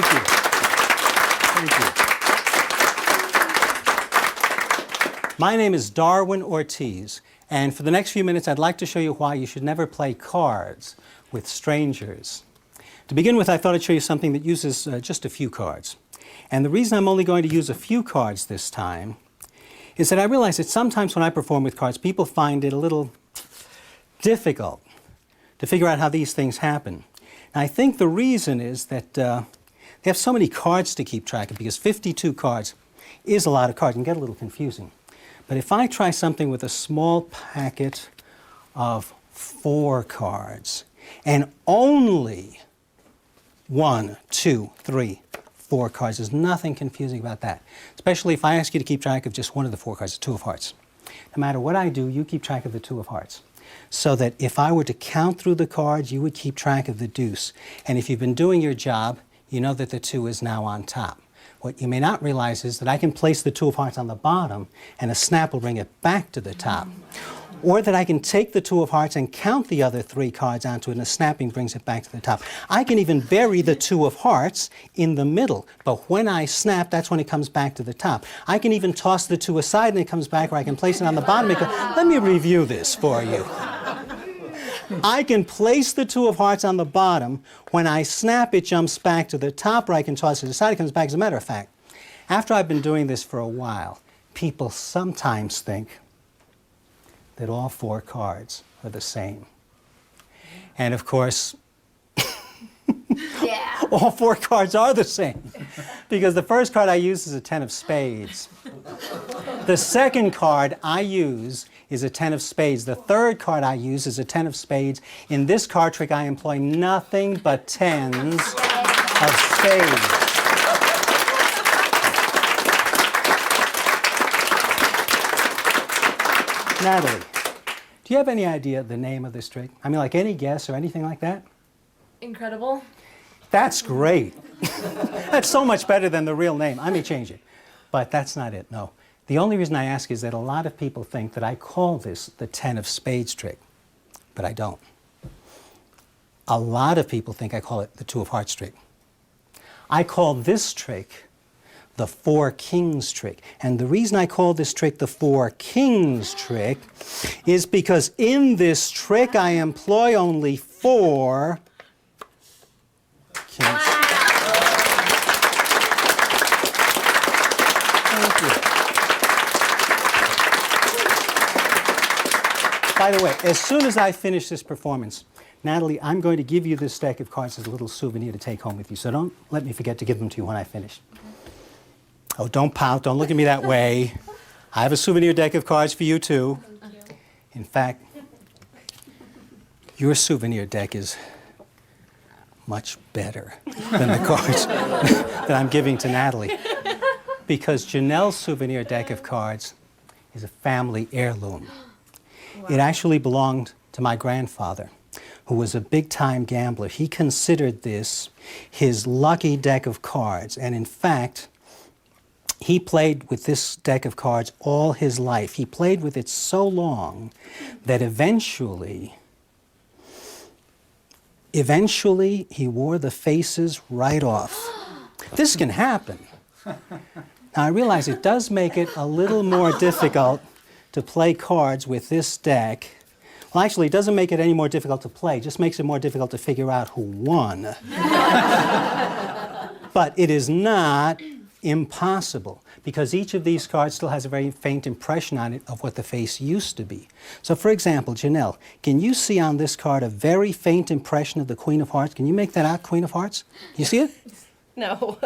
Thank you. Thank you. My name is Darwin Ortiz, and for the next few minutes I'd like to show you why you should never play cards with strangers. To begin with, I thought I'd show you something that uses just a few cards. And the reason I'm only going to use a few cards this time is that I realize that sometimes when I perform with cards, people find it a little difficult to figure out how these things happen. And I think the reason is that they have so many cards to keep track of, because 52 cards is a lot of cards and get a little confusing. But if I try something with a small packet of 4 cards and only 1, 2, 3, 4 cards, there's nothing confusing about that. Especially if I ask you to keep track of just one of the 4 cards, the 2 of hearts. No matter what I do, you keep track of the 2 of hearts. So that if I were to count through the cards, you would keep track of the deuce. And if you've been doing your job, you know that the 2 is now on top. What you may not realize is that I can place the 2 of hearts on the bottom and a snap will bring it back to the top. Or that I can take the 2 of hearts and count the other 3 cards onto it and a snapping brings it back to the top. I can even bury the 2 of hearts in the middle, but when I snap, that's when it comes back to the top. I can even toss the 2 aside and it comes back, or I can place it on the bottom. Let me review this for you. I can place the 2 of hearts on the bottom. When I snap, it jumps back to the top, or I can toss it aside, it comes back. As a matter of fact, after I've been doing this for a while, people sometimes think that all 4 cards are the same. And of course, Yeah. all 4 cards are the same, because the first card I use is a 10 of spades. The second card I use is a 10 of spades. The third card I use is a 10 of spades. In this card trick, I employ nothing but 10s of spades. Natalie, do you have any idea the name of this trick? I mean, like any guess or anything like that? Incredible. That's great. That's so much better than the real name. I may change it, but that's not it, no. The only reason I ask is that a lot of people think that I call this the 10 of spades trick, but I don't. A lot of people think I call it the 2 of hearts trick. I call this trick the 4 kings trick. And the reason I call this trick the 4 kings trick is because in this trick I employ only 4 kings. Thank you. By the way, as soon as I finish this performance, Natalie, I'm going to give you this deck of cards as a little souvenir to take home with you. So don't let me forget to give them to you when I finish. Oh, don't pout. Don't look at me that way. I have a souvenir deck of cards for you, too. In fact, your souvenir deck is much better than the cards that I'm giving to Natalie. Because Janelle's souvenir deck of cards is a family heirloom. Wow. It actually belonged to my grandfather, who was a big-time gambler. He considered this his lucky deck of cards. And in fact, he played with this deck of cards all his life. He played with it so long that eventually he wore the faces right off. This can happen. Now, I realize it does make it a little more difficult to play cards with this deck. Well, actually, it doesn't make it any more difficult to play. It just makes it more difficult to figure out who won. But it is not impossible, because each of these cards still has a very faint impression on it of what the face used to be. So, for example, Janelle, can you see on this card a very faint impression of the Queen of Hearts? Can you make that out, Queen of Hearts? You see it? No.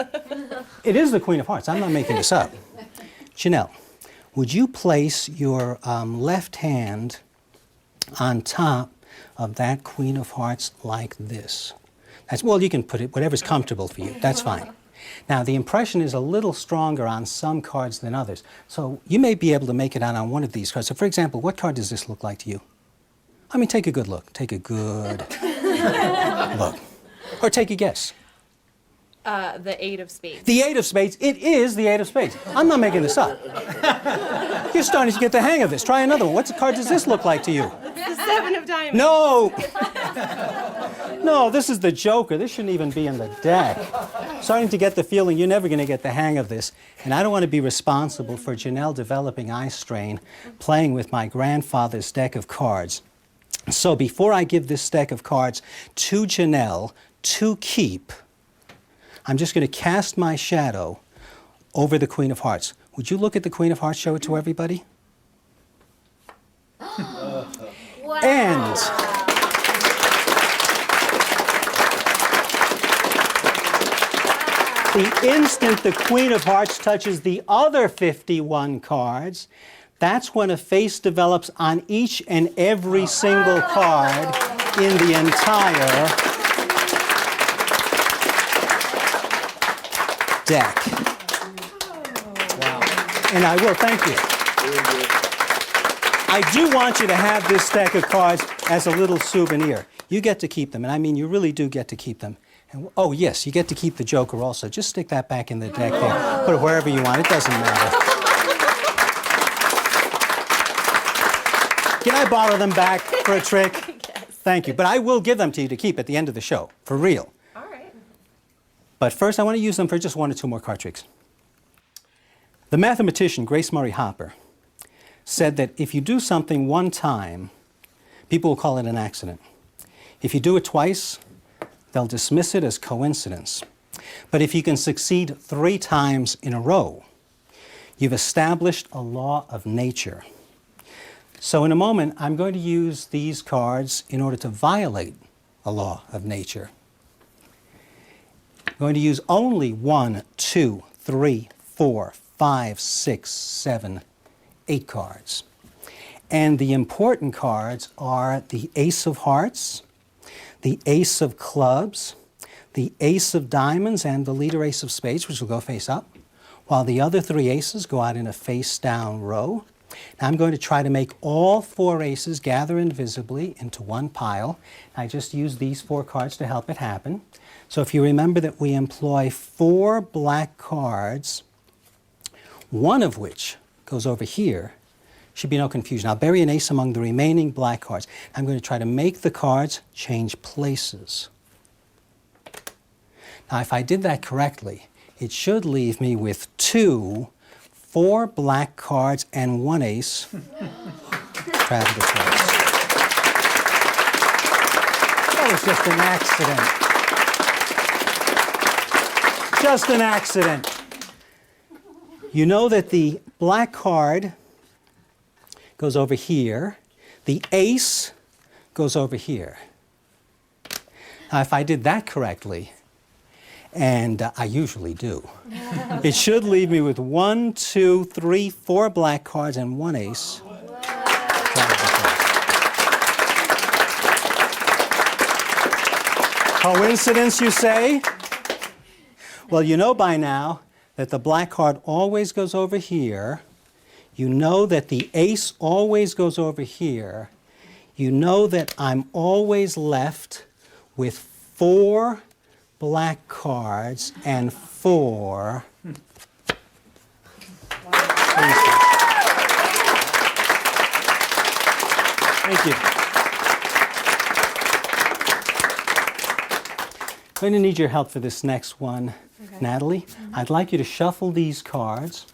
It is the Queen of Hearts. I'm not making this up. Janelle, would you place your left hand on top of that Queen of Hearts like this? Well, you can put it whatever's comfortable for you. That's fine. Now, the impression is a little stronger on some cards than others. So you may be able to make it out on one of these cards. So, for example, what card does this look like to you? I mean, take a good look. Take a good look. Or take a guess. The 8 of spades. The 8 of spades. It is the 8 of spades. I'm not making this up. You're starting to get the hang of this. Try another one. What card does this look like to you? It's the 7 of diamonds. No! No, this is the Joker. This shouldn't even be in the deck. Starting to get the feeling you're never going to get the hang of this. And I don't want to be responsible for Janelle developing eye strain playing with my grandfather's deck of cards. So before I give this deck of cards to Janelle to keep, I'm just going to cast my shadow over the Queen of Hearts. Would you look at the Queen of Hearts, show it to everybody? Wow. And the instant the Queen of Hearts touches the other 51 cards, that's when a face develops on each and every single card in the entire deck. Wow. And I will, thank you. I do want you to have this deck of cards as a little souvenir. You get to keep them, and I mean you really do get to keep them. And, oh yes, you get to keep the Joker also. Just stick that back in the deck there. Put it wherever you want, it doesn't matter. Can I borrow them back for a trick? Yes. Thank you, but I will give them to you to keep at the end of the show, for real. All right. But first I want to use them for just 1 or 2 more card tricks. The mathematician Grace Murray Hopper said that if you do something one time, people will call it an accident. If you do it twice, they'll dismiss it as coincidence. But if you can succeed 3 times in a row, you've established a law of nature. So in a moment, I'm going to use these cards in order to violate a law of nature. I'm going to use only 1, 2, 3, 4, 5, 6, 7, 8 cards. And the important cards are the Ace of Hearts, the Ace of Clubs, the Ace of Diamonds, and the leader Ace of Spades, which will go face up, while the other 3 aces go out in a face down row. Now I'm going to try to make all 4 aces gather invisibly into one pile. I just use these 4 cards to help it happen. So if you remember that we employ 4 black cards, one of which goes over here, should be no confusion. I'll bury an ace among the remaining black cards. I'm going to try to make the cards change places. Now, if I did that correctly, it should leave me with 2, 4 black cards and 1 ace. Try to get close. That was just an accident. Just an accident. You know that the black card goes over here. The ace goes over here. Now, if I did that correctly, and I usually do, it should leave me with 1, 2, 3, 4 black cards and 1 ace. Coincidence, you say? Well, you know by now that the black card always goes over here. You know that the ace always goes over here. You know that I'm always left with 4 black cards and 4 aces. Thank you. I'm going to need your help for this next one, okay. Natalie. I'd like you to shuffle these cards,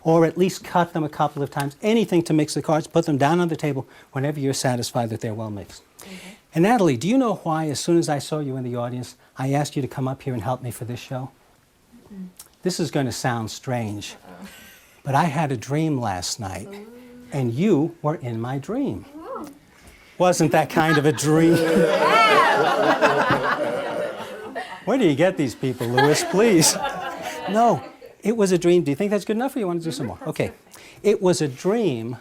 or at least cut them a couple of times. Anything to mix the cards, put them down on the table whenever you're satisfied that they're well mixed. Okay. And Natalie, do you know why, as soon as I saw you in the audience, I asked you to come up here and help me for this show? Mm-hmm. This is going to sound strange, but I had a dream last night, and you were in my dream. Wasn't that kind of a dream? Where do you get these people, Louis, please? No, it was a dream. Do you think that's good enough, or you want to do some more? Okay. It was a dream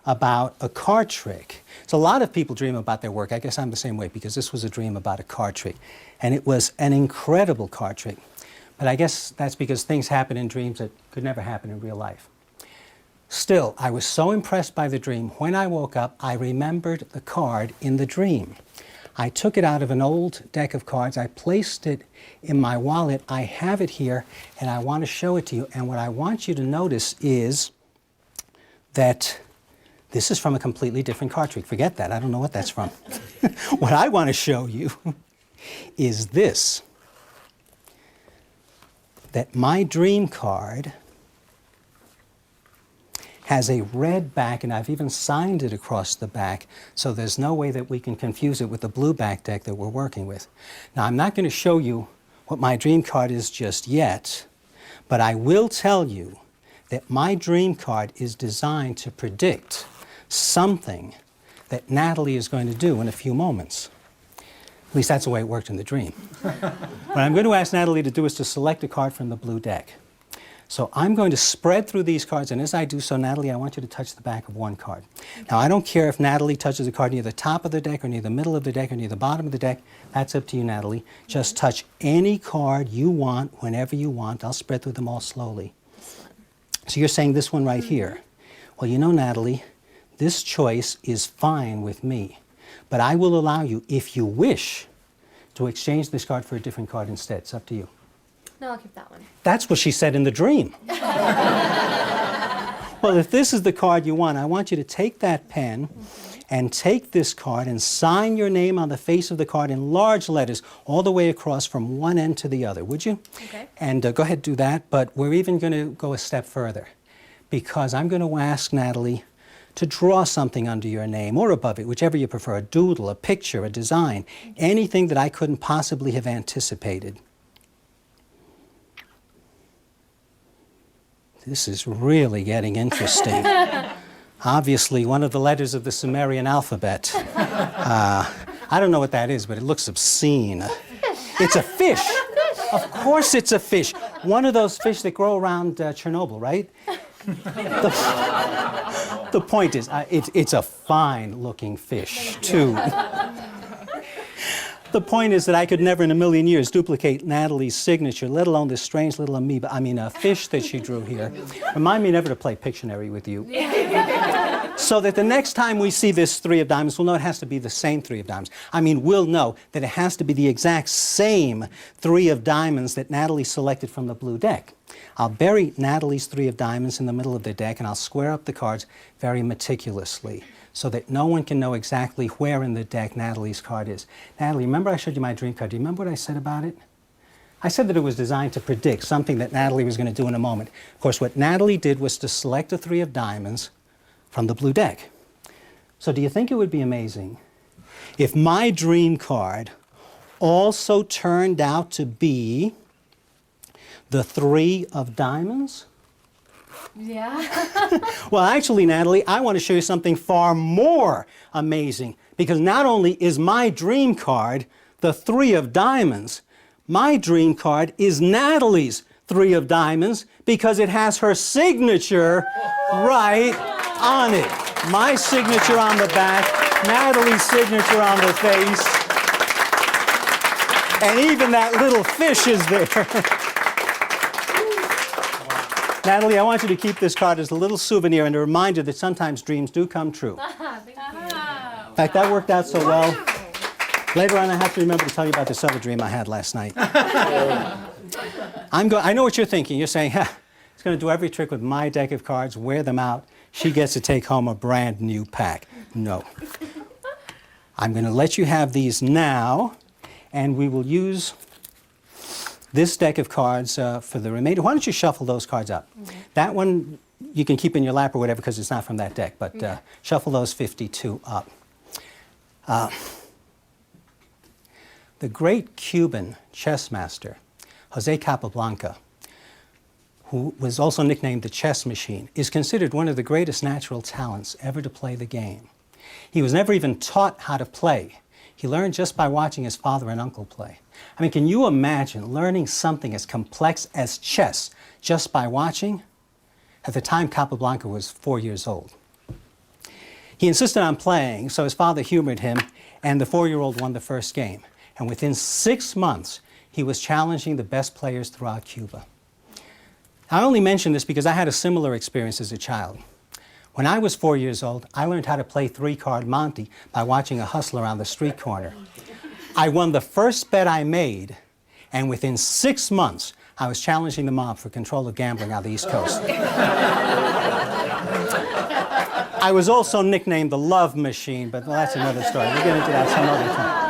about a card trick. So a lot of people dream about their work. I guess I'm the same way, because this was a dream about a card trick. And it was an incredible card trick. But I guess that's because things happen in dreams that could never happen in real life. Still, I was so impressed by the dream, when I woke up, I remembered the card in the dream. I took it out of an old deck of cards. I placed it in my wallet. I have it here, and I want to show it to you. And what I want you to notice is that this is from a completely different card trick. Forget that. I don't know what that's from. What I want to show you is this, that my dream card has a red back, and I've even signed it across the back, so there's no way that we can confuse it with the blue back deck that we're working with. Now, I'm not going to show you what my dream card is just yet, but I will tell you that my dream card is designed to predict something that Natalie is going to do in a few moments. At least that's the way it worked in the dream. What I'm going to ask Natalie to do is to select a card from the blue deck. So I'm going to spread through these cards, and as I do so, Natalie, I want you to touch the back of one card. Now, I don't care if Natalie touches a card near the top of the deck or near the middle of the deck or near the bottom of the deck. That's up to you, Natalie. Just touch any card you want whenever you want. I'll spread through them all slowly. So you're saying this one right here. Well, you know, Natalie, this choice is fine with me, but I will allow you, if you wish, to exchange this card for a different card instead. It's up to you. No, I'll keep that one. That's what she said in the dream. Well, if this is the card you want, I want you to take that pen and take this card and sign your name on the face of the card in large letters all the way across from one end to the other, would you? Okay. And go ahead, do that, but we're even going to go a step further, because I'm going to ask Natalie to draw something under your name or above it, whichever you prefer, a doodle, a picture, a design, anything that I couldn't possibly have anticipated. This is really getting interesting. Obviously, one of the letters of the Sumerian alphabet. I don't know what that is, but it looks obscene. It's a fish. Of course it's a fish. One of those fish that grow around Chernobyl, right? The point is, it's a fine-looking fish, too. The point is that I could never in a million years duplicate Natalie's signature, let alone this strange little amoeba, a fish that she drew here. Remind me never to play Pictionary with you. So that the next time we see this three of diamonds, we'll know it has to be the same three of diamonds. We'll know that it has to be the exact same three of diamonds that Natalie selected from the blue deck. I'll bury Natalie's three of diamonds in the middle of the deck, and I'll square up the cards very meticulously, so that no one can know exactly where in the deck Natalie's card is. Natalie, remember I showed you my dream card? Do you remember what I said about it? I said that it was designed to predict something that Natalie was going to do in a moment. Of course, what Natalie did was to select a three of diamonds from the blue deck. So do you think it would be amazing if my dream card also turned out to be the three of diamonds? Yeah. Well, actually, Natalie, I want to show you something far more amazing, because not only is my dream card the three of diamonds, my dream card is Natalie's three of diamonds, because it has her signature right on it. My signature on the back, Natalie's signature on the face, and even that little fish is there. Natalie, I want you to keep this card as a little souvenir and a reminder that sometimes dreams do come true. In fact, that worked out so well. Later on, I have to remember to tell you about this other dream I had last night. I know what you're thinking. You're saying, it's going to do every trick with my deck of cards, wear them out. She gets to take home a brand new pack. No. I'm going to let you have these now, and we will use this deck of cards for the remainder. Why don't you shuffle those cards up? That one you can keep in your lap or whatever, because it's not from that deck, but shuffle those 52 up. The great Cuban chess master, Jose Capablanca, who was also nicknamed the chess machine, is considered one of the greatest natural talents ever to play the game. He was never even taught how to play. He learned just by watching his father and uncle play. Can you imagine learning something as complex as chess just by watching? At the time, Capablanca was 4 years old. He insisted on playing, so his father humored him, and the 4-year-old won the first game. And within 6 months, he was challenging the best players throughout Cuba. I only mention this because I had a similar experience as a child. When I was 4 years old, I learned how to play three-card Monte by watching a hustler on the street corner. I won the first bet I made, and within 6 months, I was challenging the mob for control of gambling on the East Coast. I was also nicknamed the Love Machine, but that's another story. We'll get into that some other time.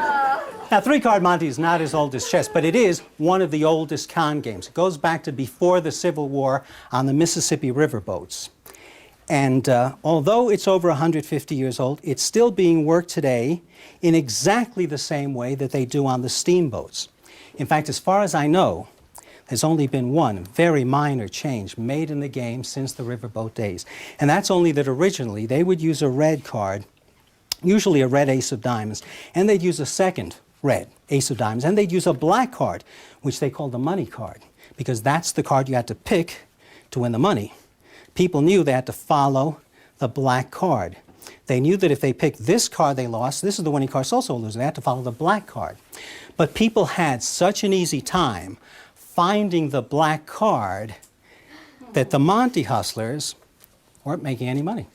Now, three-card Monte is not as old as chess, but it is one of the oldest con games. It goes back to before the Civil War on the Mississippi River boats. And although it's over 150 years old, it's still being worked today in exactly the same way that they do on the steamboats. In fact, as far as I know, there's only been one very minor change made in the game since the riverboat days. And that's only that originally they would use a red card, usually a red ace of diamonds, and they'd use a second red ace of diamonds, and they'd use a black card, which they called the money card, because that's the card you had to pick to win the money. People knew they had to follow the black card. They knew that if they picked this card they lost, this is the winning card, it's also a loser. They had to follow the black card. But people had such an easy time finding the black card that the Monte hustlers weren't making any money.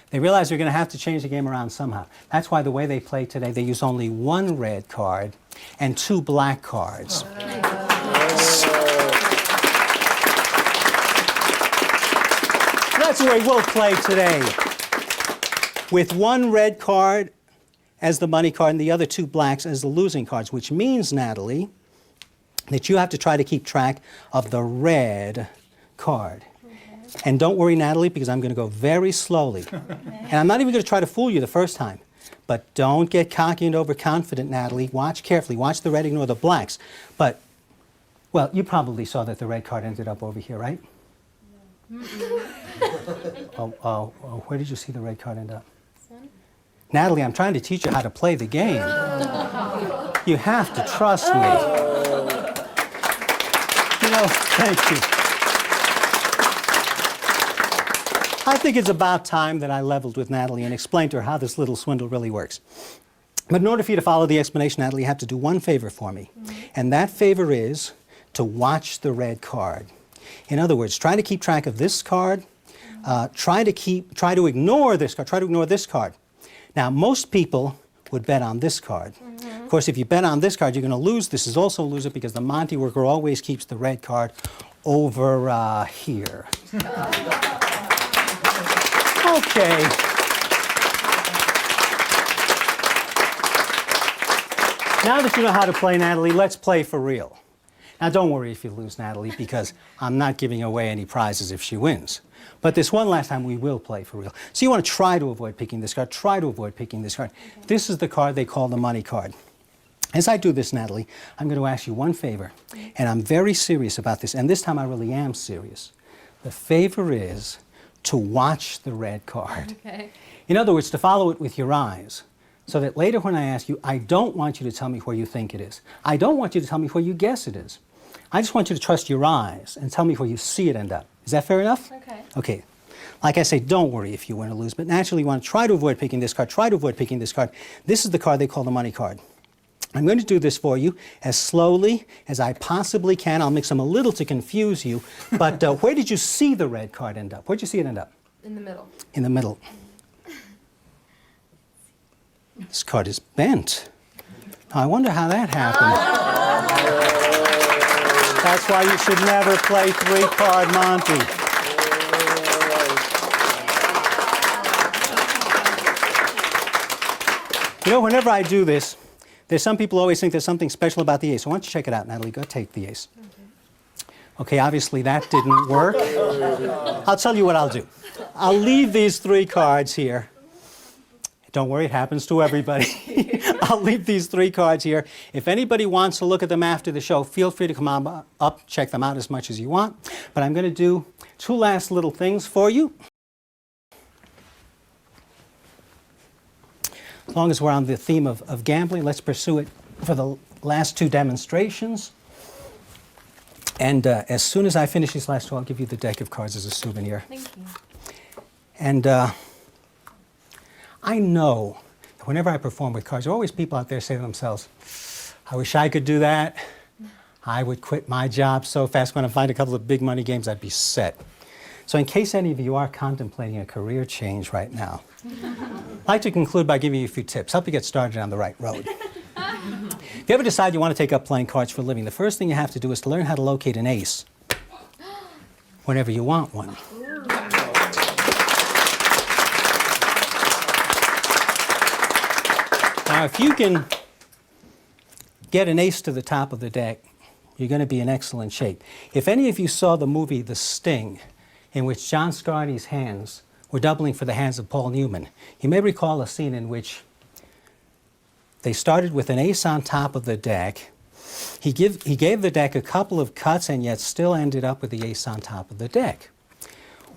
They realized they're going to have to change the game around somehow. That's why the way they play today, they use only one red card and two black cards. That's the way we'll play today. With one red card as the money card and the other two blacks as the losing cards, which means, Natalie, that you have to try to keep track of the red card. And don't worry, Natalie, because I'm going to go very slowly. And I'm not even going to try to fool you the first time. But don't get cocky and overconfident, Natalie. Watch carefully. Watch the red, ignore the blacks. But, well, you probably saw that the red card ended up over here, right? Where did you see the red card end up? Natalie, I'm trying to teach you how to play the game. You have to trust me. You know, thank you. I think it's about time that I leveled with Natalie and explained to her how this little swindle really works. But in order for you to follow the explanation, Natalie, you have to do one favor for me. And that favor is to watch the red card. In other words, try to keep track of this card. Try to ignore this card. Try to ignore this card. Now, most people would bet on this card. Of course, if you bet on this card, you're going to lose. This is also a loser because the Monte worker always keeps the red card over here. Okay. Now that you know how to play, Natalie, let's play for real. Now, don't worry if you lose, Natalie, because I'm not giving away any prizes if she wins. But this one last time, we will play for real. So you want to try to avoid picking this card. Try to avoid picking this card. Okay. This is the card they call the money card. As I do this, Natalie, I'm going to ask you one favor. And I'm very serious about this. And this time, I really am serious. The favor is to watch the red card. Okay. In other words, to follow it with your eyes. So that later when I ask you, I don't want you to tell me where you think it is. I don't want you to tell me where you guess it is. I just want you to trust your eyes and tell me where you see it end up. Is that fair enough? Okay. Okay. Like I say, don't worry if you win or lose, but naturally you want to try to avoid picking this card. Try to avoid picking this card. This is the card they call the money card. I'm going to do this for you as slowly as I possibly can. I'll mix them a little to confuse you. But where did you see the red card end up? Where did you see it end up? In the middle. In the middle. This card is bent. I wonder how that happened. That's why you should never play three-card Monte. You know, whenever I do this, there's some people who always think there's something special about the ace. So why don't you check it out, Natalie? Go take the ace. Okay, obviously that didn't work. I'll tell you what I'll do. I'll leave these three cards here. Don't worry, it happens to everybody. I'll leave these three cards here. If anybody wants to look at them after the show, feel free to come on up, check them out as much as you want. But I'm going to do two last little things for you. As long as we're on the theme of gambling, let's pursue it for the last two demonstrations. And as soon as I finish these last two, I'll give you the deck of cards as a souvenir. Thank you. And I know that whenever I perform with cards, there are always people out there saying to themselves, I wish I could do that. I would quit my job so fast. When I find a couple of big money games, I'd be set. So in case any of you are contemplating a career change right now, I'd like to conclude by giving you a few tips, help you get started on the right road. If you ever decide you want to take up playing cards for a living, the first thing you have to do is to learn how to locate an ace whenever you want one. Now, if you can get an ace to the top of the deck, you're going to be in excellent shape. If any of you saw the movie The Sting, in which John Scardy's hands were doubling for the hands of Paul Newman, you may recall a scene in which they started with an ace on top of the deck. He gave the deck a couple of cuts and yet still ended up with the ace on top of the deck.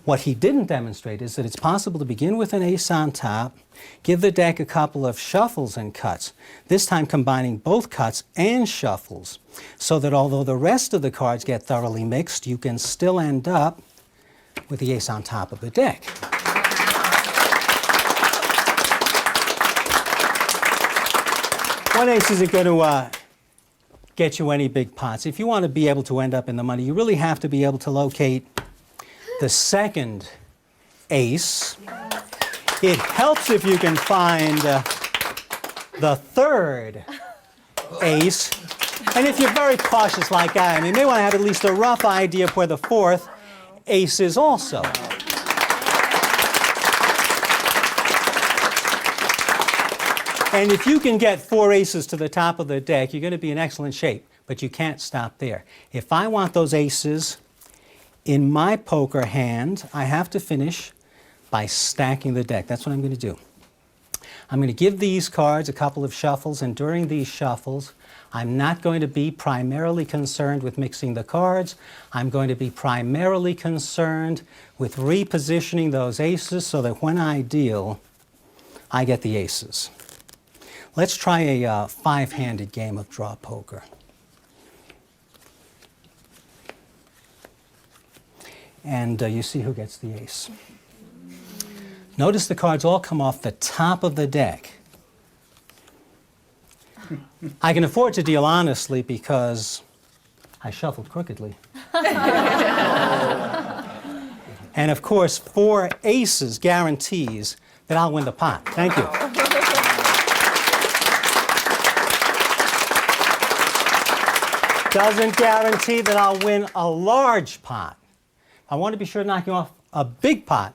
What he didn't demonstrate is that it's possible to begin with an ace on top, give the deck a couple of shuffles and cuts, this time combining both cuts and shuffles, so that although the rest of the cards get thoroughly mixed, you can still end up with the ace on top of the deck. One ace isn't going to get you any big pots. If you want to be able to end up in the money, you really have to be able to locate the second ace. It helps if you can find the third ace. And if you're very cautious like I am, you may want to have at least a rough idea of where the fourth ace is also. And if you can get 4 aces to the top of the deck, you're going to be in excellent shape. But you can't stop there. If I want those aces in my poker hand, I have to finish by stacking the deck. That's what I'm going to do. I'm going to give these cards a couple of shuffles, and during these shuffles, I'm not going to be primarily concerned with mixing the cards. I'm going to be primarily concerned with repositioning those aces so that when I deal, I get the aces. Let's try a five-handed game of draw poker. And you see who gets the ace. Notice the cards all come off the top of the deck. I can afford to deal honestly because I shuffled crookedly. And of course, 4 aces guarantees that I'll win the pot. Thank you. Doesn't guarantee that I'll win a large pot. I want to be sure to knock you off a big pot.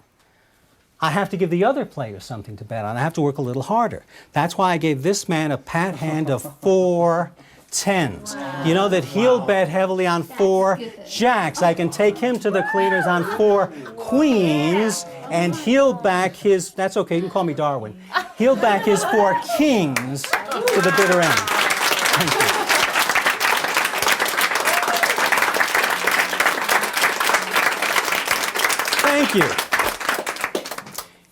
I have to give the other player something to bet on. I have to work a little harder. That's why I gave this man a pat hand of 4 tens. You know that he'll bet heavily on 4 jacks. I can take him to the cleaners on 4 queens, and he'll back his, that's okay, you can call me Darwin, he'll back his 4 kings to the bitter end. Thank you. Thank you.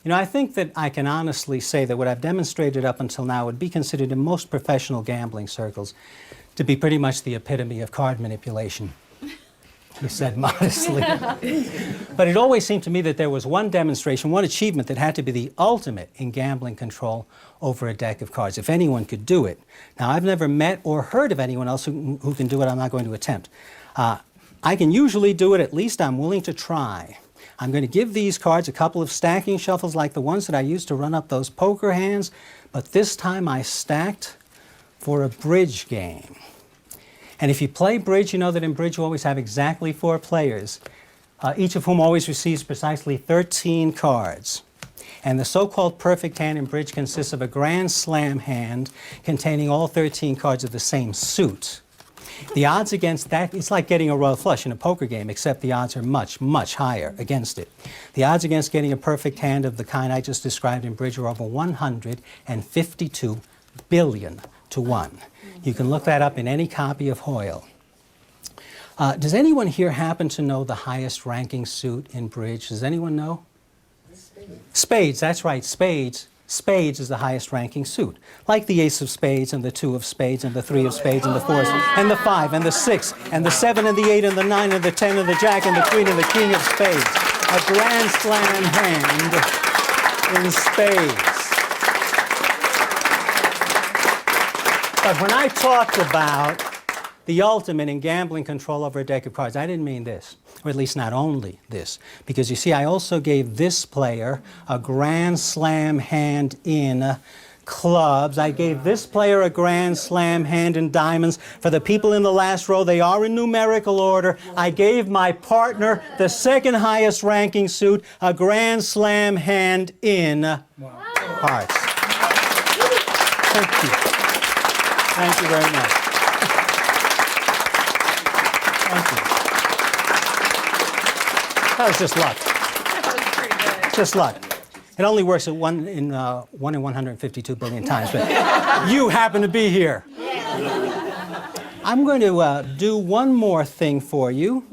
You know, I think that I can honestly say that what I've demonstrated up until now would be considered in most professional gambling circles to be pretty much the epitome of card manipulation, he said modestly. But it always seemed to me that there was one demonstration, one achievement that had to be the ultimate in gambling control over a deck of cards, if anyone could do it. Now, I've never met or heard of anyone else who can do it. I'm not going to attempt. I can usually do it. At least I'm willing to try. I'm going to give these cards a couple of stacking shuffles like the ones that I used to run up those poker hands, but this time I stacked for a bridge game. And if you play bridge, you know that in bridge you always have exactly 4 players, each of whom always receives precisely 13 cards. And the so-called perfect hand in bridge consists of a grand slam hand containing all 13 cards of the same suit. The odds against that, it's like getting a royal flush in a poker game, except the odds are much, much higher against it. The odds against getting a perfect hand of the kind I just described in bridge are over 152 billion to 1. You can look that up in any copy of Hoyle. Does anyone here happen to know the highest ranking suit in bridge? Does anyone know? Spades, that's right, spades. Spades is the highest ranking suit, like the ace of spades and the 2 of spades and the 3 of spades and the 4 and the 5 and the 6 and the 7 and the 8 and the 9 and the 10 and the jack and the queen and the king of spades. A grand slam hand in spades. But when I talked about the ultimate in gambling control over a deck of cards, I didn't mean this, or at least not only this, because you see, I also gave this player a grand slam hand in clubs. I gave this player a Grand Slam hand in diamonds. For the people in the last row, they are in numerical order. I gave my partner, the second highest ranking suit, a Grand Slam hand in hearts. Thank you. Thank you very much. Thank you. That was just luck. That was pretty good. Just luck. It only works at 1 in 152 billion times, but you happen to be here. I'm going to do one more thing for you.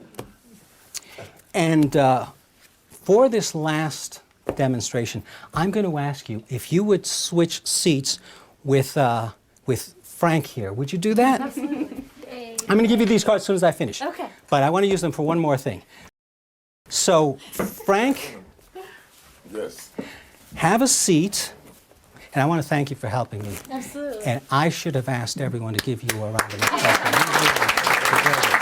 And for this last demonstration, I'm going to ask you if you would switch seats with Frank here. Would you do that? Absolutely. I'm going to give you these cards as soon as I finish. Okay. But I want to use them for one more thing. So, Frank, Yes. have a seat. And I want to thank you for helping me. Absolutely. And I should have asked everyone to give you a round of applause. You really deserve it.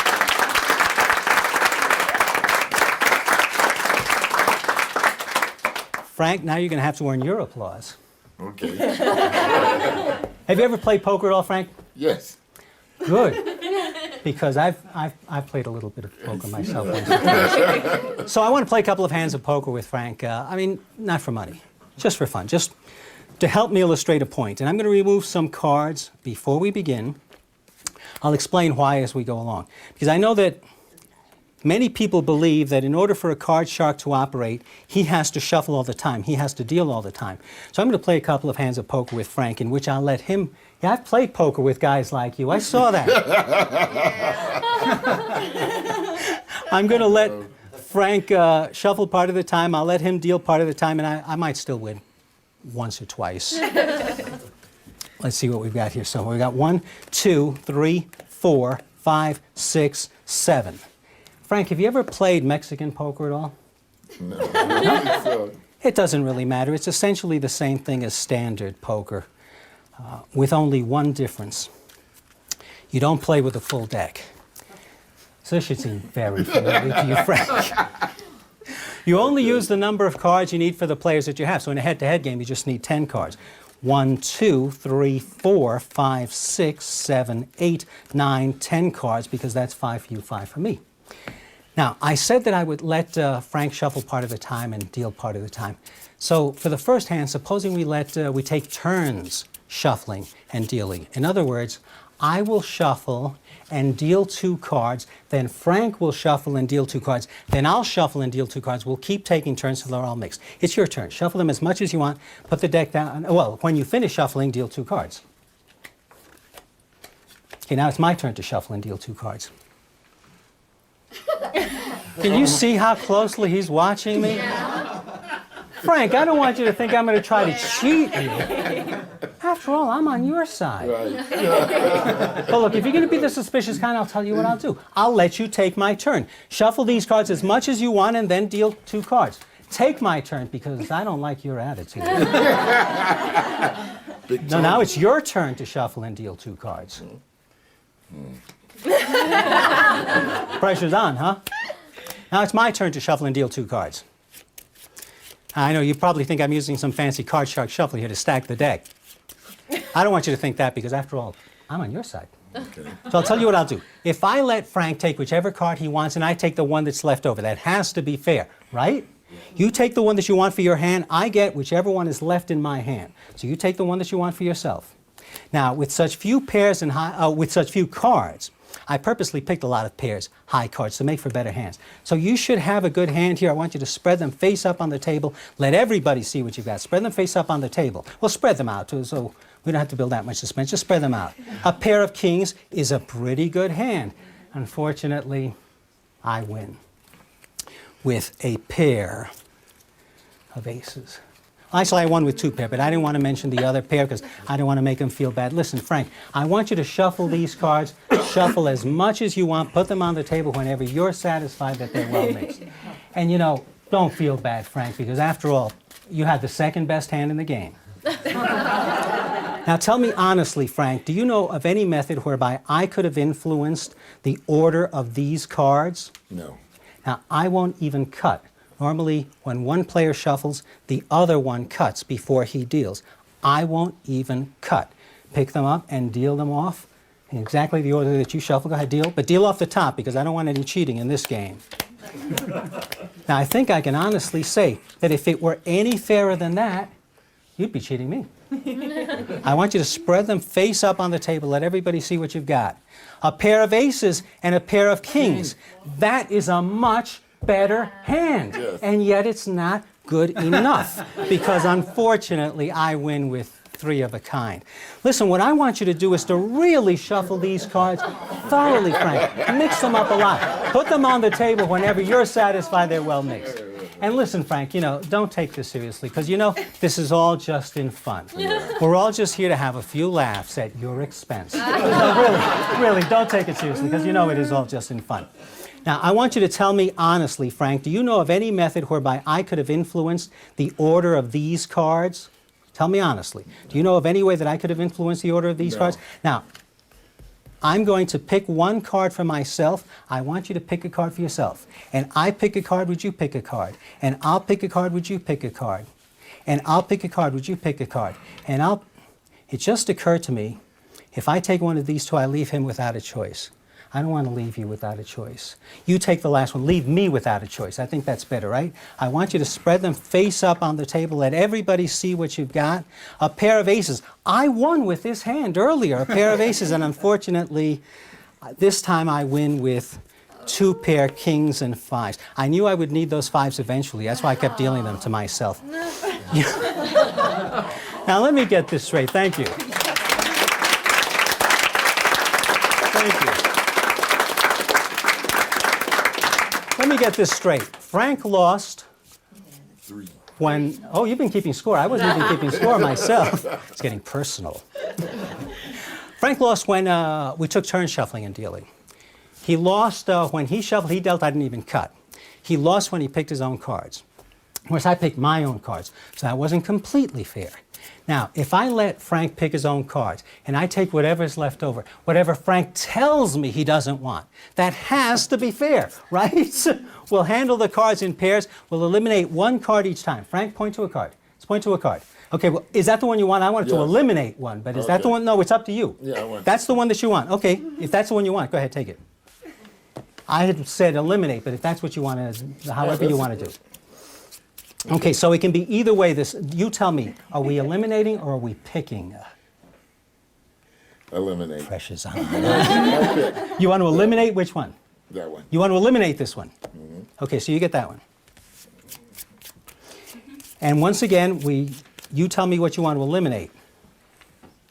Frank, now you're going to have to earn your applause. Okay. Have you ever played poker at all, Frank? Yes. Good. Because I've played a little bit of poker myself once or twice. So I want to play a couple of hands of poker with Frank. I mean, not for money, just for fun, just to help me illustrate a point. And I'm going to remove some cards before we begin. I'll explain why as we go along. Because I know that many people believe that in order for a card shark to operate, he has to shuffle all the time. He has to deal all the time. So I'm going to play a couple of hands of poker with Frank in which I'll let him... Yeah, I've played poker with guys like you. I saw that. I'm going to let Frank shuffle part of the time. I'll let him deal part of the time, and I might still win once or twice. Let's see what we've got here. So we've got 1, 2, 3, 4, 5, 6, 7. Frank, have you ever played Mexican poker at all? No. I don't think so. It doesn't really matter. It's essentially the same thing as standard poker, with only one difference. You don't play with a full deck. So this should seem very familiar to you, Frank. You only use the number of cards you need for the players that you have. So in a head-to-head game, you just need 10 cards. 1, 2, 3, 4, 5, 6, 7, 8, 9, 10 cards, because that's 5 for you, 5 for me. Now, I said that I would let Frank shuffle part of the time and deal part of the time. So for the first hand, supposing we take turns shuffling and dealing. In other words, I will shuffle and deal 2 cards, then Frank will shuffle and deal 2 cards, then I'll shuffle and deal 2 cards. We'll keep taking turns so they're all mixed. It's your turn. Shuffle them as much as you want. Put the deck down. Well, when you finish shuffling, deal 2 cards. Okay, now it's my turn to shuffle and deal 2 cards. Can you see how closely he's watching me? Frank, I don't want you to think I'm going to try to cheat you. After all, I'm on your side. Right. But look, if you're going to be the suspicious kind, I'll tell you what I'll do. I'll let you take my turn. Shuffle these cards as much as you want and then deal 2 cards. Take my turn because I don't like your attitude. No, now it's your turn to shuffle and deal 2 cards. Pressure's on, huh? Now it's my turn to shuffle and deal 2 cards. I know you probably think I'm using some fancy card shark shuffle here to stack the deck. I don't want you to think that because, after all, I'm on your side. Okay. So I'll tell you what I'll do. If I let Frank take whichever card he wants and I take the one that's left over, that has to be fair, right? You take the one that you want for your hand, I get whichever one is left in my hand. So you take the one that you want for yourself. Now, with such few pairs and with such few cards, I purposely picked a lot of pairs, high cards, to make for better hands. So you should have a good hand here. I want you to spread them face up on the table. Let everybody see what you've got. Spread them face up on the table. Well, spread them out, too, so we don't have to build that much suspense. Just spread them out. A pair of kings is a pretty good hand. Unfortunately, I win with a pair of aces. Actually, I won with 2 pair, but I didn't want to mention the other pair because I don't want to make him feel bad. Listen, Frank, I want you to shuffle these cards, shuffle as much as you want, put them on the table whenever you're satisfied that they're well mixed. And, you know, don't feel bad, Frank, because after all, you had the second best hand in the game. Now, tell me honestly, Frank, do you know of any method whereby I could have influenced the order of these cards? No. Now, I won't even cut. Normally, when one player shuffles, the other one cuts before he deals. I won't even cut. Pick them up and deal them off in exactly the order that you shuffle. Go ahead, deal. But deal off the top because I don't want any cheating in this game. Now, I think I can honestly say that if it were any fairer than that, you'd be cheating me. I want you to spread them face up on the table. Let everybody see what you've got. A pair of aces and a pair of kings. That is a much better hand. Yes. And yet it's not good enough because unfortunately I win with 3 of a kind. Listen, what I want you to do is to really shuffle these cards thoroughly, Frank. Mix them up a lot. Put them on the table whenever you're satisfied they're well mixed. And listen, Frank, don't take this seriously because, this is all just in fun. We're all just here to have a few laughs at your expense. No, really, don't take it seriously because it is all just in fun. Now, I want you to tell me honestly, Frank, do you know of any method whereby I could have influenced the order of these cards? Tell me honestly. Do you know of any way that I could have influenced the order of these cards? Now, I'm going to pick one card for myself. I want you to pick a card for yourself. And I pick a card, would you pick a card? And I'll pick a card, would you pick a card? And I'll pick a card, would you pick a card? And it just occurred to me, if I take one of these 2, I leave him without a choice. I don't want to leave you without a choice. You take the last one, leave me without a choice. I think that's better, right? I want you to spread them face up on the table, let everybody see what you've got. A pair of aces. I won with this hand earlier, a pair of aces, and unfortunately, this time I win with 2 pair kings and 5s. I knew I would need those 5s eventually. That's why I kept dealing them to myself. Now let me get this straight. Thank you. Thank you. Let me get this straight. Frank lost 3. when... Oh, you've been keeping score. I wasn't even keeping score myself. It's getting personal. Frank lost when we took turns shuffling and dealing. He lost when he shuffled, he dealt, I didn't even cut. He lost when he picked his own cards. Whereas I picked my own cards, so that wasn't completely fair. Now, if I let Frank pick his own cards, and I take whatever's left over, whatever Frank tells me he doesn't want, that has to be fair, right? We'll handle the cards in pairs. We'll eliminate 1 card each time. Frank, point to a card. Let's point to a card. Okay, well, is that the one you want? I wanted to eliminate one, but is that the one? No, it's up to you. Yeah, I want That's the one that you want. Okay, if that's the one you want, go ahead, take it. I had said eliminate, but if that's what you want, however you want to do. Okay, so it can be either way. You tell me, are we eliminating or are we picking? Eliminate. Pressure's on. Okay. You want to eliminate which one? That one. You want to eliminate this one? Okay, so you get that one. And once again, you tell me what you want to eliminate.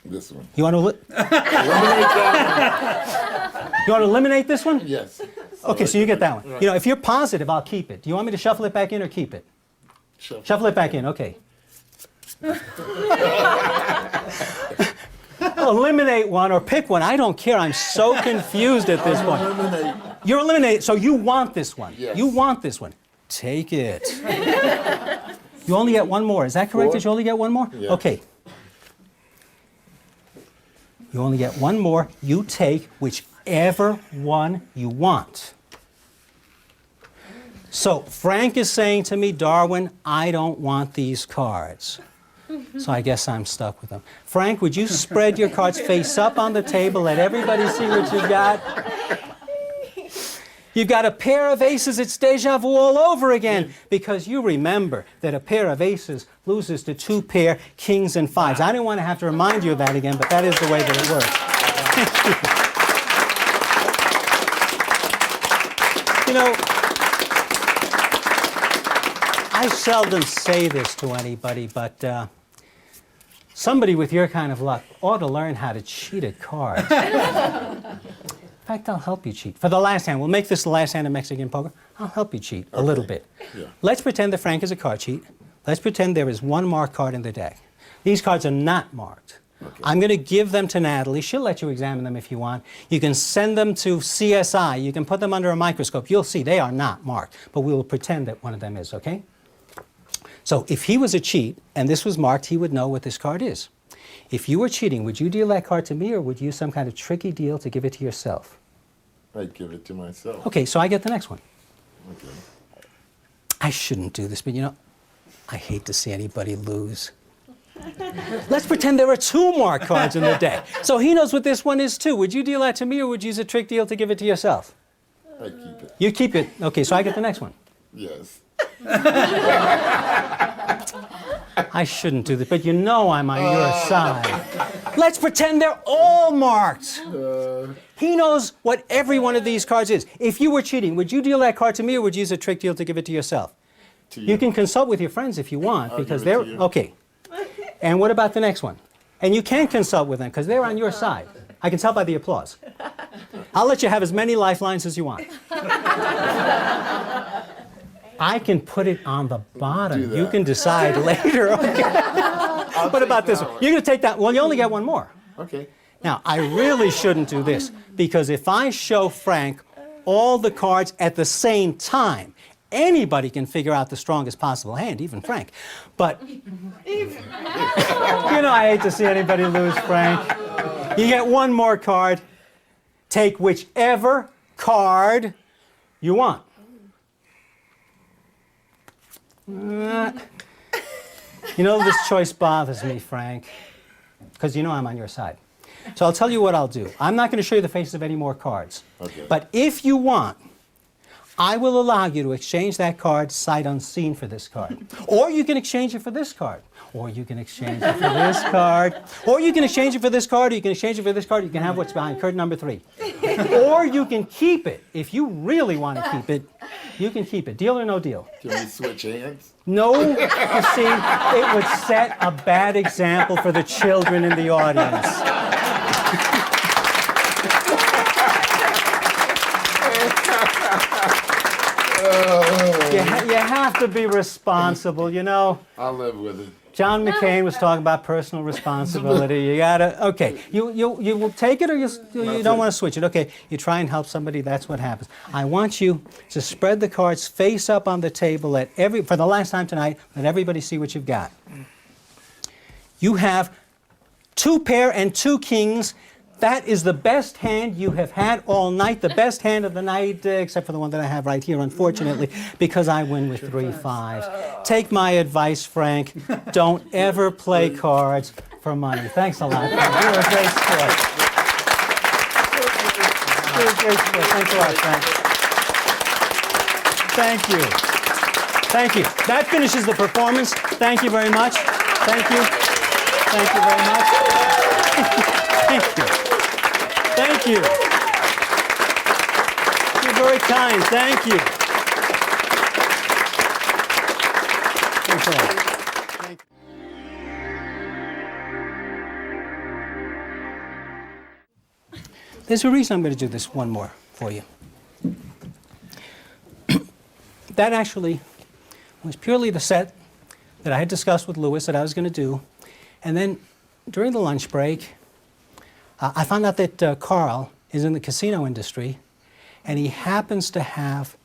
This one. You want to Eliminate that you want to eliminate this one? one. Yes. Okay, so you get that one. If you're positive, I'll keep it. Do you want me to shuffle it back in or keep it? Shuffle it back in, okay. Eliminate one or pick one. I don't care. I'm so confused at this point. Eliminate. You're eliminating. So you want this one. Yes. You want this one. Take it. You only get one more. Is that correct? 4. Did you only get one more? Yes. Okay. You only get one more. You take whichever one you want. So Frank is saying to me, Darwin, I don't want these cards. So I guess I'm stuck with them. Frank, would you spread your cards face up on the table, let everybody see what you've got? You've got a pair of aces, it's deja vu all over again, because you remember that a pair of aces loses to 2 pair kings and 5s. I didn't want to have to remind you of that again, but that is the way that it works. I seldom say this to anybody, but somebody with your kind of luck ought to learn how to cheat at cards. In fact, I'll help you cheat. For the last hand, we'll make this the last hand of Mexican poker. I'll help you cheat a little bit. Yeah. Let's pretend that Frank is a card cheat. Let's pretend there is 1 marked card in the deck. These cards are not marked. Okay. I'm going to give them to Natalie. She'll let you examine them if you want. You can send them to CSI. You can put them under a microscope. You'll see they are not marked, but we will pretend that one of them is, okay? So if he was a cheat and this was marked, he would know what this card is. If you were cheating, would you deal that card to me or would you use some kind of tricky deal to give it to yourself? I'd give it to myself. Okay, so I get the next one. Okay. I shouldn't do this, but I hate to see anybody lose. Let's pretend there are 2 more cards in the deck. So he knows what this one is too. Would you deal that to me, or would you use a trick deal to give it to yourself? I keep it. You keep it. Okay, so I get the next one. Yes. I shouldn't do this, but you know I'm on your side. Let's pretend they're all marked. He knows what every one of these cards is. If you were cheating, would you deal that card to me, or would you use a trick deal to give it to yourself? To You can consult with your friends if you want, I'll because give it they're... to you. Okay. And what about the next one? And you can consult with them, because they're on your side. I can tell by the applause. I'll let you have as many lifelines as you want. I can put it on the bottom. Do that. You can decide later. Okay. What about this one? You're going to take that. Well, you only get one more. Okay. Now, I really shouldn't do this, because if I show Frank all the cards at the same time, anybody can figure out the strongest possible hand, even Frank. But, you know, I hate to see anybody lose, Frank. You get one more card. Take whichever card you want. You know, this choice bothers me, Frank, because you know I'm on your side. So I'll tell you what I'll do. I'm not going to show you the faces of any more cards. Okay. But if you want, I will allow you to exchange that card sight unseen for this card. Or you can exchange it for this card. Or you can exchange it for this card. Or you can exchange it for this card, or you can exchange it for this card. You can have what's behind curtain number 3. Or you can keep it. If you really want to keep it, you can keep it. Deal or no deal? Can we switch hands? No, you see, it would set a bad example for the children in the audience. You have to be responsible, you know. I'll live with it. John McCain was talking about personal responsibility. You gotta, okay, you will take it, or you don't want to switch it. Okay, you try and help somebody, that's what happens. I want you to spread the cards face up on the table for the last time tonight, let everybody see what you've got. You have 2 pair and 2 kings. That is the best hand you have had all night, the best hand of the night, except for the one that I have right here, unfortunately, because I win with 3 5s. Take my advice, Frank. Don't ever play cards for money. Thanks a lot, Frank. You're a great sport. You're a great sport. Thanks a lot, Frank. Thank you. Thank you. That finishes the performance. Thank you very much. Thank you. Thank you very much. Thank you. Thank you. You're very kind. Thank you. Thanks a lot. Thank you. There's a reason I'm going to do this one more for you. That actually was purely the set that I had discussed with Louis that I was going to do. And then during the lunch break, I found out that Carl is in the casino industry, and he happens to have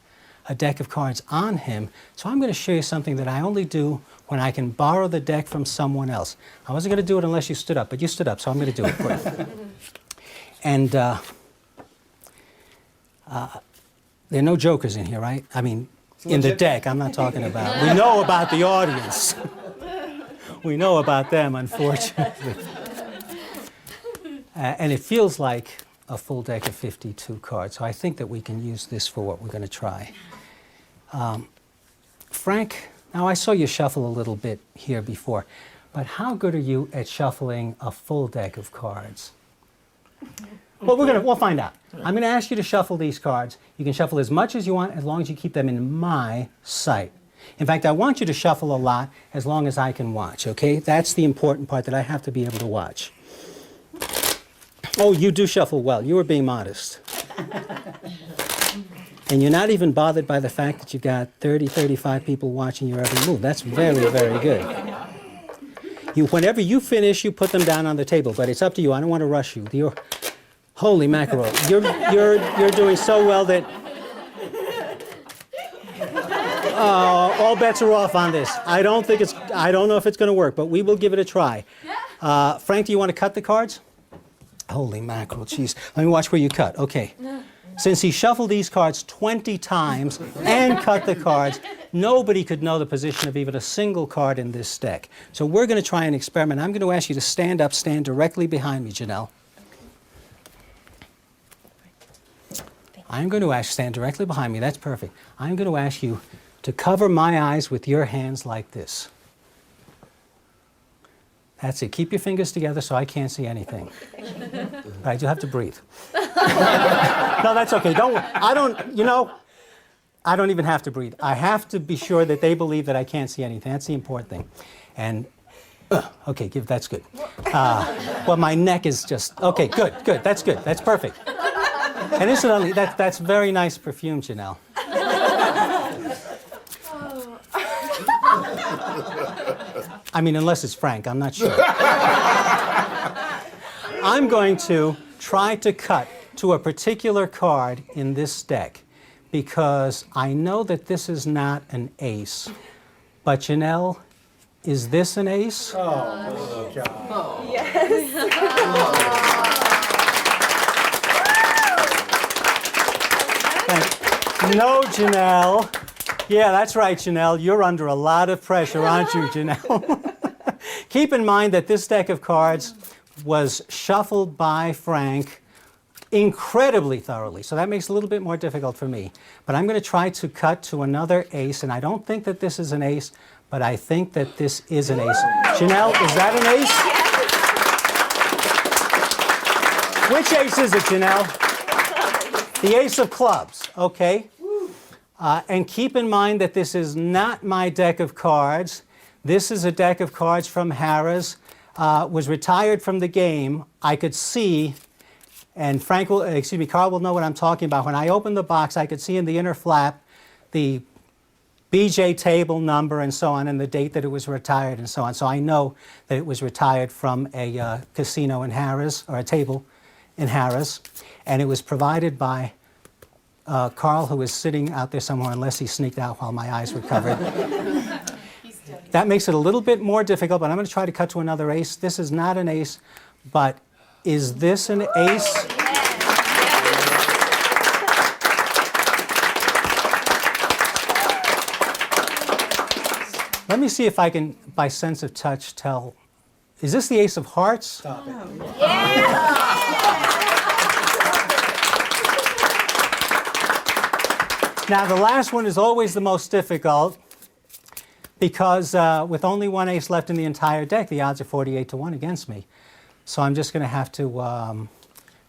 a deck of cards on him. So I'm going to show you something that I only do when I can borrow the deck from someone else. I wasn't going to do it unless you stood up, but you stood up, so I'm going to do it for you. And there are no jokers in here, right? I mean, in the deck, I'm not talking about. We know about the audience. We know about them, unfortunately. And it feels like a full deck of 52 cards, so I think that we can use this for what we're going to try. Frank, now I saw you shuffle a little bit here before, but how good are you at shuffling a full deck of cards? Well, we'll find out. I'm going to ask you to shuffle these cards. You can shuffle as much as you want, as long as you keep them in my sight. In fact, I want you to shuffle a lot as long as I can watch, okay? That's the important part, that I have to be able to watch. Oh, you do shuffle well. You are being modest. And you're not even bothered by the fact that you've got 30, 35 people watching your every move. That's very, very good. Whenever you finish, you put them down on the table, but it's up to you. I don't want to rush you. Holy mackerel. You're doing so well that all bets are off on this. I don't know if it's going to work, but we will give it a try. Frank, do you want to cut the cards? Holy mackerel, jeez. Let me watch where you cut. Okay. Since he shuffled these cards 20 times and cut the cards, nobody could know the position of even a single card in this deck. So we're going to try an experiment. I'm going to ask you to stand up, stand directly behind me, Janelle. I'm going to ask, stand directly behind me, that's perfect. I'm going to ask you to cover my eyes with your hands like this. That's it. Keep your fingers together so I can't see anything. All right, you'll have to breathe. No, that's okay. I don't even have to breathe. I have to be sure that they believe that I can't see anything. That's the important thing. And, okay, that's good. Well, my neck is just, okay, good, that's good, that's perfect. And incidentally, that's very nice perfume, Janelle. I mean, unless it's Frank, I'm not sure. I'm going to try to cut to a particular card in this deck because I know that this is not an ace. But Janelle, is this an ace? Oh, God. Yes. No, Janelle. Yeah, that's right, Janelle. You're under a lot of pressure, aren't you, Janelle? Keep in mind that this deck of cards was shuffled by Frank incredibly thoroughly, so that makes it a little bit more difficult for me. But I'm going to try to cut to another ace, and I don't think that this is an ace, but I think that this is an ace. Janelle, is that an ace? Which ace is it, Janelle? The ace of clubs, okay. And keep in mind that this is not my deck of cards. This is a deck of cards from Harrah's. Was retired from the game. I could see, and Carl will know what I'm talking about. When I opened the box, I could see in the inner flap the BJ table number and so on, and the date that it was retired and so on. So I know that it was retired from a casino in Harrah's, or a table in Harrah's, and it was provided by Carl, who was sitting out there somewhere, unless he sneaked out while my eyes were covered. That makes it a little bit more difficult, but I'm going to try to cut to another ace. This is not an ace, but is this an ace? Let me see if I can, by sense of touch, tell. Is this the ace of hearts? Stop it. Now, the last one is always the most difficult because with only one ace left in the entire deck, the odds are 48-1 against me. So I'm just going to have to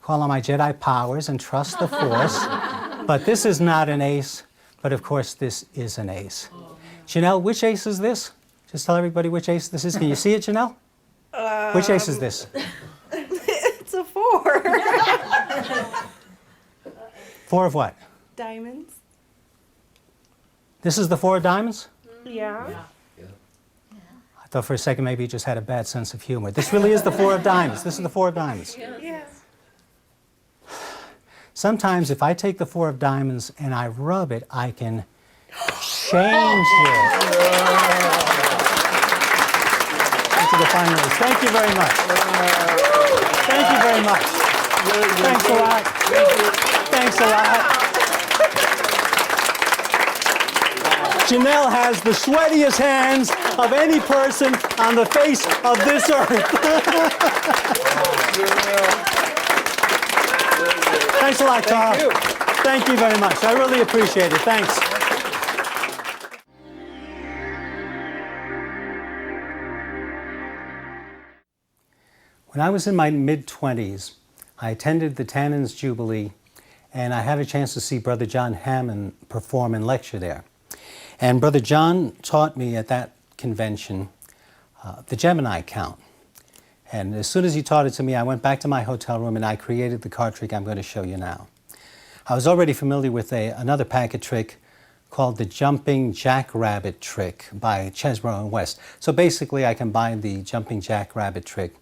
call on my Jedi powers and trust the Force. But this is not an ace, but of course this is an ace. Janelle, which ace is this? Just tell everybody which ace this is. Can you see it, Janelle? Which ace is this? It's a 4. 4 of what? Diamonds. This is the 4 of diamonds? Yeah. I thought for a second maybe you just had a bad sense of humor. This really is the 4 of diamonds. This is the 4 of diamonds. Yeah. Sometimes if I take the 4 of diamonds and I rub it, I can change it. Into the final ace. Thank you very much. Thank you very much. Thanks a lot. Thanks a lot. Janelle has the sweatiest hands of any person on the face of this earth. Thanks a lot, Carl. Thank you very much. I really appreciate it. Thanks. When I was in my mid-20s, I attended the Tannins Jubilee, and I had a chance to see Brother John Hammond perform and lecture there. And Brother John taught me at that convention the Gemini count. And as soon as he taught it to me, I went back to my hotel room and I created the card trick I'm going to show you now. I was already familiar with another packet trick called the Jumping Jackrabbit trick by Chesbrough and West. So basically I combined the Jumping Jackrabbit trick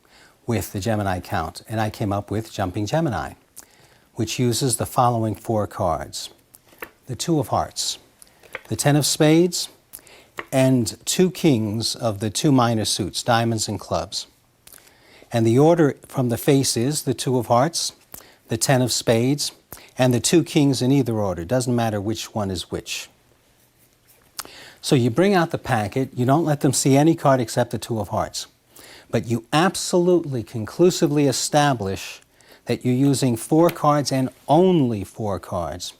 with the Gemini count, and I came up with Jumping Gemini, which uses the following 4 cards. The 2 of hearts, the 10 of spades, and 2 kings of the 2 minor suits, diamonds and clubs. And the order from the face is the 2 of hearts, the 10 of spades, and the 2 kings in either order. Doesn't matter which one is which. So you bring out the packet, you don't let them see any card except the two of hearts. But you absolutely, conclusively establish that you're using 4 cards and only 4 cards.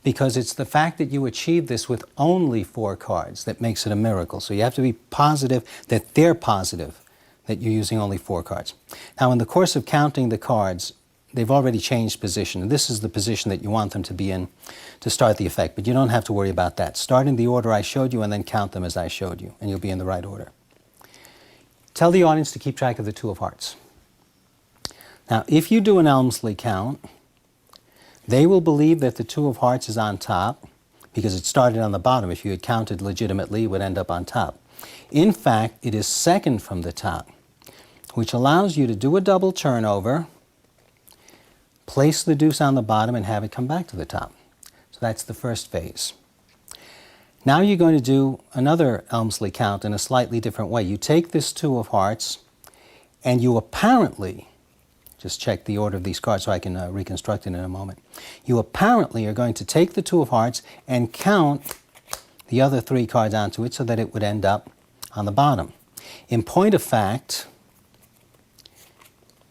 Because it's the fact that you achieve this with only 4 cards that makes it a miracle. So you have to be positive that they're positive that you're using only 4 cards. Now in the course of counting the cards, they've already changed position. And this is the position that you want them to be in to start the effect. But you don't have to worry about that. Start in the order I showed you and then count them as I showed you. And you'll be in the right order. Tell the audience to keep track of the two of hearts. Now, if you do an Elmsley count, they will believe that the two of hearts is on top because it started on the bottom. If you had counted legitimately, it would end up on top. In fact, it is second from the top, which allows you to do a double turnover, place the deuce on the bottom, and have it come back to the top. So that's the first phase. Now you're going to do another Elmsley count in a slightly different way. You take this two of hearts, and you apparently, just check the order of these cards so I can reconstruct it in a moment. You apparently are going to take the two of hearts and count the other 3 cards onto it so that it would end up on the bottom. In point of fact,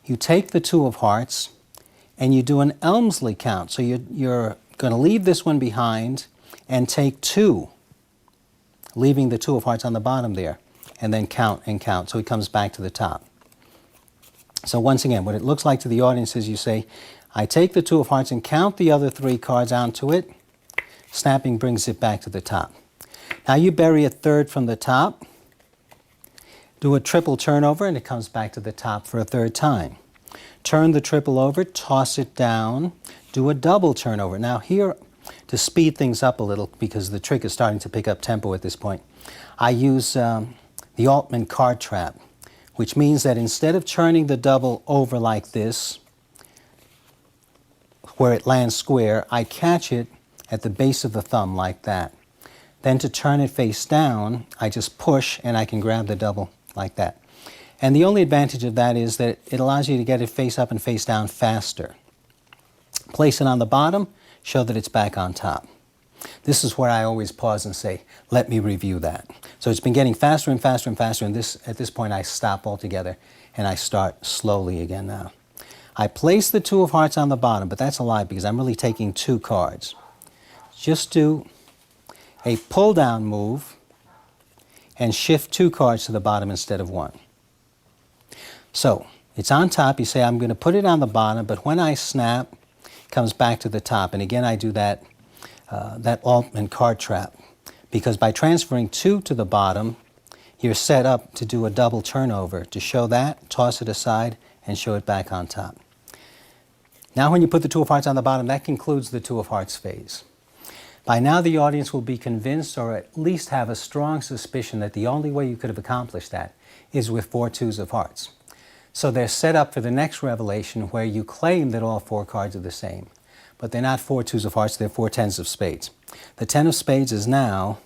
you take the two of hearts and you do an Elmsley count. So you're going to leave this one behind and take 2, leaving the two of hearts on the bottom there, and then count and count. So it comes back to the top. So once again, what it looks like to the audience is you say, I take the two of hearts and count the other 3 cards onto it. Snapping brings it back to the top. Now you bury a third from the top, do a triple turnover, and it comes back to the top for a 3rd time. Turn the triple over, toss it down, do a double turnover. Now here, to speed things up a little, because the trick is starting to pick up tempo at this point, I use the Altman card trap, which means that instead of turning the double over like this, where it lands square, I catch it at the base of the thumb like that. Then to turn it face down, I just push and I can grab the double like that. And the only advantage of that is that it allows you to get it face up and face down faster. Place it on the bottom, show that it's back on top. This is where I always pause and say, let me review that. So it's been getting faster and faster and faster, and at this point I stop altogether and I start slowly again now. I place the two of hearts on the bottom, but that's a lie because I'm really taking 2 cards. Just do a pull down move and shift 2 cards to the bottom instead of 1. So it's on top. You say, I'm going to put it on the bottom, but when I snap, it comes back to the top. And again, I do that Altman card trap, because by transferring 2 to the bottom, you're set up to do a double turnover. To show that, toss it aside, and show it back on top. Now when you put the two of hearts on the bottom, that concludes the two of hearts phase. By now the audience will be convinced, or at least have a strong suspicion, that the only way you could have accomplished that is with 4 twos of hearts. So they're set up for the next revelation where you claim that all 4 cards are the same. But they're not 4 twos of hearts, they're 4 tens of spades. The 10 of spades is now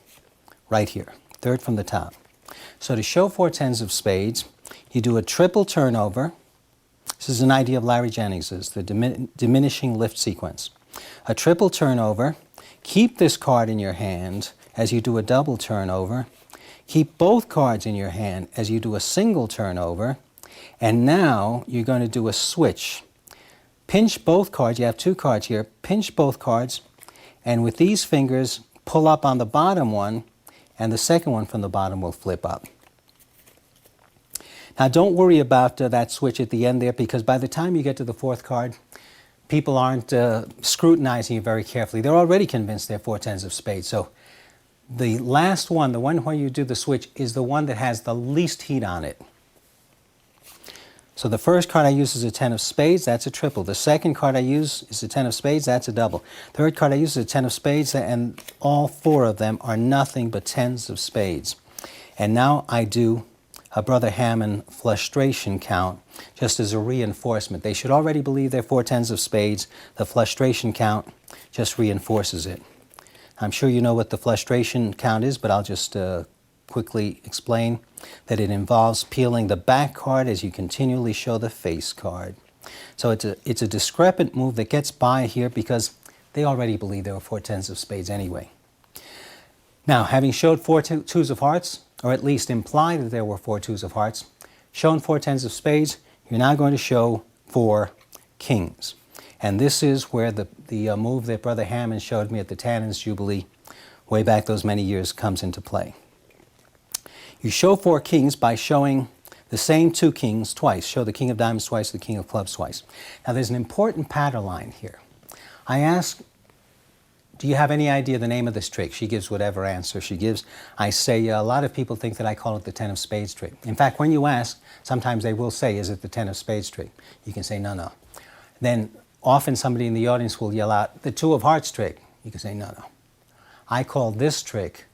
right here, 3rd from the top. So to show 4 tens of spades, you do a triple turnover. This is an idea of Larry Jennings's, the diminishing lift sequence. A triple turnover, keep this card in your hand as you do a double turnover, keep both cards in your hand as you do a single turnover, and now you're going to do a switch. Pinch both cards, you have 2 cards here, pinch both cards, and with these fingers, pull up on the bottom one, and the second one from the bottom will flip up. Now don't worry about that switch at the end there, because by the time you get to the 4th card, people aren't scrutinizing you very carefully. They're already convinced they're 4 tens of spades. So the last one, the one where you do the switch, is the one that has the least heat on it. So the first card I use is a 10 of spades, that's a triple. The second card I use is a 10 of spades, that's a double. Third card I use is a 10 of spades, and all 4 of them are nothing but tens of spades. And now I do a Brother Hammond flustration count, just as a reinforcement. They should already believe they're 4 tens of spades. The flustration count just reinforces it. I'm sure you know what the flustration count is, but I'll just quickly explain that it involves peeling the back card as you continually show the face card. So it's a discrepant move that gets by here because they already believe there were 4 tens of spades anyway. Now, having showed four twos of hearts, or at least implied that there were four twos of hearts, shown four tens of spades, you're now going to show four kings. And this is where the move that Brother Hammond showed me at the Tannins Jubilee way back those many years comes into play. You show four kings by showing the same two kings twice. Show the king of diamonds twice, the king of clubs twice. Now there's an important pattern line here. I ask, do you have any idea the name of this trick? She gives whatever answer she gives. I say, a lot of people think that I call it the 10 of spades trick. In fact, when you ask, sometimes they will say, is it the 10 of spades trick? You can say, no, no. Then often somebody in the audience will yell out, the 2 of hearts trick. You can say, no, no. I call this trick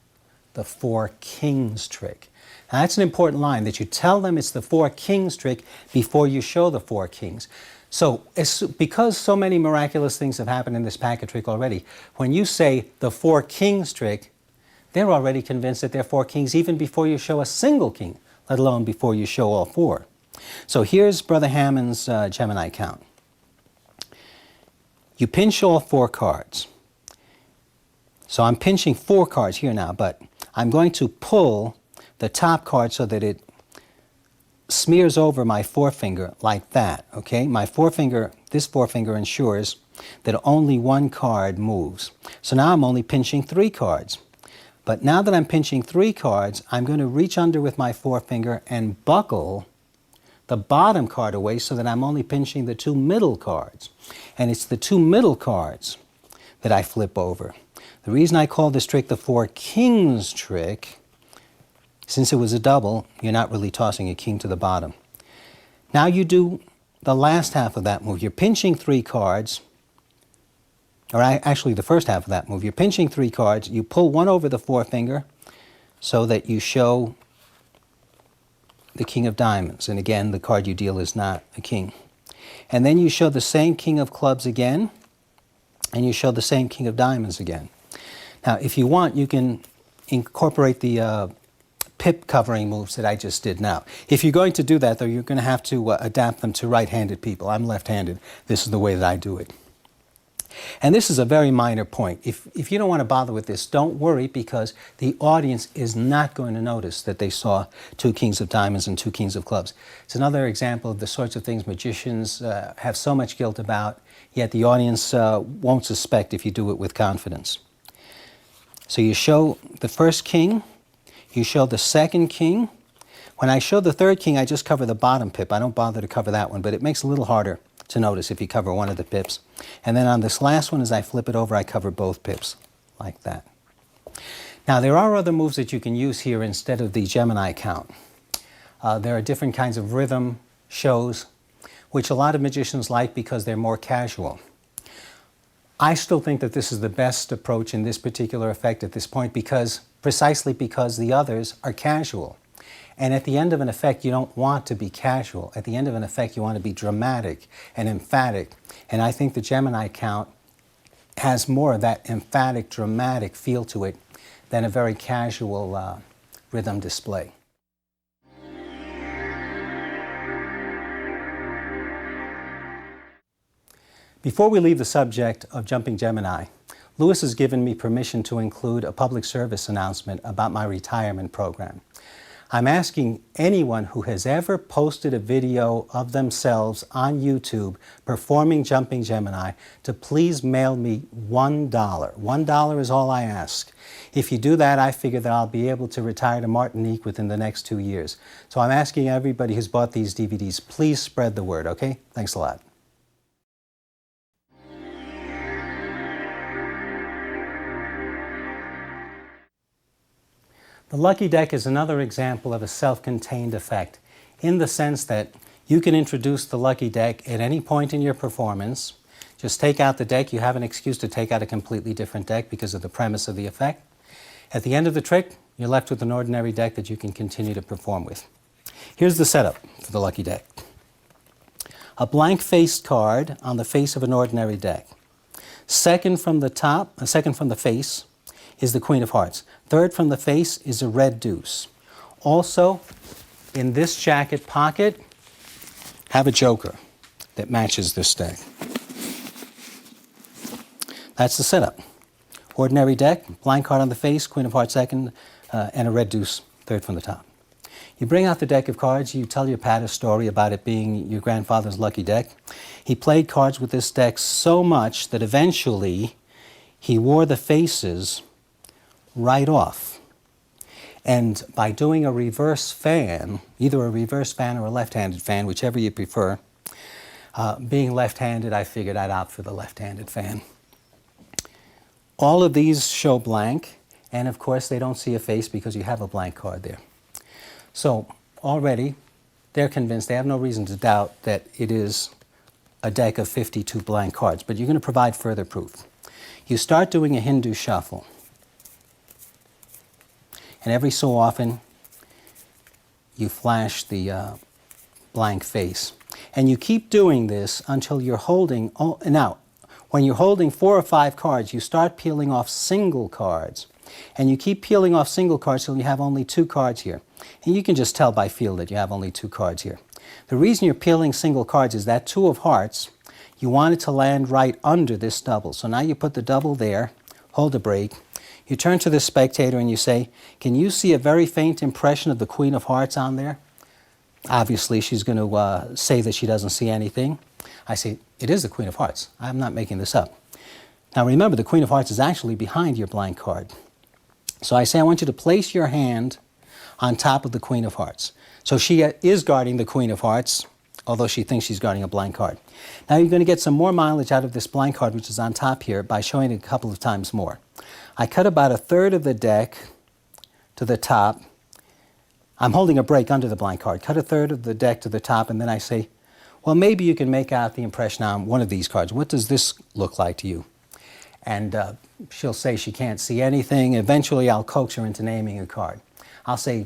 the 4 kings trick. Now that's an important line, that you tell them it's the 4 kings trick before you show the 4 kings. So because so many miraculous things have happened in this packet trick already, when you say the 4 kings trick, they're already convinced that they're 4 kings even before you show a single king, let alone before you show all 4. So here's Brother Hammond's Gemini count. You pinch all 4 cards. So I'm pinching 4 cards here now, but I'm going to pull the top card so that it smears over my forefinger like that, okay? My forefinger, this forefinger ensures that only 1 card moves. So now I'm only pinching 3 cards. But now that I'm pinching 3 cards, I'm going to reach under with my forefinger and buckle the bottom card away so that I'm only pinching the 2 middle cards. And it's the 2 middle cards that I flip over. The reason I call this trick the 4 kings trick, since it was a double, you're not really tossing a king to the bottom. Now you do the last half of that move. You're pinching 3 cards, or actually the first half of that move. You're pinching 3 cards, you pull 1 over the forefinger so that you show the king of diamonds. And again, the card you deal is not a king. And then you show the same king of clubs again, and you show the same king of diamonds again. Now, if you want, you can incorporate the pip covering moves that I just did now. If you're going to do that, though, you're going to have to adapt them to right-handed people. I'm left-handed. This is the way that I do it. And this is a very minor point. If you don't want to bother with this, don't worry, because the audience is not going to notice that they saw 2 kings of diamonds and 2 kings of clubs. It's another example of the sorts of things magicians have so much guilt about, yet the audience won't suspect if you do it with confidence. So you show the first king, you show the second king. When I show the third king, I just cover the bottom pip. I don't bother to cover that one, but it makes it a little harder to notice if you cover one of the pips. And then on this last one, as I flip it over, I cover both pips, like that. Now, there are other moves that you can use here instead of the Gemini count. There are different kinds of rhythm shows, which a lot of magicians like because they're more casual. I still think that this is the best approach in this particular effect at this point, precisely because the others are casual. And at the end of an effect, you don't want to be casual. At the end of an effect, you want to be dramatic and emphatic. And I think the Gemini count has more of that emphatic, dramatic feel to it than a very casual rhythm display. Before we leave the subject of jumping Gemini, Louis has given me permission to include a public service announcement about my retirement program. I'm asking anyone who has ever posted a video of themselves on YouTube performing jumping Gemini to please mail me $1. $1 is all I ask. If you do that, I figure that I'll be able to retire to Martinique within the next 2 years. So I'm asking everybody who's bought these DVDs, please spread the word, okay? Thanks a lot. The lucky deck is another example of a self-contained effect, in the sense that you can introduce the lucky deck at any point in your performance. Just take out the deck. You have an excuse to take out a completely different deck because of the premise of the effect. At the end of the trick, you're left with an ordinary deck that you can continue to perform with. Here's the setup for the lucky deck. A blank-faced card on the face of an ordinary deck. Second from the face is the Queen of Hearts. Third from the face is a red deuce. Also, in this jacket pocket, have a joker that matches this deck. That's the setup. Ordinary deck, blank card on the face, queen of hearts second, and a red deuce third from the top. You bring out the deck of cards, you tell your pat a story about it being your grandfather's lucky deck. He played cards with this deck so much that eventually he wore the faces right off. And by doing a reverse fan, either a reverse fan or a left-handed fan, whichever you prefer, being left-handed, I figured I'd opt for the left-handed fan. All of these show blank, and of course they don't see a face because you have a blank card there. So already they're convinced, they have no reason to doubt that it is a deck of 52 blank cards, but you're going to provide further proof. You start doing a Hindu shuffle, and every so often you flash the blank face. And you keep doing this until you're holding, now, when you're holding 4 or 5 cards, you start peeling off single cards. And you keep peeling off single cards till you have only 2 cards here. And you can just tell by feel that you have only 2 cards here. The reason you're peeling single cards is that 2 of hearts, you want it to land right under this double. So now you put the double there, hold a break. You turn to the spectator and you say, can you see a very faint impression of the queen of hearts on there? Obviously, she's going to say that she doesn't see anything. I say, it is the queen of hearts. I'm not making this up. Now remember, the queen of hearts is actually behind your blank card. So I say, I want you to place your hand on top of the queen of hearts. So she is guarding the queen of hearts, although she thinks she's guarding a blank card. Now you're going to get some more mileage out of this blank card, which is on top here, by showing it a couple of times more. I cut about 1/3 of the deck to the top. I'm holding a break under the blank card. Cut 1/3 of the deck to the top, and then I say, well, maybe you can make out the impression on one of these cards. What does this look like to you? And she'll say she can't see anything. Eventually, I'll coax her into naming a card. I'll say,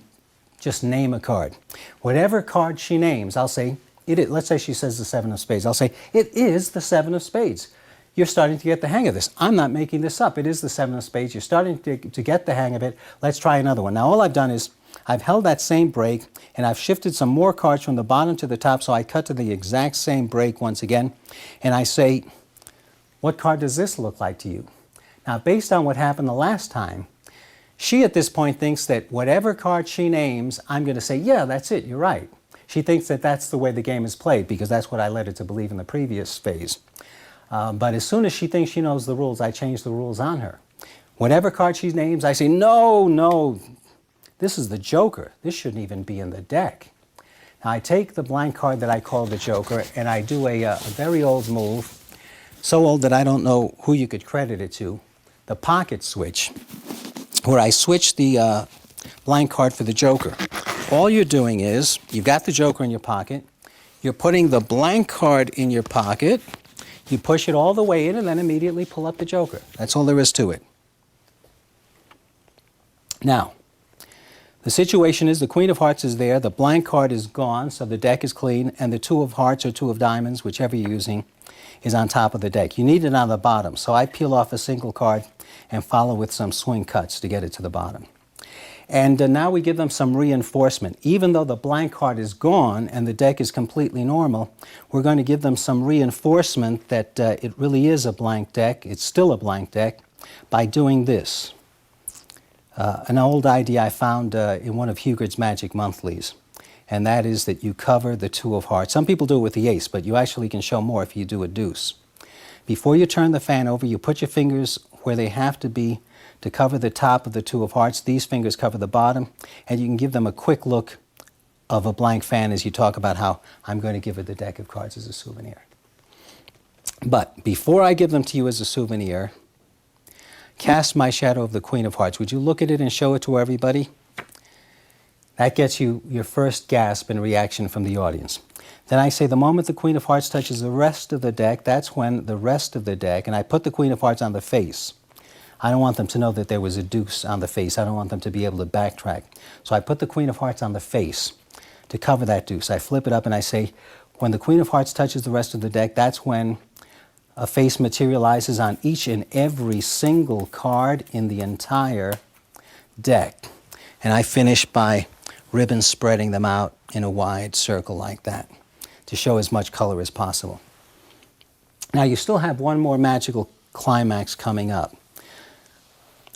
just name a card. Whatever card she names, I'll say, let's say she says the 7 of spades. I'll say, it is the 7 of spades. You're starting to get the hang of this. I'm not making this up. It is the 7 of spades. You're starting to get the hang of it. Let's try another one. Now, all I've done is I've held that same break, and I've shifted some more cards from the bottom to the top, so I cut to the exact same break once again, and I say, what card does this look like to you? Now, based on what happened the last time, she at this point thinks that whatever card she names, I'm going to say, yeah, that's it, you're right. She thinks that that's the way the game is played, because that's what I led her to believe in the previous phase. But as soon as she thinks she knows the rules, I change the rules on her. Whatever card she names, I say, no, this is the joker. This shouldn't even be in the deck. Now, I take the blank card that I call the joker, and I do a very old move, so old that I don't know who you could credit it to, the pocket switch, where I switch the blank card for the joker. All you're doing is, you've got the joker in your pocket, you're putting the blank card in your pocket, you push it all the way in, and then immediately pull up the joker. That's all there is to it. Now, the situation is the queen of hearts is there, the blank card is gone, so the deck is clean, and the 2 of hearts or 2 of diamonds, whichever you're using, is on top of the deck. You need it on the bottom, so I peel off a single card and follow with some swing cuts to get it to the bottom. And now we give them some reinforcement. Even though the blank card is gone and the deck is completely normal, we're going to give them some reinforcement that it really is a blank deck, it's still a blank deck, by doing this. An old idea I found in one of Hugard's Magic Monthlies, and that is that you cover the 2 of hearts. Some people do it with the ace, but you actually can show more if you do a deuce. Before you turn the fan over, you put your fingers where they have to be to cover the top of the 2 of hearts. These fingers cover the bottom, and you can give them a quick look of a blank fan as you talk about how I'm going to give her the deck of cards as a souvenir. But before I give them to you as a souvenir, cast my shadow of the queen of hearts. Would you look at it and show it to everybody? That gets you your first gasp and reaction from the audience. Then I say the moment the queen of hearts touches the rest of the deck, that's when the rest of the deck, and I put the queen of hearts on the face. I don't want them to know that there was a deuce on the face. I don't want them to be able to backtrack. So I put the queen of hearts on the face to cover that deuce. I flip it up and I say, when the queen of hearts touches the rest of the deck, that's when a face materializes on each and every single card in the entire deck. And I finish by ribbon spreading them out in a wide circle like that to show as much color as possible. Now you still have one more magical climax coming up.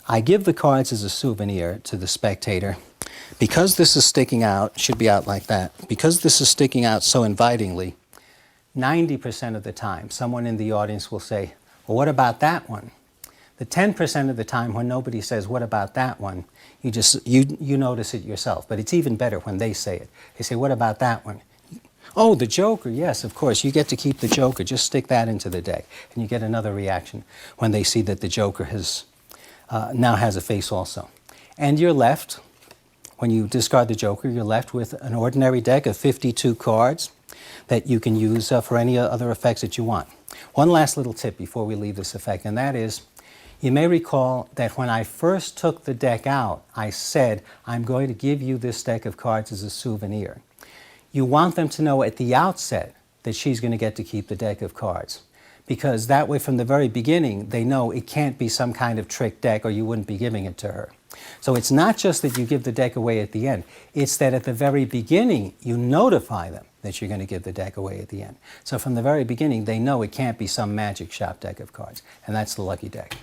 I give the cards as a souvenir to the spectator. Because this is sticking out, should be out like that, because this is sticking out so invitingly, 90% of the time, someone in the audience will say, well, what about that one? The 10% of the time when nobody says, what about that one, you notice it yourself. But it's even better when they say it. They say, what about that one? Oh, the Joker, yes, of course. You get to keep the Joker. Just stick that into the deck. And you get another reaction when they see that the Joker now has a face also. And you're left, when you discard the Joker, you're left with an ordinary deck of 52 cards that you can use for any other effects that you want. One last little tip before we leave this effect, and that is, you may recall that when I first took the deck out, I said, I'm going to give you this deck of cards as a souvenir. You want them to know at the outset that she's going to get to keep the deck of cards, because that way from the very beginning they know it can't be some kind of trick deck or you wouldn't be giving it to her. So it's not just that you give the deck away at the end, it's that at the very beginning you notify them that you're going to give the deck away at the end. So from the very beginning they know it can't be some magic shop deck of cards, and that's the lucky deck.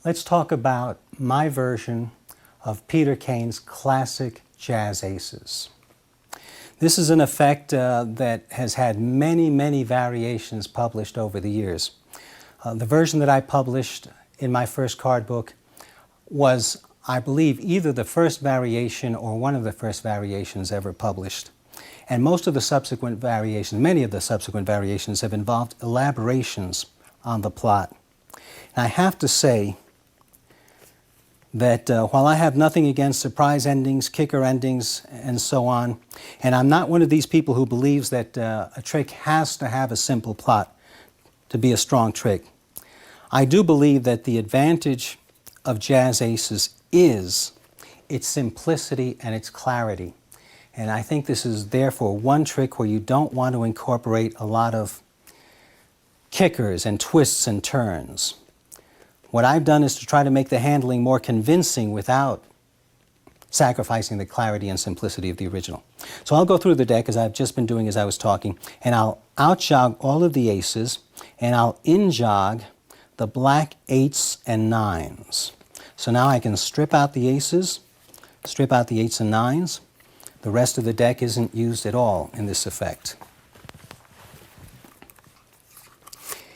Let's talk about my version of Peter Kane's classic jazz aces. This is an effect that has had many, many variations published over the years. The version that I published in my first card book was, I believe, either the first variation or one of the first variations ever published. And most of the subsequent variations, many of the subsequent variations have involved elaborations on the plot. And I have to say that while I have nothing against surprise endings, kicker endings, and so on, and I'm not one of these people who believes that a trick has to have a simple plot to be a strong trick, I do believe that the advantage of jazz aces is its simplicity and its clarity. And I think this is therefore one trick where you don't want to incorporate a lot of kickers and twists and turns. What I've done is to try to make the handling more convincing without sacrificing the clarity and simplicity of the original. So I'll go through the deck as I've just been doing as I was talking, and I'll out-jog all of the aces, and I'll in-jog the black 8s and 9s. So now I can strip out the aces, strip out the 8s and 9s. The rest of the deck isn't used at all in this effect.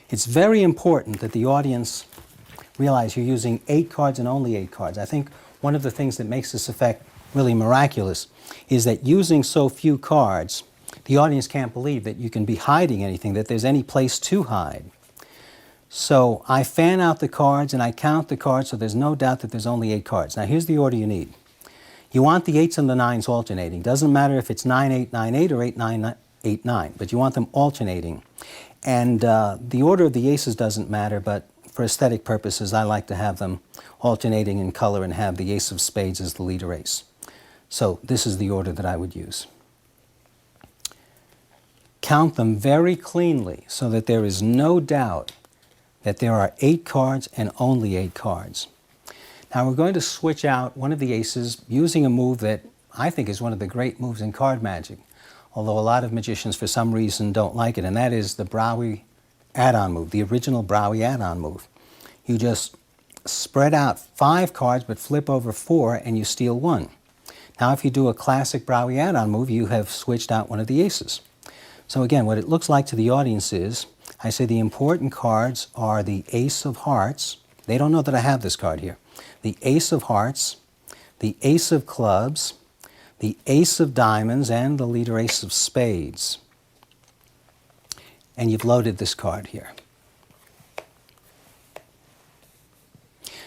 It's very important that the audience realize you're using 8 cards and only 8 cards. I think one of the things that makes this effect really miraculous is that using so few cards, the audience can't believe that you can be hiding anything, that there's any place to hide. So I fan out the cards and I count the cards so there's no doubt that there's only 8 cards. Now here's the order you need. You want the 8s and the 9s alternating. Doesn't matter if it's 9-8, 9-8 or 8-9, 8-9, but you want them alternating. And the order of the aces doesn't matter, but for aesthetic purposes, I like to have them alternating in color and have the ace of spades as the leader ace. So this is the order that I would use. Count them very cleanly so that there is no doubt that there are 8 cards and only 8 cards. Now we're going to switch out one of the aces using a move that I think is one of the great moves in card magic, although a lot of magicians for some reason don't like it, and that is the Braui add-on move, the original Braui add-on move. You just spread out 5 cards but flip over 4 and you steal 1. Now if you do a classic Braui add-on move, you have switched out one of the aces. So again, what it looks like to the audience is, I say the important cards are the ace of hearts. They don't know that I have this card here. The ace of hearts, the ace of clubs, the ace of diamonds, and the leader ace of spades. And you've loaded this card here.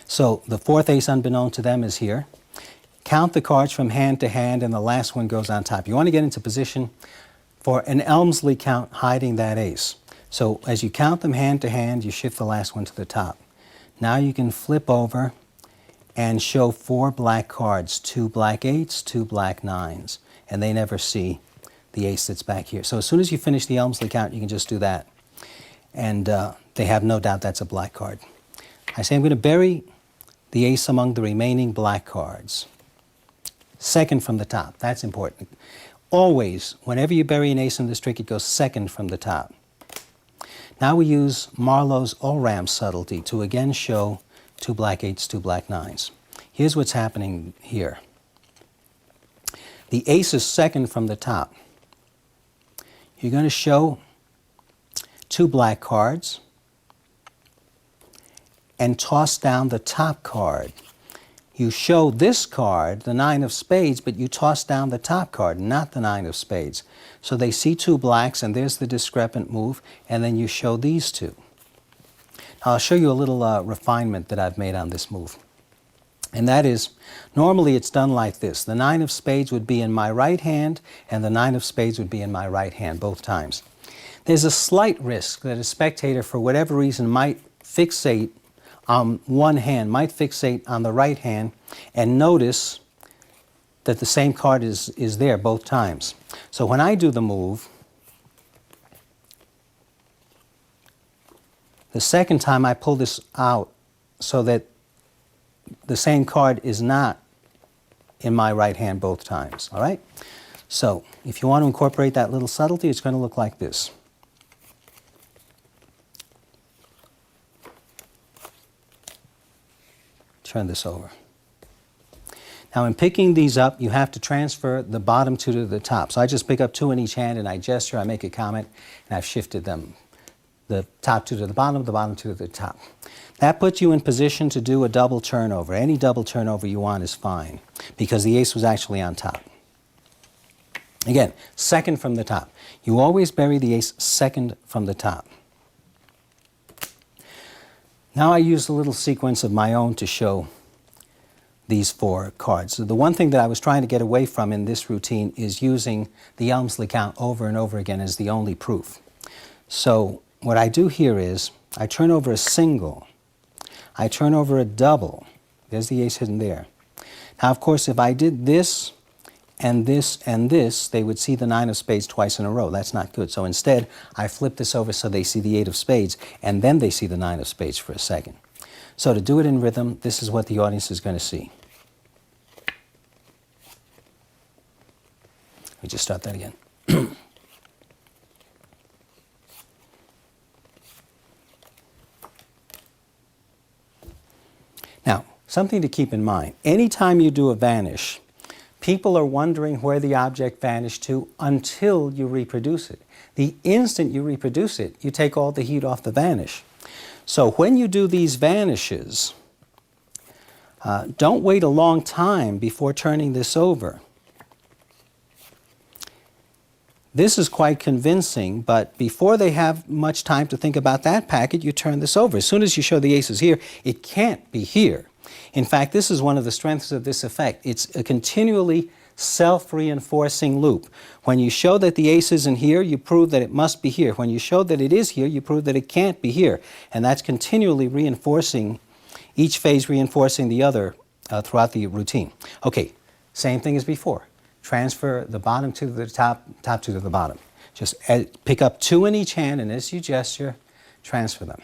So the 4th ace unbeknown to them is here. Count the cards from hand to hand and the last one goes on top. You want to get into position for an Elmsley count hiding that ace. So as you count them hand to hand, you shift the last one to the top. Now you can flip over and show 4 black cards, 2 black 8s, 2 black 9s, and they never see the ace that's back here. So as soon as you finish the Elmsley count, you can just do that. And they have no doubt that's a black card. I say I'm going to bury the ace among the remaining black cards. Second from the top, that's important. always, whenever you bury an ace in this trick, it goes second from the top. Now we use Marlowe's all-ram subtlety to again show 2 black 8s, 2 black 9s. Here's what's happening here. The ace is second from the top. You're going to show 2 black cards and toss down the top card. You show this card, the 9 of spades, but you toss down the top card, not the 9 of spades. So they see 2 blacks, and there's the discrepant move, and then you show these 2. Now I'll show you a little refinement that I've made on this move. And that is, normally it's done like this. The 9 of spades would be in my right hand, and the 9 of spades would be in my right hand both times. There's a slight risk that a spectator, for whatever reason, might fixate on one hand, might fixate on the right hand, and notice that the same card is there both times. So when I do the move, the second time I pull this out so that the same card is not in my right hand both times, all right? So if you want to incorporate that little subtlety, it's going to look like this. Turn this over. Now in picking these up, you have to transfer the bottom 2 to the top. So I just pick up 2 in each hand and I gesture, I make a comment, and I've shifted them. The top 2 to the bottom 2 to the top. That puts you in position to do a double turnover. Any double turnover you want is fine, because the ace was actually on top. Again, second from the top. You always bury the ace second from the top. Now I use a little sequence of my own to show these 4 cards. So the one thing that I was trying to get away from in this routine is using the Elmsley count over and over again as the only proof. So what I do here is I turn over a single, I turn over a double. There's the ace hidden there. Now, of course, if I did this and this and this, they would see the 9 of spades twice in a row. That's not good. So instead, I flip this over so they see the 8 of spades, and then they see the 9 of spades for a second. So to do it in rhythm, this is what the audience is going to see. Let me just start that again. Now, something to keep in mind. Anytime you do a vanish, people are wondering where the object vanished to until you reproduce it. The instant you reproduce it, you take all the heat off the vanish. So when you do these vanishes, don't wait a long time before turning this over. This is quite convincing, but before they have much time to think about that packet, you turn this over. As soon as you show the aces here, it can't be here. In fact, this is one of the strengths of this effect. It's a continually self-reinforcing loop. When you show that the ace isn't here, you prove that it must be here. When you show that it is here, you prove that it can't be here. And that's continually reinforcing, each phase reinforcing the other throughout the routine. Okay, same thing as before. Transfer the bottom 2 to the top, top 2 to the bottom. Just pick up 2 in each hand, and as you gesture, transfer them.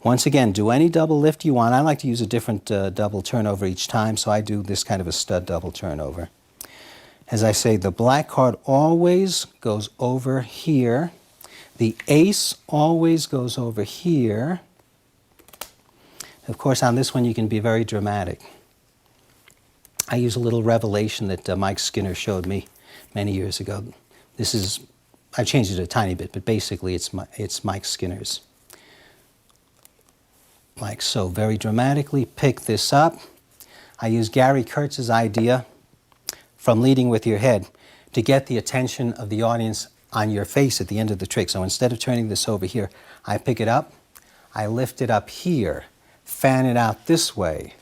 Once again, do any double lift you want. I like to use a different double turnover each time, so I do this kind of a stud double turnover. As I say, the black card always goes over here. The ace always goes over here. Of course, on this one, you can be very dramatic. I use a little revelation that Mike Skinner showed me many years ago. This is, I've changed it a tiny bit, but basically it's Mike Skinner's. Like so, very dramatically pick this up. I use Gary Kurtz's idea from leading with your head to get the attention of the audience on your face at the end of the trick. So instead of turning this over here, I pick it up, I lift it up here, fan it out this way,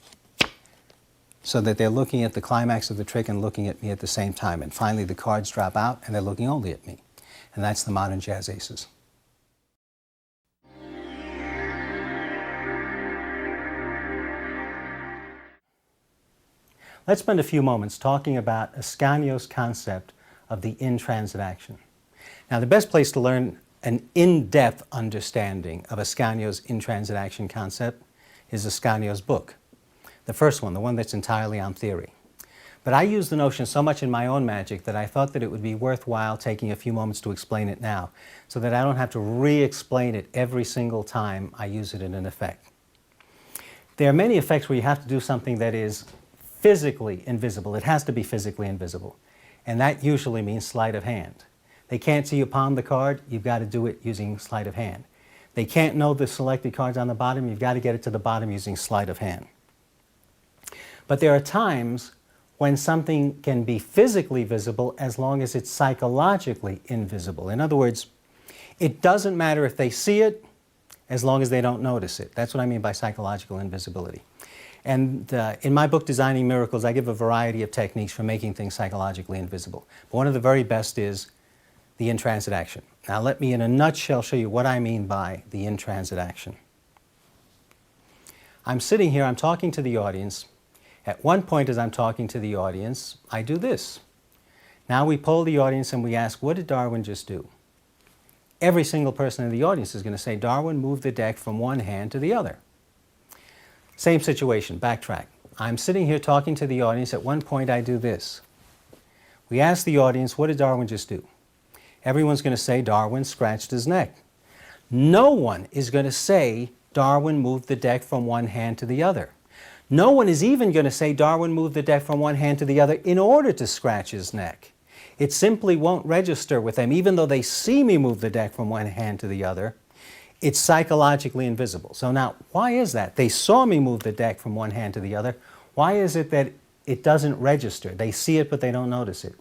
so that they're looking at the climax of the trick and looking at me at the same time. And finally, the cards drop out, and they're looking only at me. And that's the modern jazz aces. Let's spend a few moments talking about Ascanio's concept of the in-transit action. Now, the best place to learn an in-depth understanding of Ascanio's in-transit action concept is Ascanio's book. The first one, the one that's entirely on theory. But I use the notion so much in my own magic that I thought that it would be worthwhile taking a few moments to explain it now, so that I don't have to re-explain it every single time I use it in an effect. There are many effects where you have to do something that is physically invisible. It has to be physically invisible. And that usually means sleight of hand. They can't see you palm the card, you've got to do it using sleight of hand. They can't know the selected cards on the bottom, you've got to get it to the bottom using sleight of hand. But there are times when something can be physically visible as long as it's psychologically invisible. In other words, it doesn't matter if they see it as long as they don't notice it. That's what I mean by psychological invisibility. And in my book, Designing Miracles, I give a variety of techniques for making things psychologically invisible. But one of the very best is the in-transit action. Now let me in a nutshell show you what I mean by the in-transit action. I'm sitting here, I'm talking to the audience. At one point as I'm talking to the audience, I do this. Now we poll the audience and we ask, what did Darwin just do? Every single person in the audience is going to say, Darwin moved the deck from one hand to the other. Same situation, backtrack. I'm sitting here talking to the audience. At one point I do this. We ask the audience, what did Darwin just do? Everyone's going to say, Darwin scratched his neck. No one is going to say, Darwin moved the deck from one hand to the other. No one is even going to say Darwin moved the deck from one hand to the other in order to scratch his neck. It simply won't register with them. Even though they see me move the deck from one hand to the other, it's psychologically invisible. So now, why is that? They saw me move the deck from one hand to the other. Why is it that it doesn't register? They see it, but they don't notice it.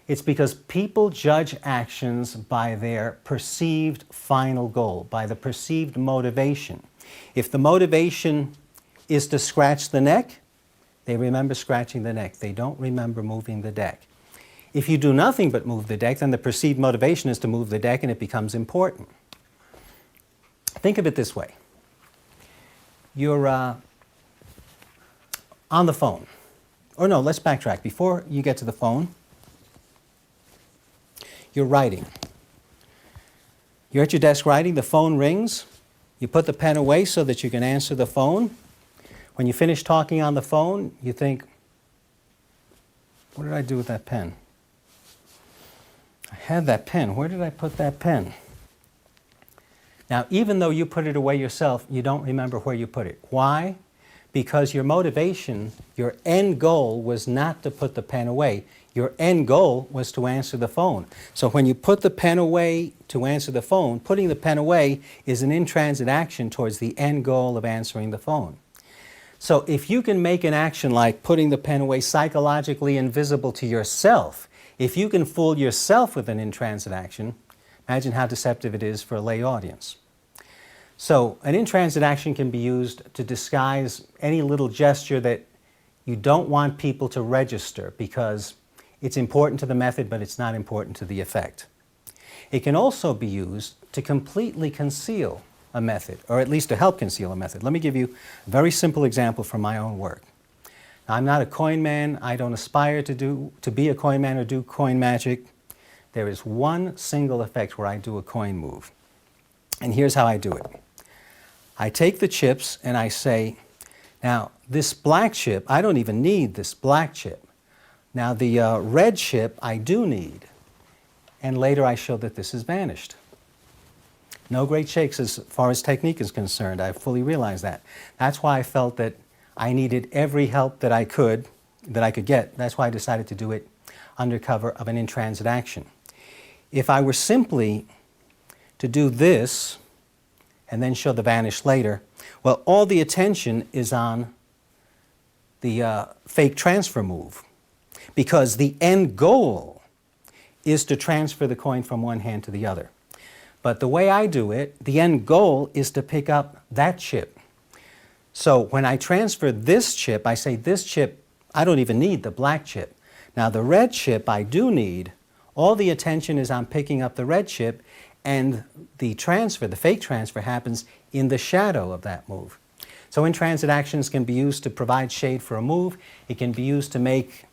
It's because people judge actions by their perceived final goal, by the perceived motivation. If the motivation is to scratch the neck, they remember scratching the neck. They don't remember moving the deck. If you do nothing but move the deck, then the perceived motivation is to move the deck and it becomes important. Think of it this way. You're on the phone. Or no, let's backtrack. Before you get to the phone, you're writing. You're at your desk writing, the phone rings, you put the pen away so that you can answer the phone. When you finish talking on the phone, you think, what did I do with that pen? I had that pen. Where did I put that pen? Now, even though you put it away yourself, you don't remember where you put it. Why? Because your motivation, your end goal was not to put the pen away. Your end goal was to answer the phone. So when you put the pen away to answer the phone, putting the pen away is an in-transit action towards the end goal of answering the phone. So if you can make an action like putting the pen away psychologically invisible to yourself, if you can fool yourself with an in-transit action, imagine how deceptive it is for a lay audience. So an in-transit action can be used to disguise any little gesture that you don't want people to register because it's important to the method, but it's not important to the effect. It can also be used to completely conceal a method, or at least to help conceal a method. Let me give you a very simple example from my own work. Now, I'm not a coin man. I don't aspire to be a coin man or do coin magic. There is one single effect where I do a coin move. And here's how I do it. I take the chips and I say, now this black chip, I don't even need this black chip. Now the red chip I do need. And later I show that this has vanished. No great shakes as far as technique is concerned. I fully realize that. That's why I felt that I needed every help that I could get. That's why I decided to do it under cover of an in-transit action. If I were simply to do this and then show the vanish later, well, all the attention is on the fake transfer move, because the end goal is to transfer the coin from one hand to the other. But the way I do it, the end goal is to pick up that chip. So when I transfer this chip, I say this chip, I don't even need the black chip. Now the red chip I do need. All the attention is on picking up the red chip, and the transfer, the fake transfer, happens in the shadow of that move. So in-transit actions can be used to provide shade for a move. It can be used to make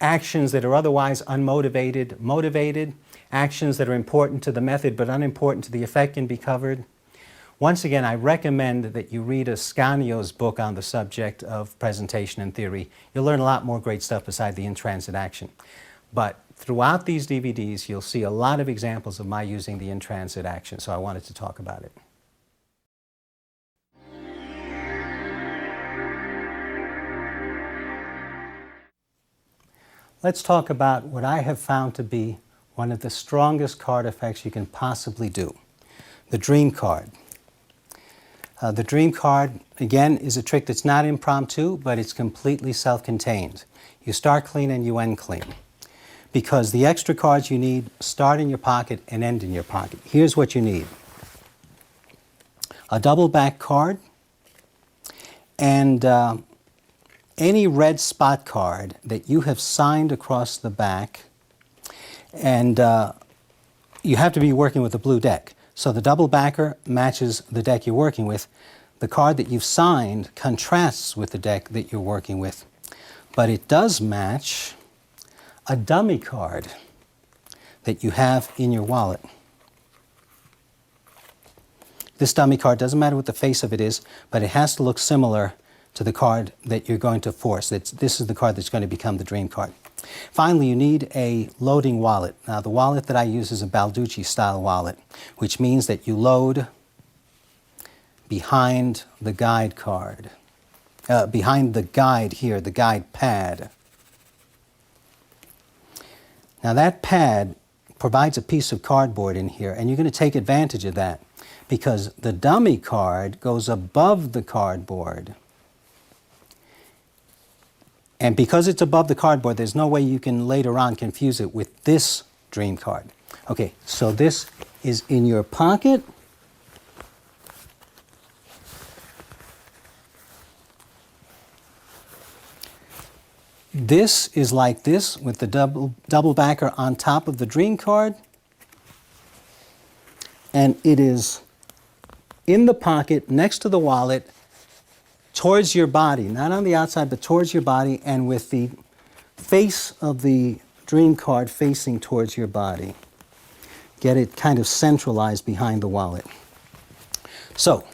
actions that are otherwise unmotivated, motivated. Actions that are important to the method but unimportant to the effect can be covered. Once again, I recommend that you read Ascanio's book on the subject of presentation and theory. You'll learn a lot more great stuff beside the in-transit action. But throughout these DVDs, you'll see a lot of examples of my using the in-transit action, so I wanted to talk about it. Let's talk about what I have found to be one of the strongest card effects you can possibly do, the dream card. The dream card, again, is a trick that's not impromptu, but it's completely self-contained. You start clean and you end clean, because the extra cards you need start in your pocket and end in your pocket. Here's what you need: a double back card and any red spot card that you have signed across the back, and you have to be working with a blue deck. So the double backer matches the deck you're working with. The card that you've signed contrasts with the deck that you're working with. But it does match a dummy card that you have in your wallet. This dummy card, doesn't matter what the face of it is, but it has to look similar to the card that you're going to force. This is the card that's going to become the dream card. Finally, you need a loading wallet. Now, the wallet that I use is a Balducci style wallet, which means that you load behind the guide card, behind the guide here, the guide pad. Now, that pad provides a piece of cardboard in here, and you're going to take advantage of that because the dummy card goes above the cardboard. And because it's above the cardboard, there's no way you can later on confuse it with this dream card. Okay, so this is in your pocket. This is like this with the double backer on top of the dream card. And it is in the pocket next to the wallet, towards your body, not on the outside, but towards your body, and with the face of the dream card facing towards your body. Get it kind of centralized behind the wallet. So,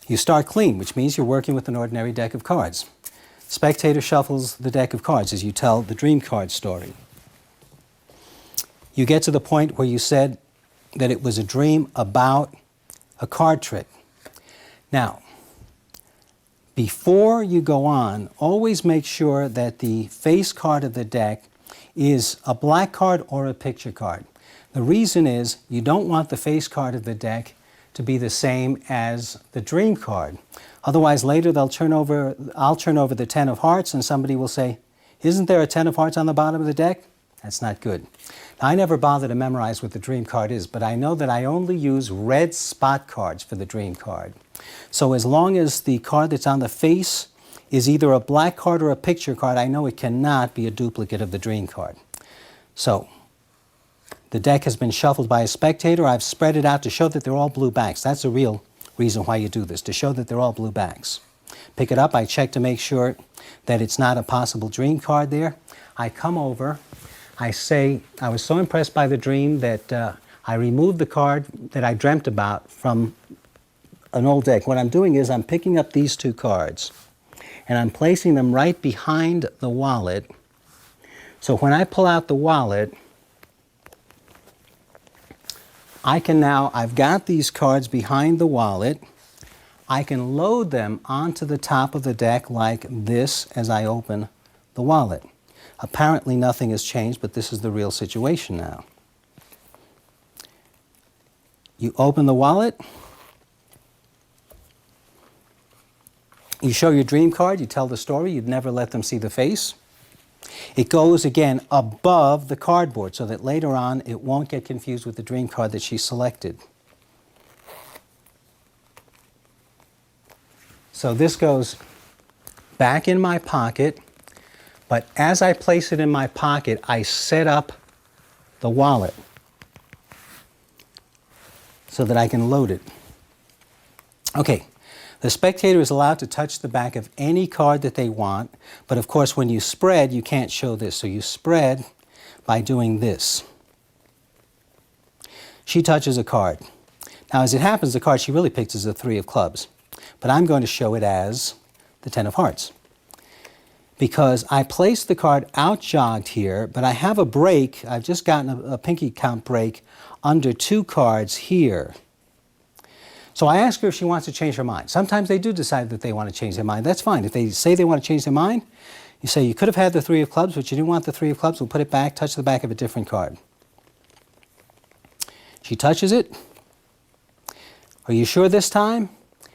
you start clean, which means you're working with an ordinary deck of cards. Spectator shuffles the deck of cards as you tell the dream card story. You get to the point where you said that it was a dream about a card trick. Now, before you go on, always make sure that the face card of the deck is a black card or a picture card. The reason is you don't want the face card of the deck to be the same as the dream card. Otherwise, later I'll turn over the 10 of hearts and somebody will say, "Isn't there a 10 of hearts on the bottom of the deck?" That's not good. Now, I never bother to memorize what the dream card is, but I know that I only use red spot cards for the dream card. So as long as the card that's on the face is either a black card or a picture card, I know it cannot be a duplicate of the dream card. So the deck has been shuffled by a spectator. I've spread it out to show that they're all blue backs. That's the real reason why you do this, to show that they're all blue backs. Pick it up. I check to make sure that it's not a possible dream card there. I come over. I say, I was so impressed by the dream that I removed the card that I dreamt about from an old deck. What I'm doing is I'm picking up these two cards and I'm placing them right behind the wallet. So when I pull out the wallet, I've got these cards behind the wallet. I can load them onto the top of the deck like this as I open the wallet. Apparently nothing has changed, but this is the real situation now. You open the wallet. You show your dream card, you tell the story, you'd never let them see the face. It goes again above the cardboard so that later on it won't get confused with the dream card that she selected. So this goes back in my pocket, but as I place it in my pocket, I set up the wallet so that I can load it. Okay. The spectator is allowed to touch the back of any card that they want, but of course when you spread, you can't show this. So you spread by doing this. She touches a card. Now, as it happens, the card she really picked is the 3 of clubs. But I'm going to show it as the 10 of hearts. Because I placed the card out-jogged here, but I have a break. I've just gotten a pinky count break under 2 cards here. So I ask her if she wants to change her mind. Sometimes they do decide that they want to change their mind. That's fine. If they say they want to change their mind, you say you could have had the 3 of clubs, but you didn't want the 3 of clubs. We'll put it back, touch the back of a different card. She touches it. Are you sure this time?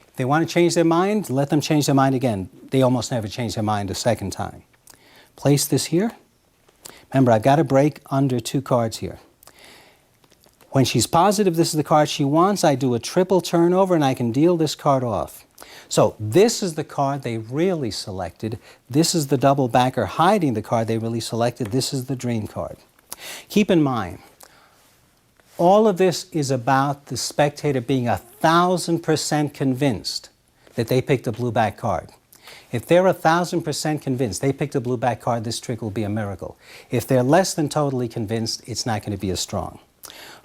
If they want to change their mind, let them change their mind again. They almost never change their mind a second time. Place this here. Remember, I've got a break under 2 cards here. When she's positive this is the card she wants, I do a triple turnover and I can deal this card off. So this is the card they really selected. This is the double backer hiding the card they really selected. This is the dream card. Keep in mind, all of this is about the spectator being 1,000% convinced that they picked a blue back card. If they're 1,000% convinced they picked a blue back card, this trick will be a miracle. If they're less than totally convinced, it's not going to be as strong.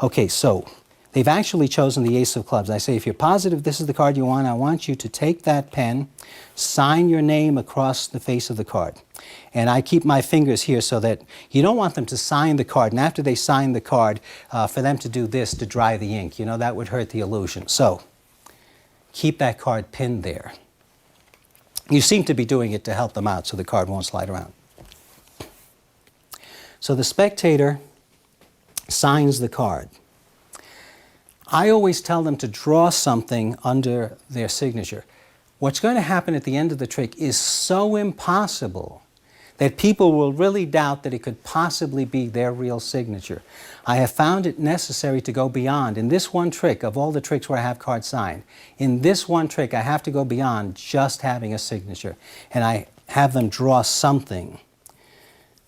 Okay, so they've actually chosen the ace of clubs. I say, if you're positive this is the card you want, I want you to take that pen, sign your name across the face of the card. And I keep my fingers here so that you don't want them to sign the card, and after they sign the card, for them to do this to dry the ink. You know, that would hurt the illusion. So keep that card pinned there. You seem to be doing it to help them out so the card won't slide around. So the spectator signs the card. I always tell them to draw something under their signature. What's going to happen at the end of the trick is so impossible that people will really doubt that it could possibly be their real signature. I have found it necessary to go beyond. In this one trick, of all the tricks where I have cards signed, in this one trick I have to go beyond just having a signature. And I have them draw something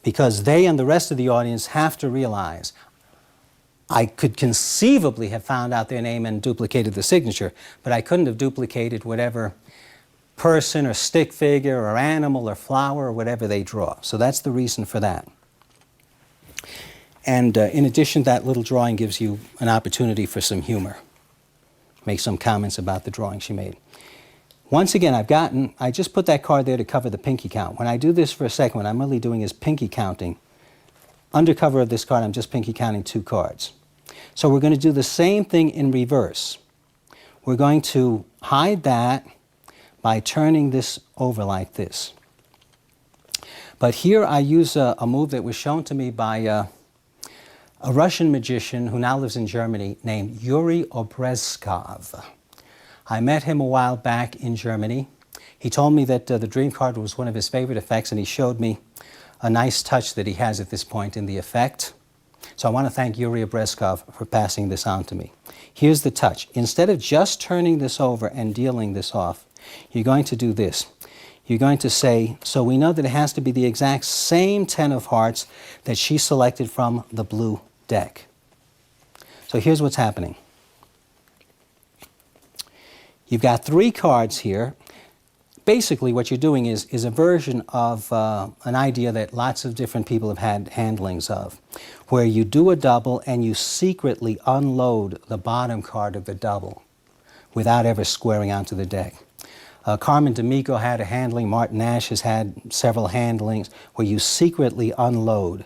because they and the rest of the audience have to realize I could conceivably have found out their name and duplicated the signature, but I couldn't have duplicated whatever person or stick figure or animal or flower or whatever they draw. So that's the reason for that. And in addition, that little drawing gives you an opportunity for some humor. Make some comments about the drawing she made. Once again, I just put that card there to cover the pinky count. When I do this for a second, what I'm really doing is pinky counting. Under cover of this card, I'm just pinky counting 2 cards. So we're going to do the same thing in reverse. We're going to hide that by turning this over like this. But here I use a move that was shown to me by a Russian magician who now lives in Germany named Yuri Obrezkov. I met him a while back in Germany. He told me that the dream card was one of his favorite effects, and he showed me a nice touch that he has at this point in the effect. So I want to thank Yuri Obrezkov for passing this on to me. Here's the touch. Instead of just turning this over and dealing this off, you're going to do this. You're going to say, so we know that it has to be the exact same 10 of hearts that she selected from the blue deck. So here's what's happening. You've got 3 cards here. Basically, what you're doing is a version of an idea that lots of different people have had handlings of, where you do a double and you secretly unload the bottom card of the double without ever squaring onto the deck. Carmen D'Amico had a handling, Martin Nash has had several handlings, where you secretly unload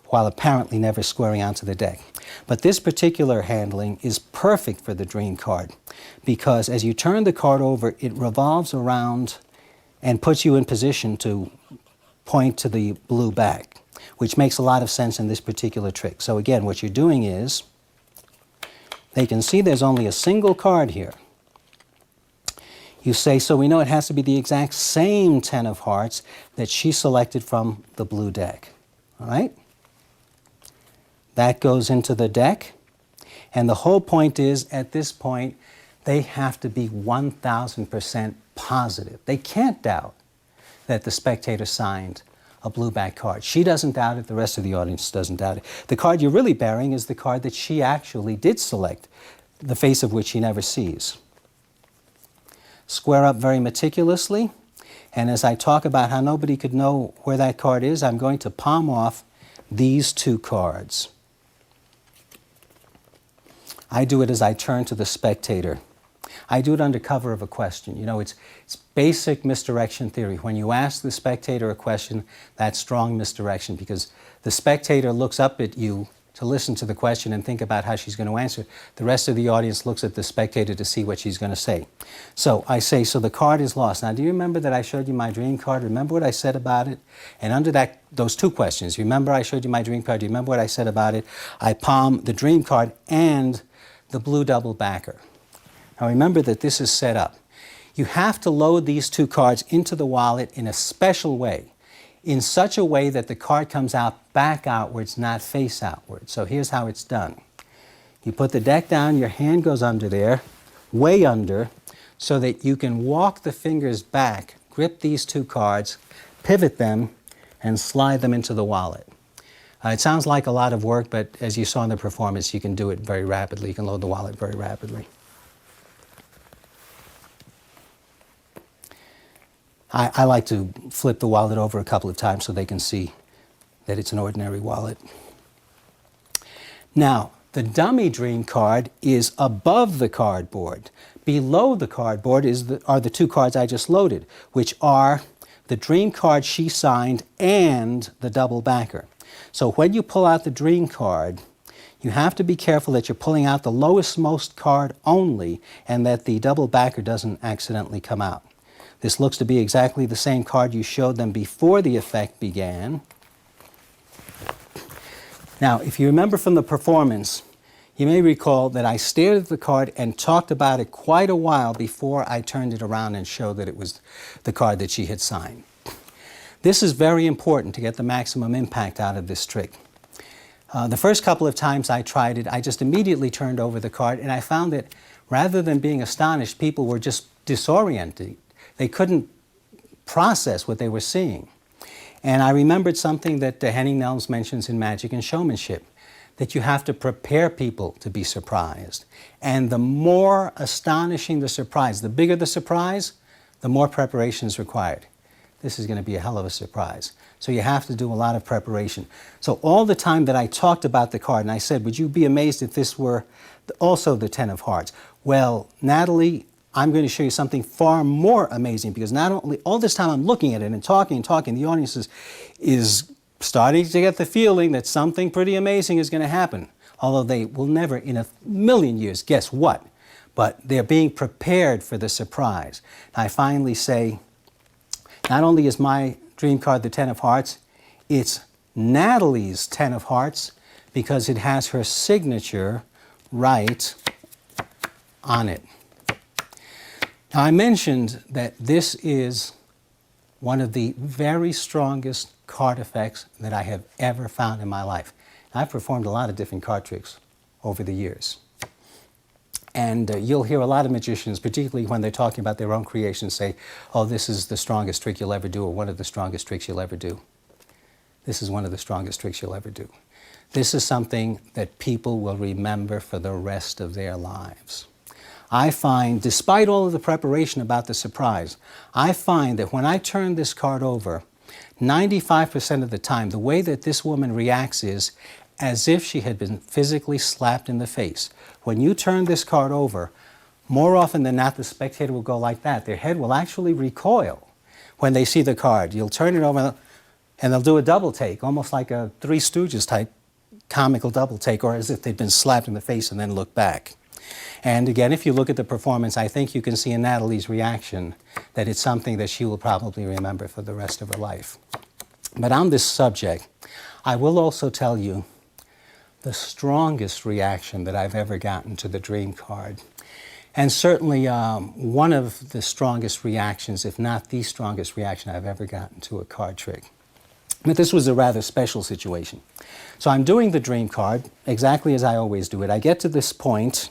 while apparently never squaring onto the deck. But this particular handling is perfect for the dream card because as you turn the card over, it revolves around and puts you in position to point to the blue back, which makes a lot of sense in this particular trick. So again, what you're doing is, they can see there's only a single card here. You say, so we know it has to be the exact same 10 of hearts that she selected from the blue deck. All right? That goes into the deck. And the whole point is, at this point, they have to be 1,000% positive. They can't doubt that the spectator signed a blue back card. She doesn't doubt it. The rest of the audience doesn't doubt it. The card you're really bearing is the card that she actually did select, the face of which she never sees. Square up very meticulously, and as I talk about how nobody could know where that card is, I'm going to palm off these 2 cards. I do it as I turn to the spectator. I do it under cover of a question. You know, it's basic misdirection theory. When you ask the spectator a question, that's strong misdirection because the spectator looks up at you to listen to the question and think about how she's going to answer. The rest of the audience looks at the spectator to see what she's going to say. So I say, so the card is lost. Now, do you remember that I showed you my dream card? Remember what I said about it? And under that, those two questions, remember I showed you my dream card? Do you remember what I said about it? I palm the dream card and the blue double backer. Now, remember that this is set up. You have to load these two cards into the wallet in a special way, in such a way that the card comes out back outwards, not face outwards. So here's how it's done. You put the deck down, your hand goes under there, way under, so that you can walk the fingers back, grip these two cards, pivot them, and slide them into the wallet. It sounds like a lot of work, but as you saw in the performance, you can do it very rapidly. You can load the wallet very rapidly. I like to flip the wallet over a couple of times so they can see that it's an ordinary wallet. Now, the dummy dream card is above the cardboard. Below the cardboard are the two cards I just loaded, which are the dream card she signed and the double backer. So when you pull out the dream card, you have to be careful that you're pulling out the lowest most card only and that the double backer doesn't accidentally come out. This looks to be exactly the same card you showed them before the effect began. Now, if you remember from the performance, you may recall that I stared at the card and talked about it quite a while before I turned it around and showed that it was the card that she had signed. This is very important to get the maximum impact out of this trick. The first couple of times I tried it, I just immediately turned over the card, and I found that rather than being astonished, people were just disoriented. They couldn't process what they were seeing. And I remembered something that Henning Nelms mentions in Magic and Showmanship, that you have to prepare people to be surprised. And the more astonishing the surprise, the bigger the surprise, the more preparation is required. This is going to be a hell of a surprise. So you have to do a lot of preparation. So all the time that I talked about the card, and I said, would you be amazed if this were also the 10 of hearts? Well, Natalie, I'm going to show you something far more amazing, because not only all this time I'm looking at it and talking, the audience is starting to get the feeling that something pretty amazing is going to happen, although they will never in a million years guess what. But they're being prepared for the surprise. I finally say, not only is my dream card the 10 of hearts, it's Natalie's 10 of hearts because it has her signature right on it. Now, I mentioned that this is one of the very strongest card effects that I have ever found in my life. I've performed a lot of different card tricks over the years. And you'll hear a lot of magicians, particularly when they're talking about their own creations, say, oh, this is the strongest trick you'll ever do, or one of the strongest tricks you'll ever do. This is one of the strongest tricks you'll ever do. This is something that people will remember for the rest of their lives. I find, despite all of the preparation about the surprise, I find that when I turn this card over, 95% of the time, the way that this woman reacts is as if she had been physically slapped in the face. When you turn this card over, more often than not, the spectator will go like that. Their head will actually recoil when they see the card. You'll turn it over and they'll do a double take, almost like a Three Stooges type comical double take, or as if they'd been slapped in the face and then look back. And again, if you look at the performance, I think you can see in Natalie's reaction that it's something that she will probably remember for the rest of her life. But on this subject, I will also tell you the strongest reaction that I've ever gotten to the dream card. And certainly one of the strongest reactions, if not the strongest reaction I've ever gotten to a card trick. But this was a rather special situation. So I'm doing the dream card exactly as I always do it. I get to this point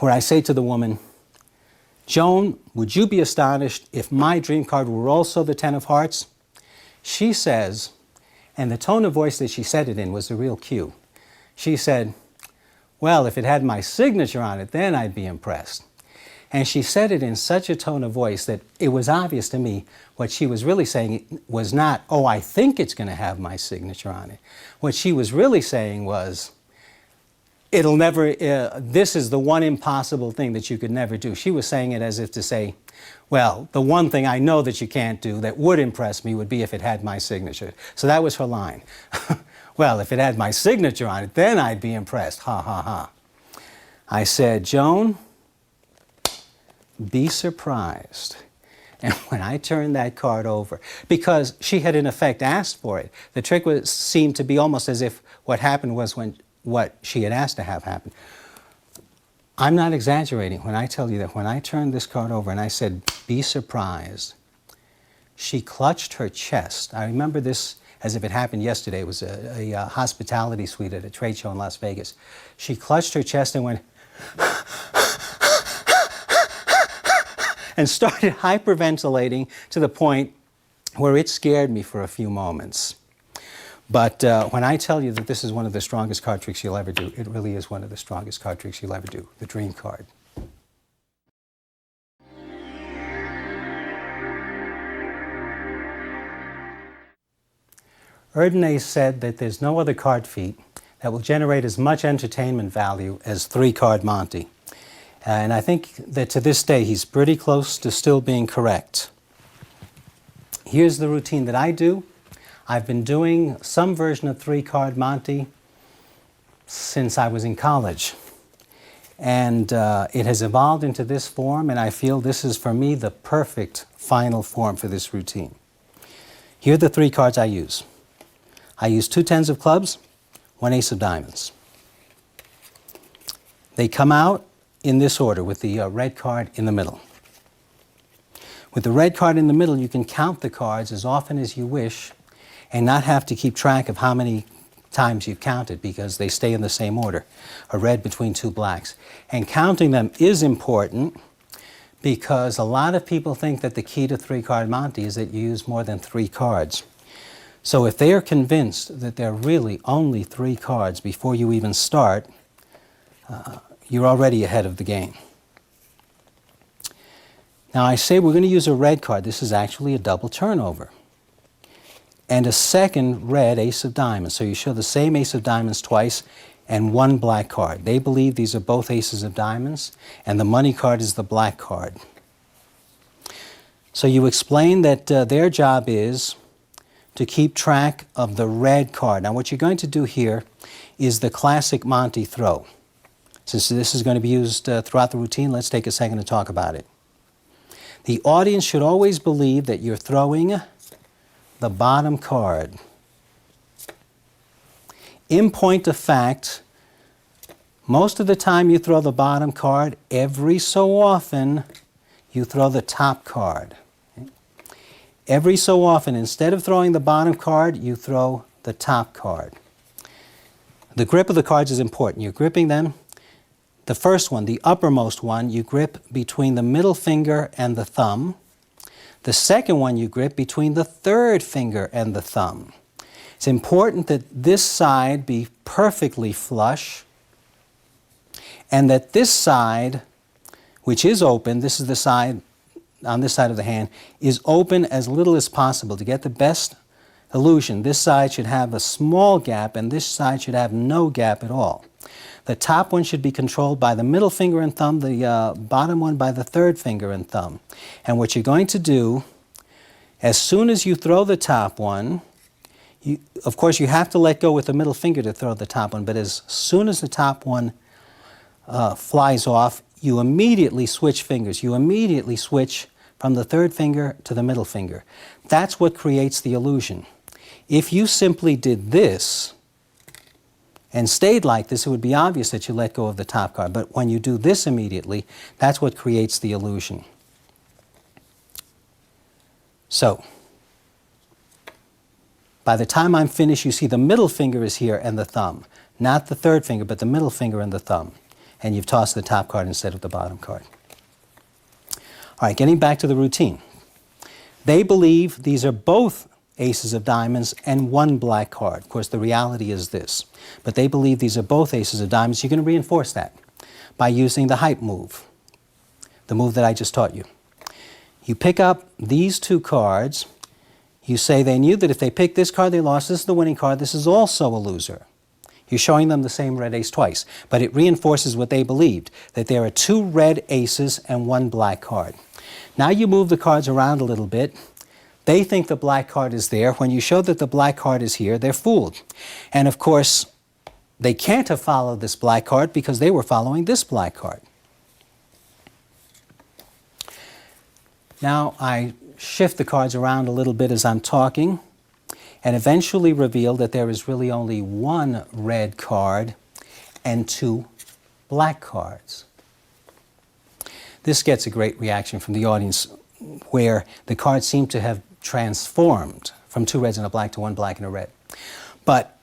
where I say to the woman, Joan, would you be astonished if my dream card were also the 10 of hearts? She says, and the tone of voice that she said it in was the real cue. She said, well, if it had my signature on it, then I'd be impressed. And she said it in such a tone of voice that it was obvious to me what she was really saying was not, oh, I think it's going to have my signature on it. What she was really saying was, it'll never, this is the one impossible thing that you could never do. She was saying it as if to say, well, the one thing I know that you can't do that would impress me would be if it had my signature. So that was her line. Well, if it had my signature on it, then I'd be impressed. Ha, ha, ha. I said, Joan, be surprised. And when I turned that card over, because she had in effect asked for it, the trick seemed to be almost as if what happened was what she had asked to have happen. I'm not exaggerating when I tell you that when I turned this card over and I said, be surprised, she clutched her chest. I remember this as if it happened yesterday. It was a hospitality suite at a trade show in Las Vegas. She clutched her chest and went, and started hyperventilating to the point where it scared me for a few moments. But when I tell you that this is one of the strongest card tricks you'll ever do, it really is one of the strongest card tricks you'll ever do, the dream card. Erdene said that there's no other card feat that will generate as much entertainment value as three-card Monte. And I think that to this day, he's pretty close to still being correct. Here's the routine that I do. I've been doing some version of three-card Monte since I was in college. And it has evolved into this form, and I feel this is, for me, the perfect final form for this routine. Here are the three cards I use. I use 2 tens of clubs, 1 ace of diamonds. They come out in this order with the red card in the middle. With the red card in the middle, you can count the cards as often as you wish and not have to keep track of how many times you've counted because they stay in the same order, a red between 2 blacks. And counting them is important because a lot of people think that the key to three-card Monte is that you use more than 3 cards. So if they are convinced that there are really only 3 cards before you even start, you're already ahead of the game. Now I say we're going to use a red card. This is actually a double turnover. And a second red ace of diamonds. So you show the same ace of diamonds twice and 1 black card. They believe these are both aces of diamonds, and the money card is the black card. So you explain that their job is to keep track of the red card. Now what you're going to do here is the classic Monte throw. Since this is going to be used throughout the routine, let's take a second to talk about it. The audience should always believe that you're throwing the bottom card. In point of fact, most of the time you throw the bottom card, every so often you throw the top card. Every so often, instead of throwing the bottom card, you throw the top card. The grip of the cards is important. You're gripping them. The first one, the uppermost one, you grip between the middle finger and the thumb. The second one you grip between the third finger and the thumb. It's important that this side be perfectly flush and that this side, which is open, this is the side on this side of the hand, is open as little as possible to get the best illusion. This side should have a small gap and this side should have no gap at all. The top one should be controlled by the middle finger and thumb, the bottom one by the third finger and thumb. And what you're going to do, as soon as you throw the top one, of course you have to let go with the middle finger to throw the top one, but as soon as the top one flies off, you immediately switch fingers. You immediately switch from the third finger to the middle finger. That's what creates the illusion. If you simply did this and stayed like this, it would be obvious that you let go of the top card. But when you do this immediately, that's what creates the illusion. So, by the time I'm finished, you see the middle finger is here and the thumb. Not the third finger, but the middle finger and the thumb. And you've tossed the top card instead of the bottom card. All right, getting back to the routine. They believe these are both aces of diamonds and 1 black card. Of course, the reality is this. But they believe these are both aces of diamonds. You're going to reinforce that by using the hype move, the move that I just taught you. You pick up these 2 cards. You say they knew that if they picked this card, they lost. This is the winning card. This is also a loser. You're showing them the same red ace twice, but it reinforces what they believed, that there are 2 red aces and 1 black card. Now you move the cards around a little bit. They think the black card is there. When you show that the black card is here, they're fooled. And of course, they can't have followed this black card because they were following this black card. Now I shift the cards around a little bit as I'm talking and eventually reveal that there is really only 1 red card and 2 black cards. This gets a great reaction from the audience, where the cards seem to have transformed from 2 reds and a black to 1 black and a red. But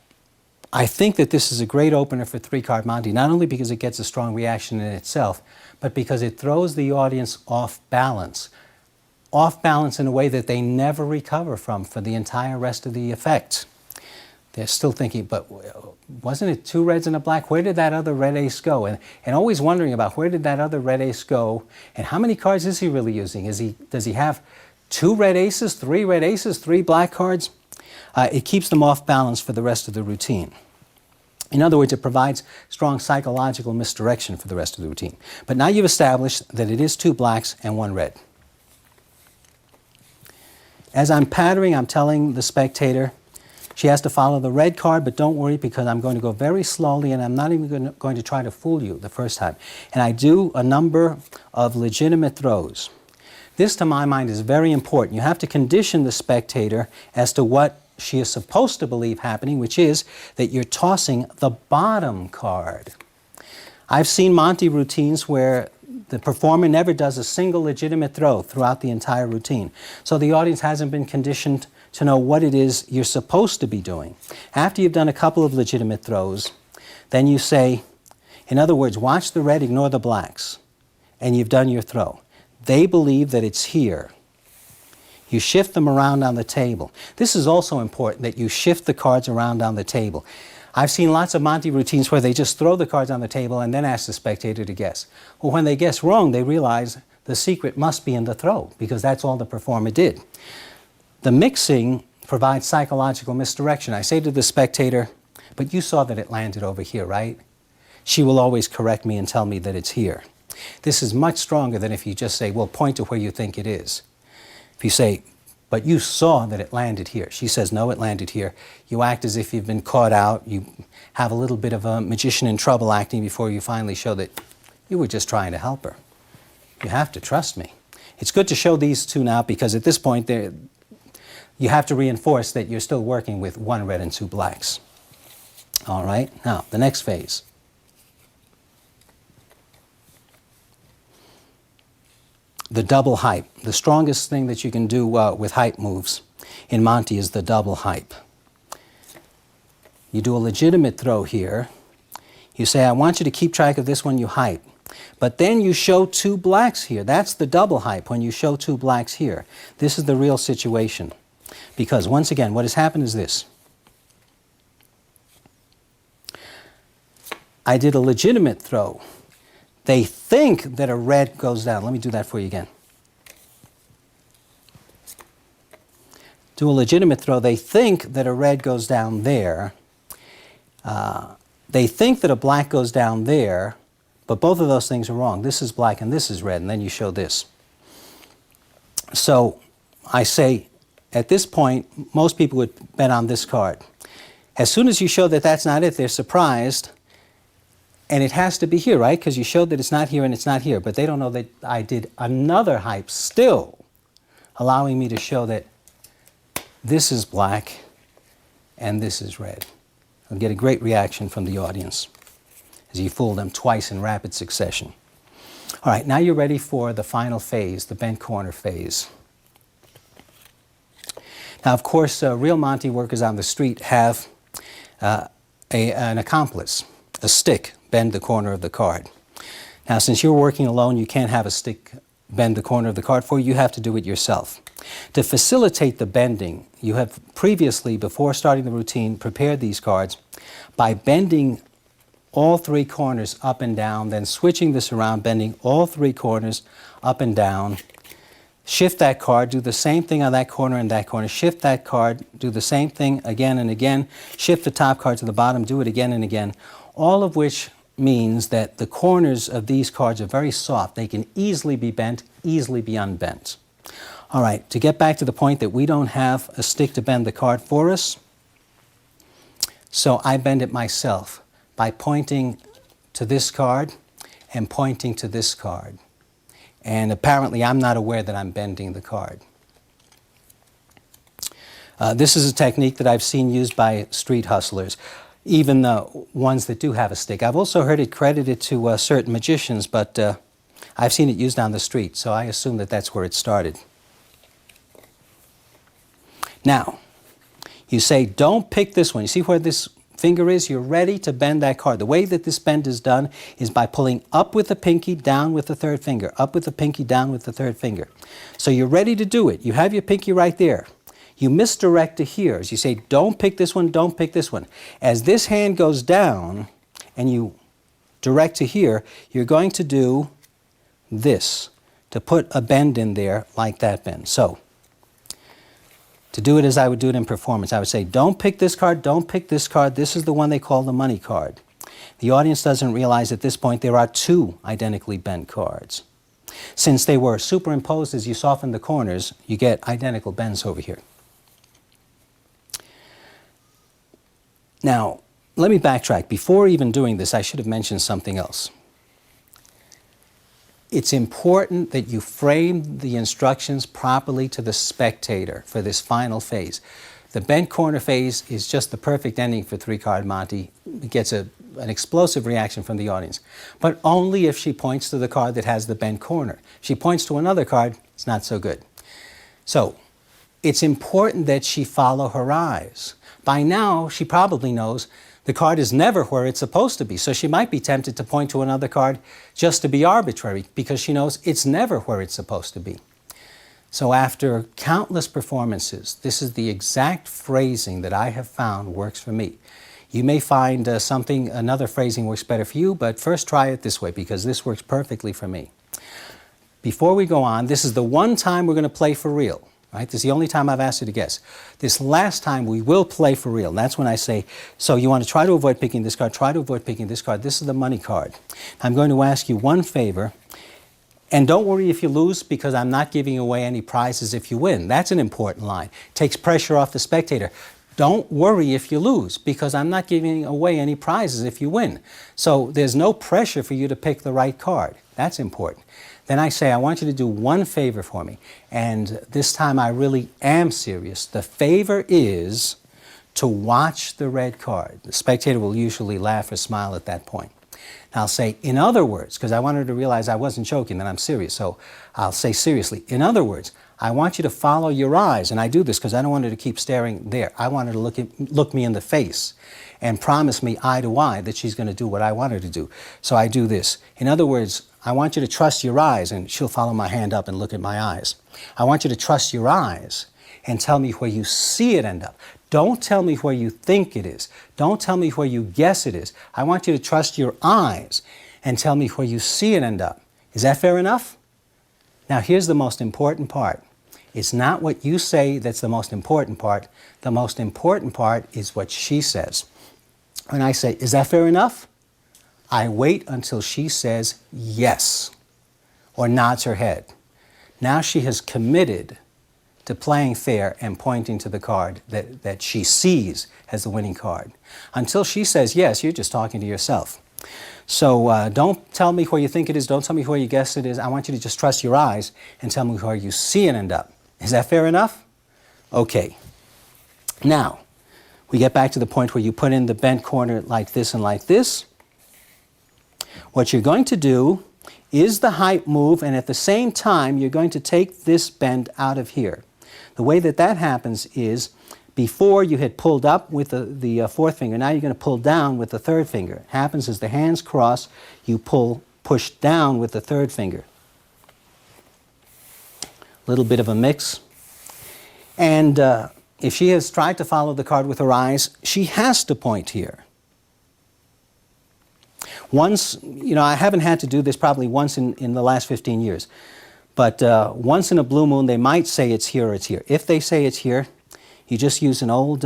I think that this is a great opener for 3-card Monte, not only because it gets a strong reaction in itself, but because it throws the audience off balance in a way that they never recover from for the entire rest of the effect. They're still thinking, but wasn't it 2 reds and a black? Where did that other red ace go? And always wondering about where did that other red ace go? And how many cards is he really using? Does he have 2 red aces, 3 red aces, 3 black cards? It keeps them off balance for the rest of the routine. In other words, it provides strong psychological misdirection for the rest of the routine. But now you've established that it is 2 blacks and 1 red. As I'm patterning, I'm telling the spectator she has to follow the red card, but don't worry because I'm going to go very slowly and I'm not even going to try to fool you the first time. And I do a number of legitimate throws. This, to my mind, is very important. You have to condition the spectator as to what she is supposed to believe happening, which is that you're tossing the bottom card. I've seen Monte routines where the performer never does a single legitimate throw throughout the entire routine. So the audience hasn't been conditioned to know what it is you're supposed to be doing. After you've done a couple of legitimate throws, then you say, in other words, watch the red, ignore the blacks, and you've done your throw. They believe that it's here. You shift them around on the table. This is also important, that you shift the cards around on the table. I've seen lots of Monte routines where they just throw the cards on the table and then ask the spectator to guess. Well, when they guess wrong, they realize the secret must be in the throw because that's all the performer did. The mixing provides psychological misdirection. I say to the spectator, but you saw that it landed over here, right? She will always correct me and tell me that it's here. This is much stronger than if you just say, well, point to where you think it is. If you say, but you saw that it landed here. She says, no, it landed here. You act as if you've been caught out. You have a little bit of a magician in trouble acting before you finally show that you were just trying to help her. You have to trust me. It's good to show these 2 now because at this point you have to reinforce that you're still working with 1 red and 2 blacks. All right, now the next phase. The double hype. The strongest thing that you can do with hype moves in Monte is the double hype. You do a legitimate throw here. You say, I want you to keep track of this when you hype. But then you show 2 blacks here. That's the double hype when you show 2 blacks here. This is the real situation. Because once again, what has happened is this. I did a legitimate throw. They think that a red goes down. Let me do that for you again. Do a legitimate throw. They think that a red goes down there. They think that a black goes down there, but both of those things are wrong. This is black and this is red, and then you show this. So I say, at this point, most people would bet on this card. As soon as you show that that's not it, they're surprised. And it has to be here, right? Because you showed that it's not here and it's not here. But they don't know that I did another hype still, allowing me to show that this is black and this is red. I'll get a great reaction from the audience as you fool them twice in rapid succession. All right, now you're ready for the final phase, the bent corner phase. Now, of course, real Monte workers on the street have an accomplice, a stick, bend the corner of the card. Now, since you're working alone, you can't have a stick bend the corner of the card for you. You have to do it yourself. To facilitate the bending, you have previously, before starting the routine, prepared these cards by bending all 3 corners up and down, then switching this around, bending all 3 corners up and down. shift that card, do the same thing on that corner and that corner, shift that card, do the same thing again and again, shift the top card to the bottom, do it again and again, all of which means that the corners of these cards are very soft. They can easily be bent, easily be unbent. All right, to get back to the point that we don't have a stick to bend the card for us, so I bend it myself by pointing to this card and pointing to this card. And apparently I'm not aware that I'm bending the card. This is a technique that I've seen used by street hustlers, even the ones that do have a stick. I've also heard it credited to certain magicians, but I've seen it used on the street, so I assume that that's where it started. Now, you say, don't pick this one. You see where this finger is? You're ready to bend that card. The way that this bend is done is by pulling up with the pinky, down with the third finger, up with the pinky, down with the third finger. So you're ready to do it. You have your pinky right there. You misdirect to here. As you say, don't pick this one, don't pick this one. As this hand goes down and you direct to here, you're going to do this, to put a bend in there like that bend. So, to do it as I would do it in performance, I would say, don't pick this card, don't pick this card. This is the one they call the money card. The audience doesn't realize at this point there are two identically bent cards. Since they were superimposed as you saw from the corners, you get identical bends over here. Now, let me backtrack. Before even doing this, I should have mentioned something else. It's important that you frame the instructions properly to the spectator for this final phase. The bent corner phase is just the perfect ending for three-card Monte. It gets an explosive reaction from the audience, but only if she points to the card that has the bent corner. If she points to another card, it's not so good. So, it's important that she follow her eyes. By now, she probably knows the card is never where it's supposed to be, so she might be tempted to point to another card just to be arbitrary because she knows it's never where it's supposed to be. So after countless performances, this is the exact phrasing that I have found works for me. You may find another phrasing works better for you, but first try it this way because this works perfectly for me. Before we go on, this is the one time we're going to play for real. Right? This is the only time I've asked you to guess. This last time we will play for real. That's when I say, so you want to try to avoid picking this card, try to avoid picking this card. This is the money card. I'm going to ask you one favor, and don't worry if you lose because I'm not giving away any prizes if you win. That's an important line. Takes pressure off the spectator. Don't worry if you lose because I'm not giving away any prizes if you win. So there's no pressure for you to pick the right card. That's important. Then I say, I want you to do one favor for me. And this time I really am serious. The favor is to watch the red card. The spectator will usually laugh or smile at that point. Now I'll say, in other words, because I want her to realize I wasn't joking, that I'm serious. So I'll say seriously, in other words, I want you to follow your eyes. And I do this because I don't want her to keep staring there. I want her to look me in the face and promise me eye to eye that she's going to do what I want her to do. So I do this. In other words, I want you to trust your eyes, and she'll follow my hand up and look at my eyes. I want you to trust your eyes and tell me where you see it end up. Don't tell me where you think it is. Don't tell me where you guess it is. I want you to trust your eyes and tell me where you see it end up. Is that fair enough? Now here's the most important part. It's not what you say that's the most important part. The most important part is what she says. When I say, is that fair enough? I wait until she says yes or nods her head. Now she has committed to playing fair and pointing to the card that she sees as the winning card. Until she says yes, you're just talking to yourself. So don't tell me where you think it is. Don't tell me where you guess it is. I want you to just trust your eyes and tell me where you see it end up. Is that fair enough? Okay. Now, we get back to the point where you put in the bent corner like this and like this. What you're going to do is the height move, and at the same time, you're going to take this bend out of here. The way that that happens is, before you had pulled up with the fourth finger, now you're going to pull down with the third finger. It happens as the hands cross, you push down with the third finger. A little bit of a mix. And if she has tried to follow the card with her eyes, she has to point here. Once, I haven't had to do this probably once in the last 15 years. But once in a blue moon, they might say it's here or it's here. If they say it's here, you just use an old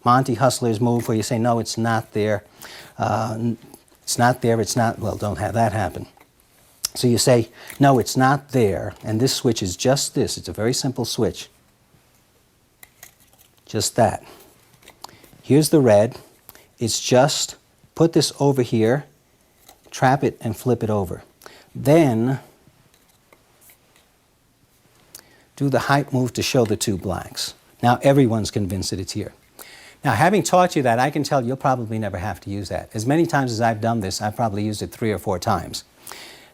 Monty Hustler's move where you say, no, it's not there. It's not there, it's not, well, don't have that happen. So you say, no, it's not there, and this switch is just this. It's a very simple switch. Just that. Here's the red. It's just put this over here, trap it, and flip it over. Then do the height move to show the two blacks. Now everyone's convinced that it's here. Now, having taught you that, I can tell you'll probably never have to use that. As many times as I've done this, I've probably used it 3 or 4 times.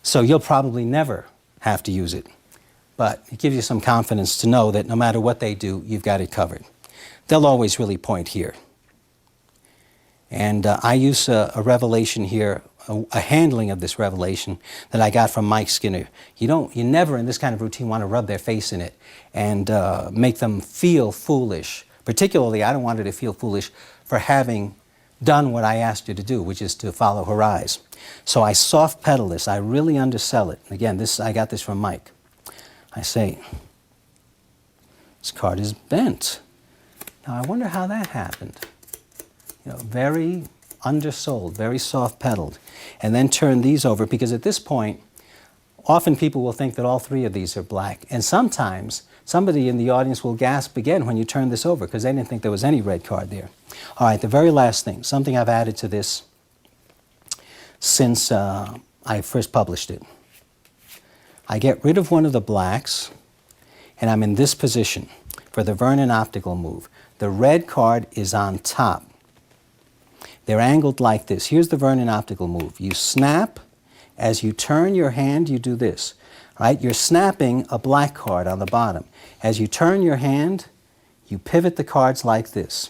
So you'll probably never have to use it. But it gives you some confidence to know that no matter what they do, you've got it covered. They'll always really point here. And I use a revelation here, a handling of this revelation that I got from Mike Skinner. You never in this kind of routine want to rub their face in it and make them feel foolish. Particularly, I don't want her to feel foolish for having done what I asked you to do, which is to follow her eyes. So I soft pedal this. I really undersell it. Again, I got this from Mike. I say, this card is bent. Now, I wonder how that happened. You know, very undersold, very soft pedaled. And then turn these over, because at this point, often people will think that all 3 of these are black. And sometimes somebody in the audience will gasp again when you turn this over because they didn't think there was any red card there. All right, the very last thing, something I've added to this since I first published it. I get rid of one of the blacks, and I'm in this position for the Vernon optical move. The red card is on top. They're angled like this. Here's the Vernon optical move. You snap. As you turn your hand, you do this. Right? You're snapping a black card on the bottom. As you turn your hand, you pivot the cards like this.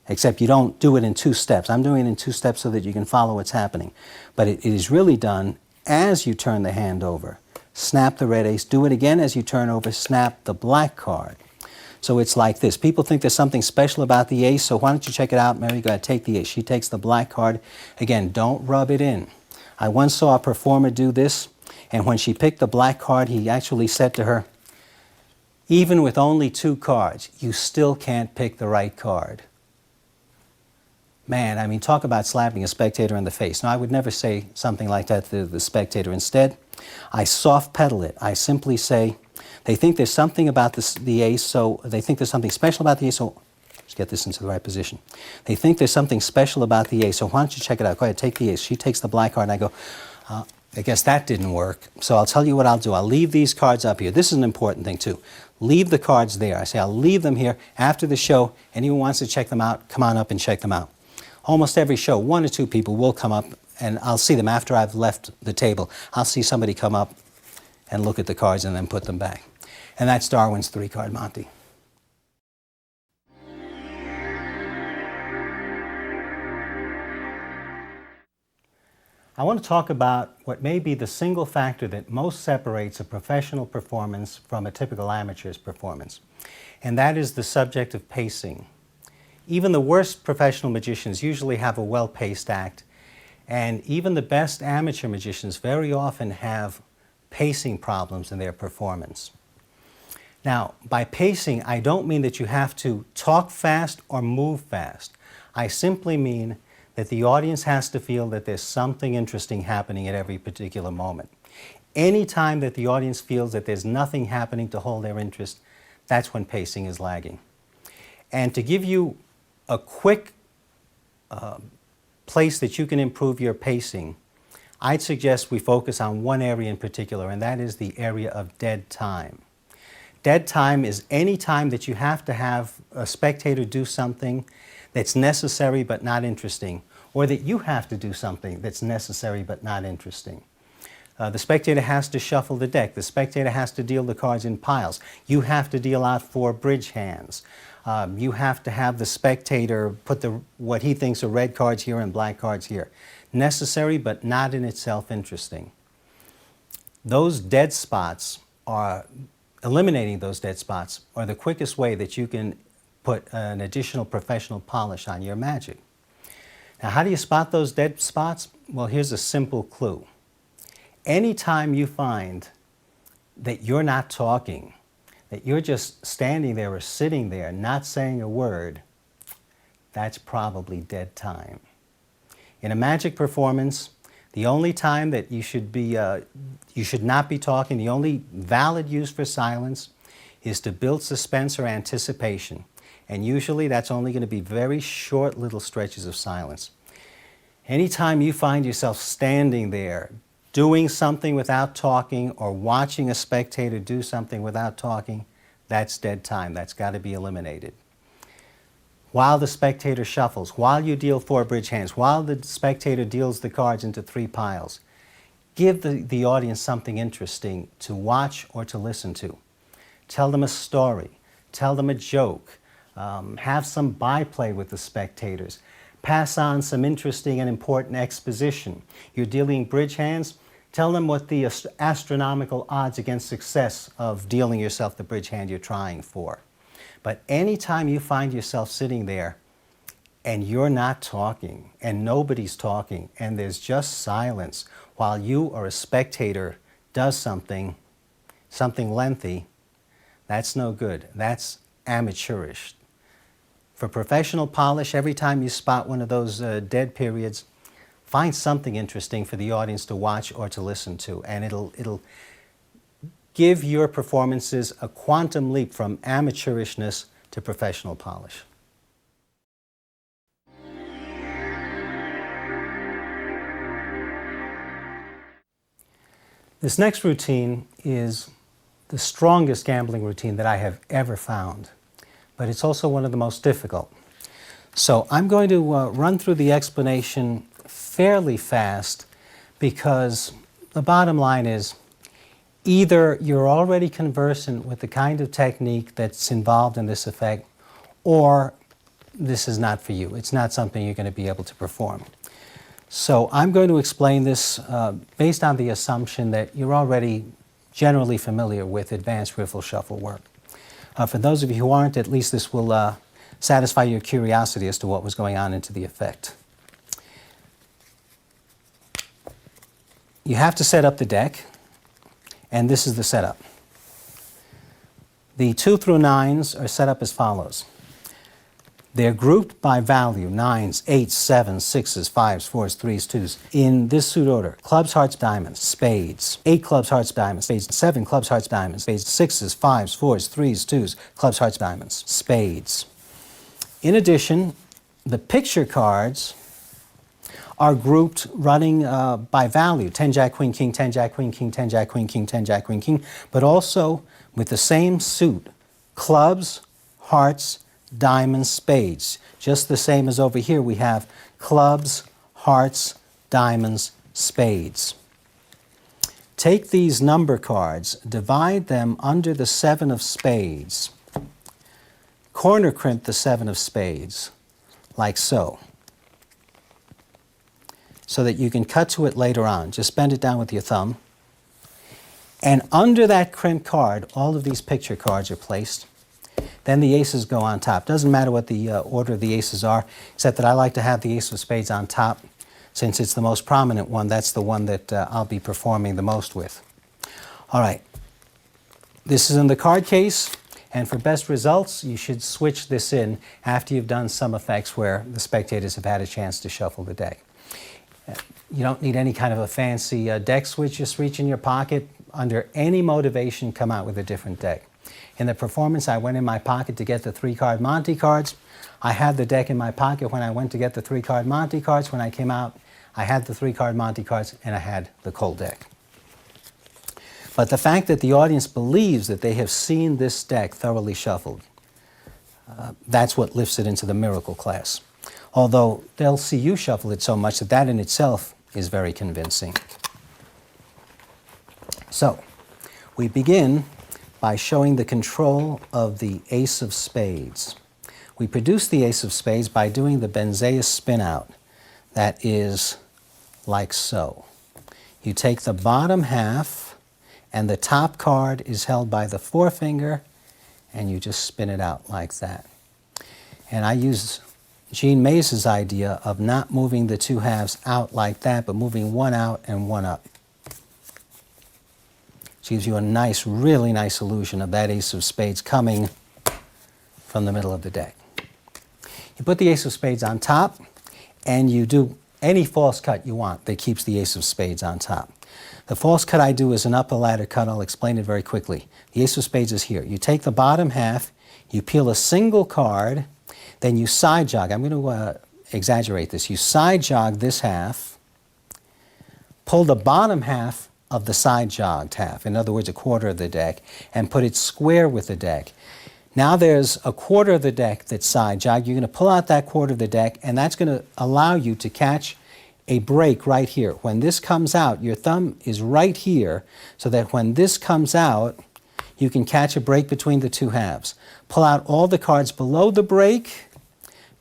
Except you don't do it in 2 steps. I'm doing it in 2 steps so that you can follow what's happening. But it is really done as you turn the hand over. Snap the red ace. Do it again as you turn over. Snap the black card. So it's like this. People think there's something special about the ace, so why don't you check it out? Mary, go ahead, take the ace. She takes the black card. Again, don't rub it in. I once saw a performer do this, and when she picked the black card, he actually said to her, even with only 2 cards, you still can't pick the right card. Man, I mean, talk about slapping a spectator in the face. Now, I would never say something like that to the spectator. Instead, I soft pedal it. I simply say, they think there's something about the ace, so they think there's something special about the ace, so let's get this into the right position. They think there's something special about the ace, so why don't you check it out? Go ahead, take the ace. She takes the black card, and I go, I guess that didn't work, so I'll tell you what I'll do. I'll leave these cards up here. This is an important thing, too. Leave the cards there. I say, I'll leave them here after the show. Anyone who wants to check them out, come on up and check them out. Almost every show, 1 or 2 people will come up, and I'll see them after I've left the table. I'll see somebody come up and look at the cards and then put them back. And that's Darwin's 3-card Monty. I want to talk about what may be the single factor that most separates a professional performance from a typical amateur's performance, and that is the subject of pacing. Even the worst professional magicians usually have a well-paced act, and even the best amateur magicians very often have pacing problems in their performance. Now, by pacing, I don't mean that you have to talk fast or move fast. I simply mean that the audience has to feel that there's something interesting happening at every particular moment. Any time that the audience feels that there's nothing happening to hold their interest, that's when pacing is lagging. And to give you a quick place that you can improve your pacing, I'd suggest we focus on one area in particular, and that is the area of dead time. Dead time is any time that you have to have a spectator do something that's necessary but not interesting, or that you have to do something that's necessary but not interesting. The spectator has to shuffle the deck. The spectator has to deal the cards in piles. You have to deal out 4 bridge hands. You have to have the spectator put what he thinks are red cards here and black cards here. Necessary but not in itself interesting. Those dead spots are eliminating those dead spots are the quickest way that you can put an additional professional polish on your magic. Now, how do you spot those dead spots? Well, here's a simple clue. Anytime you find that you're not talking, that you're just standing there or sitting there not saying a word, that's probably dead time. In a magic performance, the only time that you should not be talking, the only valid use for silence is to build suspense or anticipation. And usually that's only going to be very short little stretches of silence. Anytime you find yourself standing there doing something without talking or watching a spectator do something without talking, that's dead time. That's got to be eliminated. While the spectator shuffles, while you deal 4 bridge hands, while the spectator deals the cards into 3 piles, give the audience something interesting to watch or to listen to. Tell them a story. Tell them a joke. Have some byplay with the spectators. Pass on some interesting and important exposition. You're dealing bridge hands, tell them what the astronomical odds against success of dealing yourself the bridge hand you're trying for. But anytime you find yourself sitting there and you're not talking and nobody's talking and there's just silence while you or a spectator does something lengthy, that's no good. That's amateurish. For professional polish, every time you spot one of those dead periods, find something interesting for the audience to watch or to listen to, and it'll give your performances a quantum leap from amateurishness to professional polish. This next routine is the strongest gambling routine that I have ever found, but it's also one of the most difficult. So I'm going to run through the explanation fairly fast because the bottom line is either you're already conversant with the kind of technique that's involved in this effect, or this is not for you. It's not something you're going to be able to perform. So I'm going to explain this based on the assumption that you're already generally familiar with advanced riffle shuffle work. For those of you who aren't, at least this will satisfy your curiosity as to what was going on into the effect. You have to set up the deck, and this is the setup. The 2 through 9s are set up as follows. They're grouped by value, 9s, 8s, 7s, 6s, 5s, 4s, 3s, 2s, in this suit order: clubs, hearts, diamonds, spades, 8 clubs, hearts, diamonds, spades, 7 clubs, hearts, diamonds, spades, 6s, 5s, 4s, 3s, 2s, clubs, hearts, diamonds, spades. In addition, the picture cards are grouped running by value: 10, Jack, Queen, King, 10, Jack, Queen, King, 10, Jack, Queen, King, 10, Jack, Queen, King, but also with the same suit: clubs, hearts, diamonds, spades. Just the same as over here, we have clubs, hearts, diamonds, spades. Take these number cards, divide them under the 7 of spades, corner crimp the 7 of spades, like so that you can cut to it later on. Just bend it down with your thumb. And under that crimp card, all of these picture cards are placed. Then the aces go on top. Doesn't matter what the order of the aces are, except that I like to have the ace of spades on top. Since it's the most prominent one, that's the one that I'll be performing the most with. All right. This is in the card case, and for best results, you should switch this in after you've done some effects where the spectators have had a chance to shuffle the deck. You don't need any kind of a fancy deck switch. Just reach in your pocket. Under any motivation, come out with a different deck. In the performance, I went in my pocket to get the 3-card Monte cards. I had the deck in my pocket when I went to get the 3-card Monte cards. When I came out, I had the 3-card Monte cards and I had the cold deck. But the fact that the audience believes that they have seen this deck thoroughly shuffled, that's what lifts it into the miracle class. Although they'll see you shuffle it so much that that in itself is very convincing. So, we begin by showing the control of the ace of spades. We produce the ace of spades by doing the Benzeus spin out. That is like so. You take the bottom half, and the top card is held by the forefinger, and you just spin it out like that. And I use Jean Mays's idea of not moving the two halves out like that, but moving one out and one up. Which gives you a nice, really nice illusion of that ace of spades coming from the middle of the deck. You put the ace of spades on top, and you do any false cut you want that keeps the ace of spades on top. The false cut I do is an upper ladder cut. I'll explain it very quickly. The ace of spades is here. You take the bottom half, you peel a single card, then you side jog. I'm going to exaggerate this. You side jog this half, pull the bottom half of the side jogged half, in other words, a quarter of the deck, and put it square with the deck. Now there's a quarter of the deck that's side jogged. You're going to pull out that quarter of the deck, and that's going to allow you to catch a break right here. When this comes out, your thumb is right here, so that when this comes out, you can catch a break between the two halves. Pull out all the cards below the break,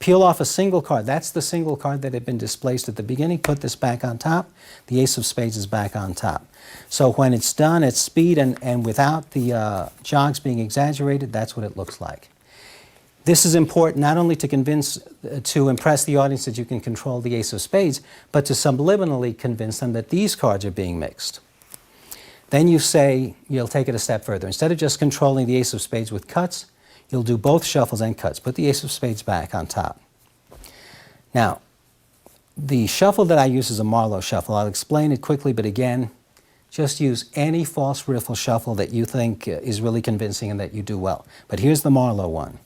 peel off a single card. That's the single card that had been displaced at the beginning. Put this back on top. The ace of spades is back on top. So when it's done at speed and without the jogs being exaggerated, that's what it looks like. This is important not only to impress the audience that you can control the ace of spades, but to subliminally convince them that these cards are being mixed. Then you say, you'll take it a step further. Instead of just controlling the ace of spades with cuts, you'll do both shuffles and cuts. Put the ace of spades back on top. Now, the shuffle that I use is a Marlowe shuffle. I'll explain it quickly, but again, just use any false riffle shuffle that you think is really convincing and that you do well. But here's the Marlowe one.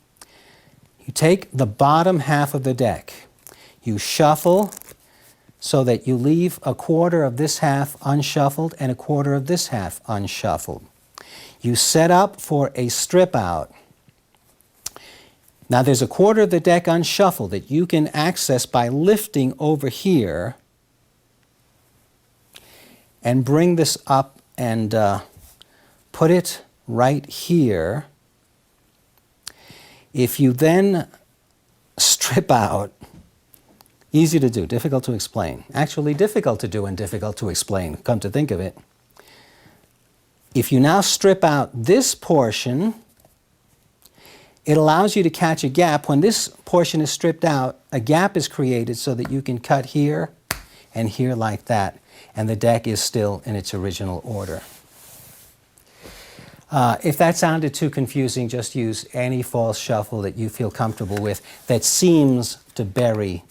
You take the bottom half of the deck. You shuffle so that you leave a quarter of this half unshuffled and a quarter of this half unshuffled. You set up for a strip out. Now there's a quarter of the deck unshuffled that you can access by lifting over here and bring this up and put it right here. If you then strip out, easy to do, difficult to explain. Actually difficult to do and difficult to explain, come to think of it. If you now strip out this portion, it allows you to catch a gap. When this portion is stripped out, a gap is created so that you can cut here and here like that, and the deck is still in its original order. If that sounded too confusing, just use any false shuffle that you feel comfortable with that seems to bury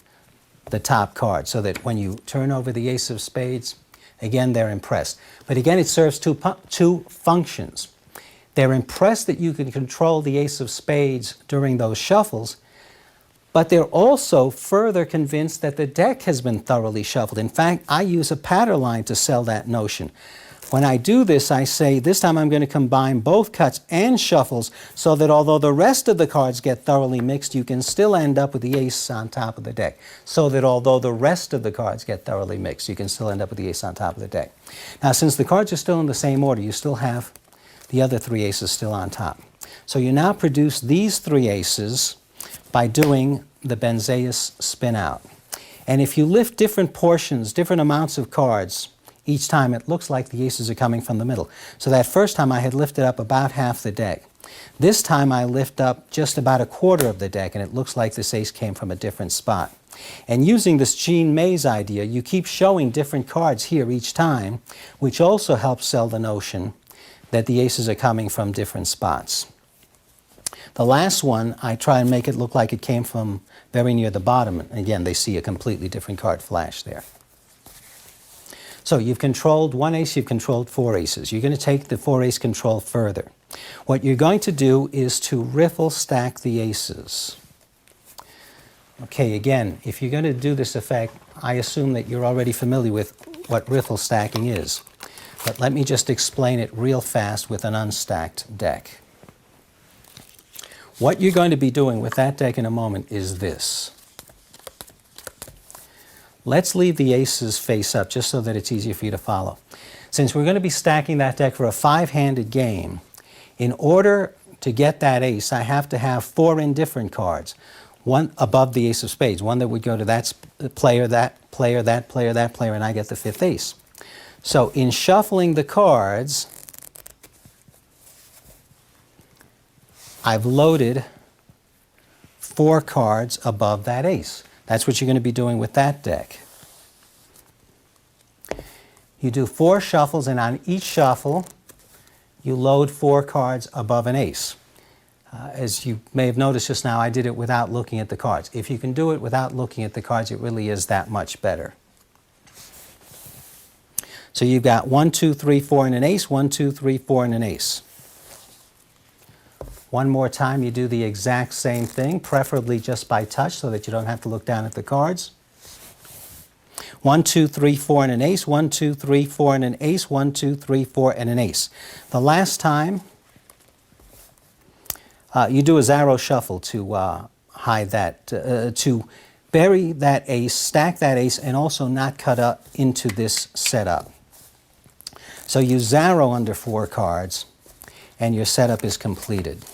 the top card, so that when you turn over the ace of spades, again, they're impressed. But again, it serves two functions. They're impressed that you can control the ace of spades during those shuffles, but they're also further convinced that the deck has been thoroughly shuffled. In fact, I use a pattern line to sell that notion. When I do this, I say, this time I'm going to combine both cuts and shuffles so that although the rest of the cards get thoroughly mixed, you can still end up with the ace on top of the deck. So that although the rest of the cards get thoroughly mixed, you can still end up with the ace on top of the deck. Now, since the cards are still in the same order, you still have the other three aces still on top. So you now produce these three aces by doing the Benzeus spin out. And if you lift different portions, different amounts of cards, each time it looks like the aces are coming from the middle. So that first time I had lifted up about half the deck. This time I lift up just about a quarter of the deck, and it looks like this ace came from a different spot. And using this Jean Mays idea, you keep showing different cards here each time, which also helps sell the notion that the aces are coming from different spots. The last one, I try and make it look like it came from very near the bottom. Again, they see a completely different card flash there. So you've controlled one ace, you've controlled four aces. You're going to take the four ace control further. What you're going to do is to riffle stack the aces. Okay, again, if you're going to do this effect, I assume that you're already familiar with what riffle stacking is. But let me just explain it real fast with an unstacked deck. What you're going to be doing with that deck in a moment is this. Let's leave the aces face up just so that it's easier for you to follow. Since we're going to be stacking that deck for a five-handed game, in order to get that ace, I have to have four indifferent cards. One above the ace of spades, one that would go to that player, that player, that player, that player, and I get the fifth ace. So in shuffling the cards, I've loaded 4 cards above that ace. That's what you're going to be doing with that deck. You do 4 shuffles, and on each shuffle, you load 4 cards above an ace. As you may have noticed just now, I did it without looking at the cards. If you can do it without looking at the cards, it really is that much better. So you've got 1, 2, 3, 4, and an ace, 1, 2, 3, 4, and an ace. One more time, you do the exact same thing, preferably just by touch so that you don't have to look down at the cards. 1, 2, 3, 4, and an ace, 1, 2, 3, 4, and an ace, 1, 2, 3, 4, and an ace. The last time, you do a Zarro shuffle to hide that, to bury that ace, stack that ace, and also not cut up into this setup. So you Zarro under 4 cards, and your setup is completed.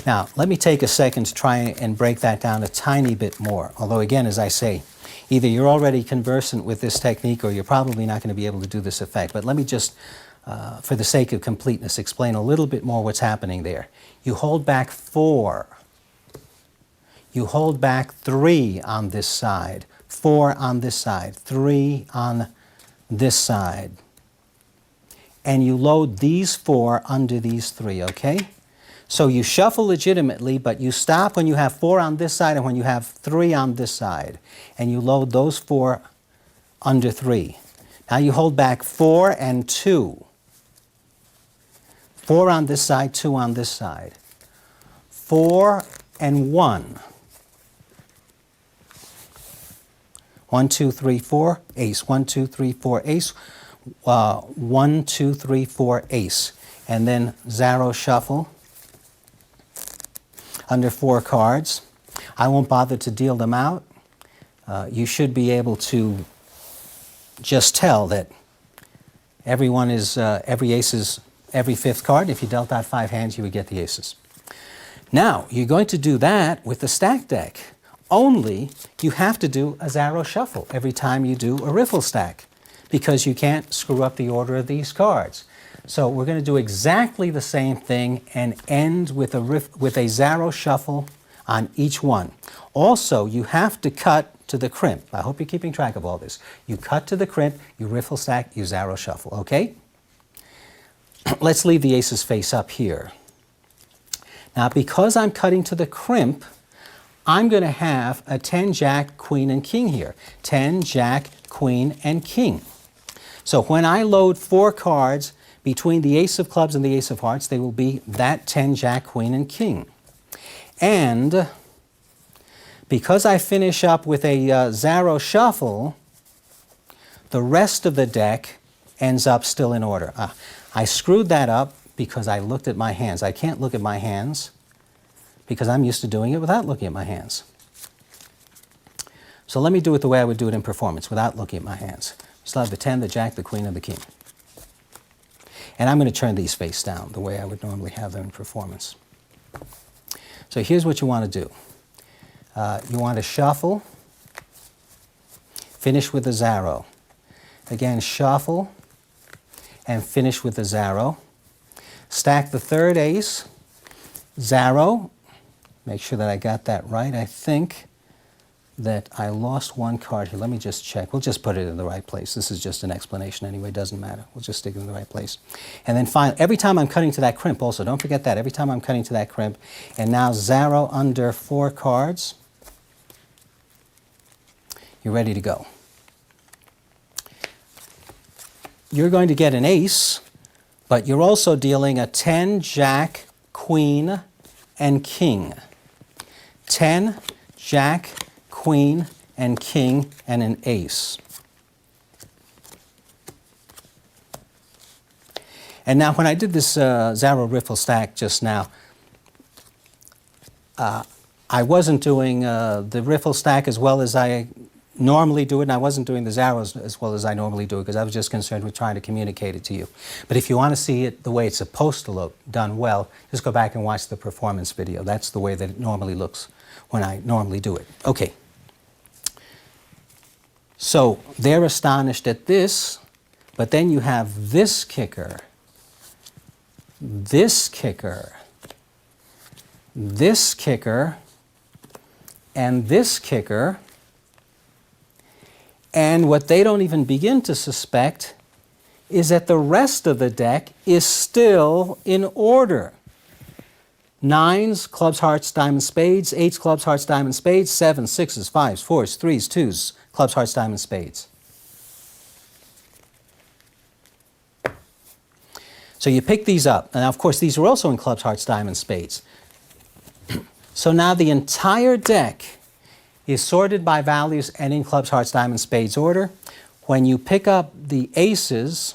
Now, let me take a second to try and break that down a tiny bit more. Although, again, as I say, either you're already conversant with this technique or you're probably not going to be able to do this effect. But let me just, for the sake of completeness, explain a little bit more what's happening there. You hold back 4. You hold back 3 on this side, 4 on this side, 3 on this side. And you load these 4 under these 3, okay? So you shuffle legitimately, but you stop when you have 4 on this side and when you have 3 on this side. And you load those 4 under 3. Now you hold back 4 and 2. 4 on this side, 2 on this side. 4 and 1. 1, 2, 3, 4, ace. 1, 2, 3, 4, ace. 1, 2, 3, 4, ace. And then Zarro shuffle under 4 cards. I won't bother to deal them out. You should be able to just tell that every ace is every 5th card. If you dealt out 5 hands, you would get the aces. Now, you're going to do that with the stack deck. Only you have to do a Zarro shuffle every time you do a riffle stack, because you can't screw up the order of these cards. So we're going to do exactly the same thing and end with a Zarro shuffle on each one. Also, you have to cut to the crimp. I hope you're keeping track of all this. You cut to the crimp, you riffle stack, you Zarro shuffle, okay? Let's leave the aces face up here. Now, because I'm cutting to the crimp, I'm going to have a 10, Jack, Queen, and King here. 10, Jack, Queen, and King. So when I load 4 cards between the Ace of Clubs and the Ace of Hearts, they will be that 10, Jack, Queen, and King. And because I finish up with a Zarro shuffle, the rest of the deck ends up still in order. I screwed that up because I looked at my hands. I can't look at my hands because I'm used to doing it without looking at my hands. So let me do it the way I would do it in performance, without looking at my hands. Still have the 10, the Jack, the Queen, and the King. And I'm going to turn these face down the way I would normally have them in performance. So here's what you want to do. You want to shuffle, finish with a Zarro. Again, shuffle and finish with a Zarro. Stack the 3rd ace, Zarro. Make sure that I got that right. I think that I lost 1 card here. Let me just check. We'll just put it in the right place. This is just an explanation anyway. It doesn't matter. We'll just stick it in the right place. And then finally, every time I'm cutting to that crimp also, don't forget that. Every time I'm cutting to that crimp. And now Zarro under 4 cards. You're ready to go. You're going to get an ace, but you're also dealing a 10, Jack, Queen, and King. 10, Jack, Queen, and King, and an ace. And now when I did this Zarro riffle stack just now, I wasn't doing the riffle stack as well as I normally do it, and I wasn't doing the Zarros as well as I normally do it because I was just concerned with trying to communicate it to you. But if you want to see it the way it's supposed to look, done well, just go back and watch the performance video. That's the way that it normally looks when I normally do it. Okay. So they're astonished at this, but then you have this kicker, this kicker, and this kicker, and what they don't even begin to suspect is that the rest of the deck is still in order. Nines, clubs, hearts, diamonds, spades. Eights, clubs, hearts, diamonds, spades. Sevens, sixes, fives, fours, threes, twos, clubs, hearts, diamonds, spades. So you pick these up. And of course, these are also in clubs, hearts, diamonds, spades. So now the entire deck is sorted by values and in clubs, hearts, diamonds, spades order. When you pick up the aces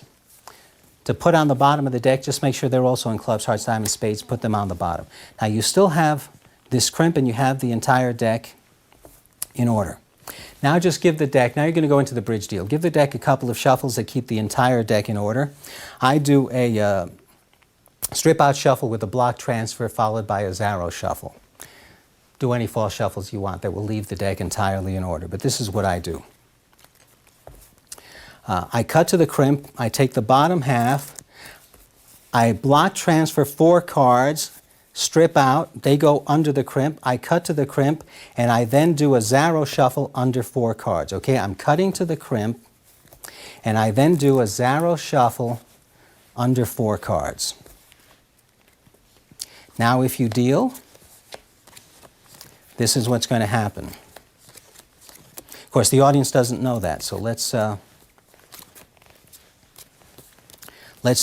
to put on the bottom of the deck, just make sure they're also in clubs, hearts, diamonds, spades, put them on the bottom. Now you still have this crimp and you have the entire deck in order. Now just give the deck, now you're going to go into the bridge deal. Give the deck a couple of shuffles that keep the entire deck in order. I do a strip out shuffle with a block transfer followed by a Zarro shuffle. Do any false shuffles you want that will leave the deck entirely in order, but this is what I do. I cut to the crimp, I take the bottom half, I block transfer 4 cards, strip out, they go under the crimp, I cut to the crimp, and I then do a Zarro shuffle under 4 cards. Okay, I'm cutting to the crimp, and I then do a Zarro shuffle under 4 cards. Now if you deal, this is what's going to happen. Of course, the audience doesn't know that, so let's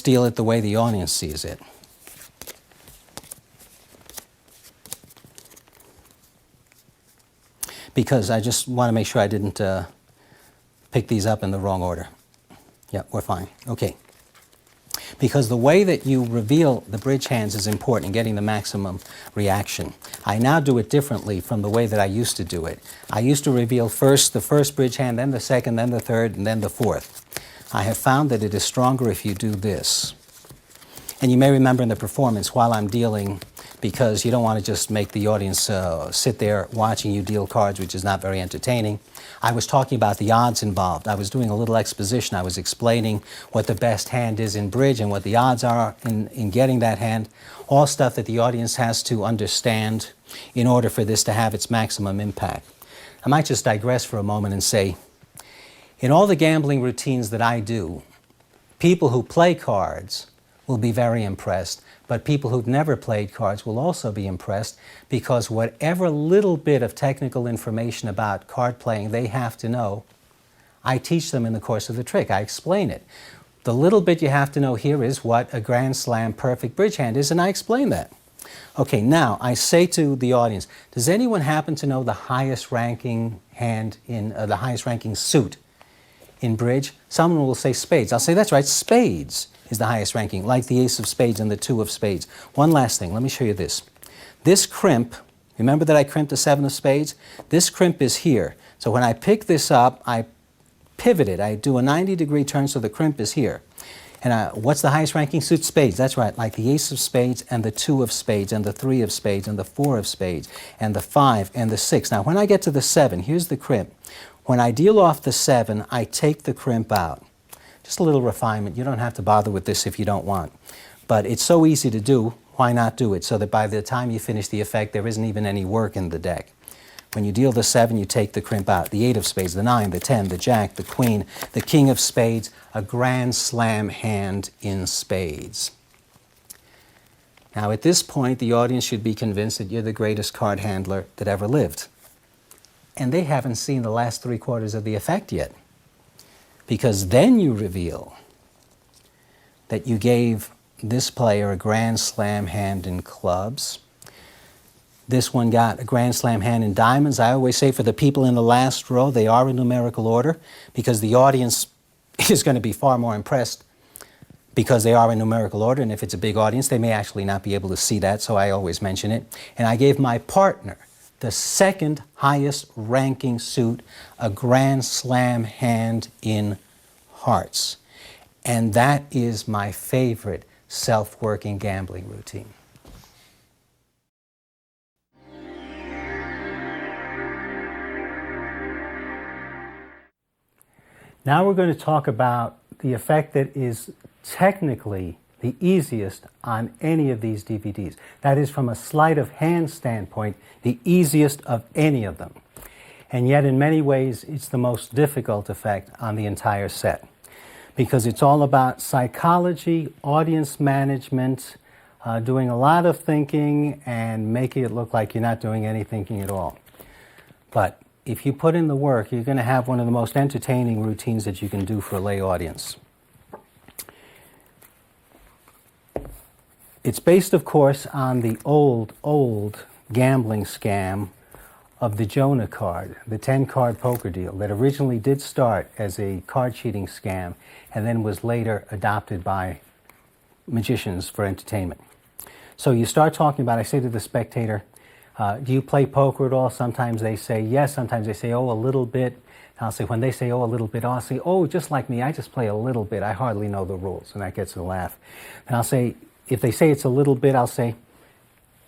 deal it the way the audience sees it. Because I just want to make sure I didn't pick these up in the wrong order. Yeah, we're fine. Okay. Because the way that you reveal the bridge hands is important in getting the maximum reaction. I now do it differently from the way that I used to do it. I used to reveal first the first bridge hand, then the second, then the third, and then the fourth. I have found that it is stronger if you do this. And you may remember in the performance while I'm dealing, because you don't want to just make the audience sit there watching you deal cards, which is not very entertaining. I was talking about the odds involved. I was doing a little exposition. I was explaining what the best hand is in bridge and what the odds are in getting that hand. All stuff that the audience has to understand in order for this to have its maximum impact. I might just digress for a moment and say, in all the gambling routines that I do, people who play cards will be very impressed, but people who've never played cards will also be impressed because whatever little bit of technical information about card playing they have to know, I teach them in the course of the trick. I explain it. The little bit you have to know here is what a Grand Slam perfect bridge hand is, and I explain that. Okay, now I say to the audience, does anyone happen to know the highest ranking hand in the highest ranking suit in bridge? Someone will say spades. I'll say, that's right, spades is the highest ranking, like the ace of spades and the 2 of spades. One last thing, let me show you this. This crimp, remember that I crimped the 7 of spades? This crimp is here. So when I pick this up, I pivot it. I do a 90-degree turn so the crimp is here. And what's the highest ranking suit? Spades. That's right, like the ace of spades and the 2 of spades and the 3 of spades and the 4 of spades and the 5 and the 6. Now when I get to the 7, here's the crimp. When I deal off the 7, I take the crimp out. Just a little refinement. You don't have to bother with this if you don't want. But it's so easy to do, why not do it? So that by the time you finish the effect, there isn't even any work in the deck. When you deal the 7, you take the crimp out. The 8 of spades, the 9, the 10, the jack, the queen, the king of spades, a Grand Slam hand in spades. Now at this point, the audience should be convinced that you're the greatest card handler that ever lived. And they haven't seen the last 3/4 of the effect yet. Because then you reveal that you gave this player a Grand Slam hand in clubs. This one got a Grand Slam hand in diamonds. I always say for the people in the last row, they are in numerical order because the audience is going to be far more impressed because they are in numerical order. And if it's a big audience, they may actually not be able to see that, so I always mention it. And I gave my partner the second highest ranking suit, a Grand Slam hand in hearts. And that is my favorite self-working gambling routine. Now we're going to talk about the effect that is technically the easiest on any of these DVDs. That is, from a sleight of hand standpoint, the easiest of any of them. And yet, in many ways, it's the most difficult effect on the entire set, because it's all about psychology, audience management, doing a lot of thinking and making it look like you're not doing any thinking at all. But if you put in the work, you're going to have one of the most entertaining routines that you can do for a lay audience. It's based, of course, on the old gambling scam of the Jonah card, the 10-card poker deal that originally did start as a card cheating scam and then was later adopted by magicians for entertainment. So you start talking about, I say to the spectator, do you play poker at all? Sometimes they say yes, sometimes they say, oh, a little bit. And I'll say, when they say, oh, a little bit, I'll say, oh, just like me, I just play a little bit. I hardly know the rules. And that gets a laugh. And I'll say, if they say it's a little bit, I'll say,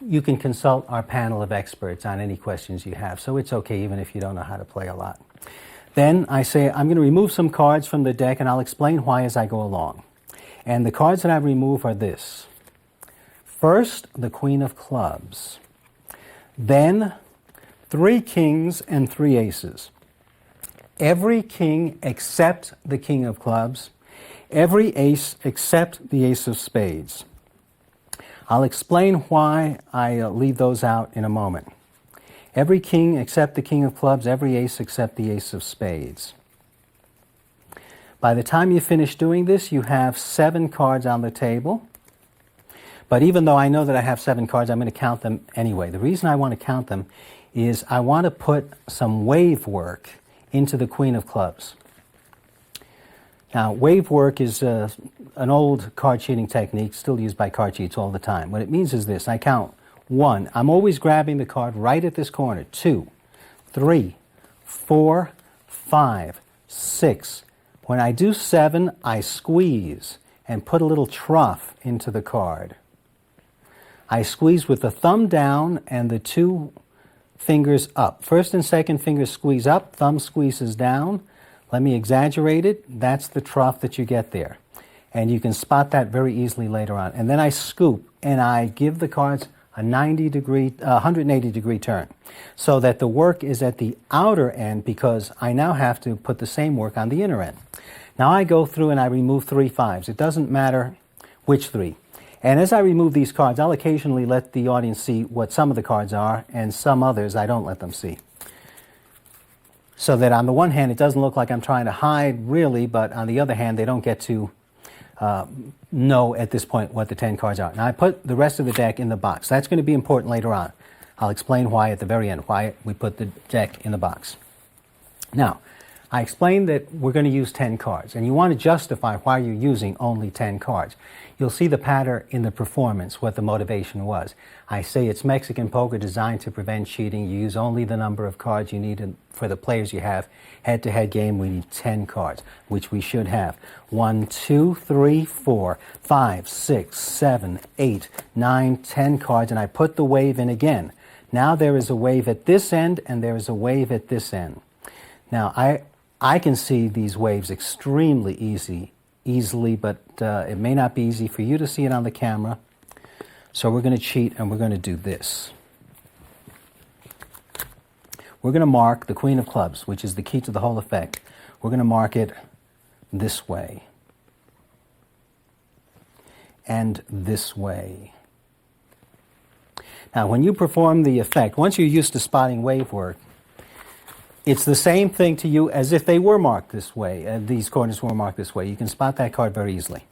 you can consult our panel of experts on any questions you have. So it's okay even if you don't know how to play a lot. Then I say, I'm going to remove some cards from the deck and I'll explain why as I go along. And the cards that I remove are this. First, the Queen of Clubs. Then, 3 kings and 3 aces. Every king except the King of Clubs. Every ace except the Ace of Spades. I'll explain why I leave those out in a moment. Every king except the King of Clubs, every ace except the Ace of Spades. By the time you finish doing this, you have 7 cards on the table. But even though I know that I have 7 cards, I'm going to count them anyway. The reason I want to count them is I want to put some wave work into the Queen of Clubs. Now, wave work is an old card cheating technique, still used by card cheats all the time. What it means is this. I count 1. I'm always grabbing the card right at this corner. 2, 3, 4, 5, 6. When I do 7, I squeeze and put a little trough into the card. I squeeze with the thumb down and the 2 fingers up. First and second fingers squeeze up, thumb squeezes down. Let me exaggerate it. That's the trough that you get there. And you can spot that very easily later on. And then I scoop and I give the cards a 180 degree turn so that the work is at the outer end because I now have to put the same work on the inner end. Now I go through and I remove 3 5s. It doesn't matter which 3. And as I remove these cards, I'll occasionally let the audience see what some of the cards are, and some others I don't let them see. So that on the one hand, it doesn't look like I'm trying to hide really, but on the other hand, they don't get to know at this point what the 10 cards are. Now I put the rest of the deck in the box. That's going to be important later on. I'll explain why at the very end, why we put the deck in the box. Now, I explained that we're going to use 10 cards, and you want to justify why you're using only 10 cards. You'll see the pattern in the performance, what the motivation was. I say it's Mexican poker designed to prevent cheating. You use only the number of cards you need for the players you have. Head-to-head game, we need 10 cards, which we should have. 1, 2, 3, 4, 5, 6, 7, 8, 9, 10 cards, and I put the wave in again. Now there is a wave at this end, and there is a wave at this end. Now, I can see these waves extremely easily, but it may not be easy for you to see it on the camera. So we're going to cheat and we're going to do this. We're going to mark the Queen of Clubs, which is the key to the whole effect. We're going to mark it this way and this way. Now, when you perform the effect, once you're used to spotting wave work, it's the same thing to you as if they were marked this way. These corners were marked this way. You can spot that card very easily.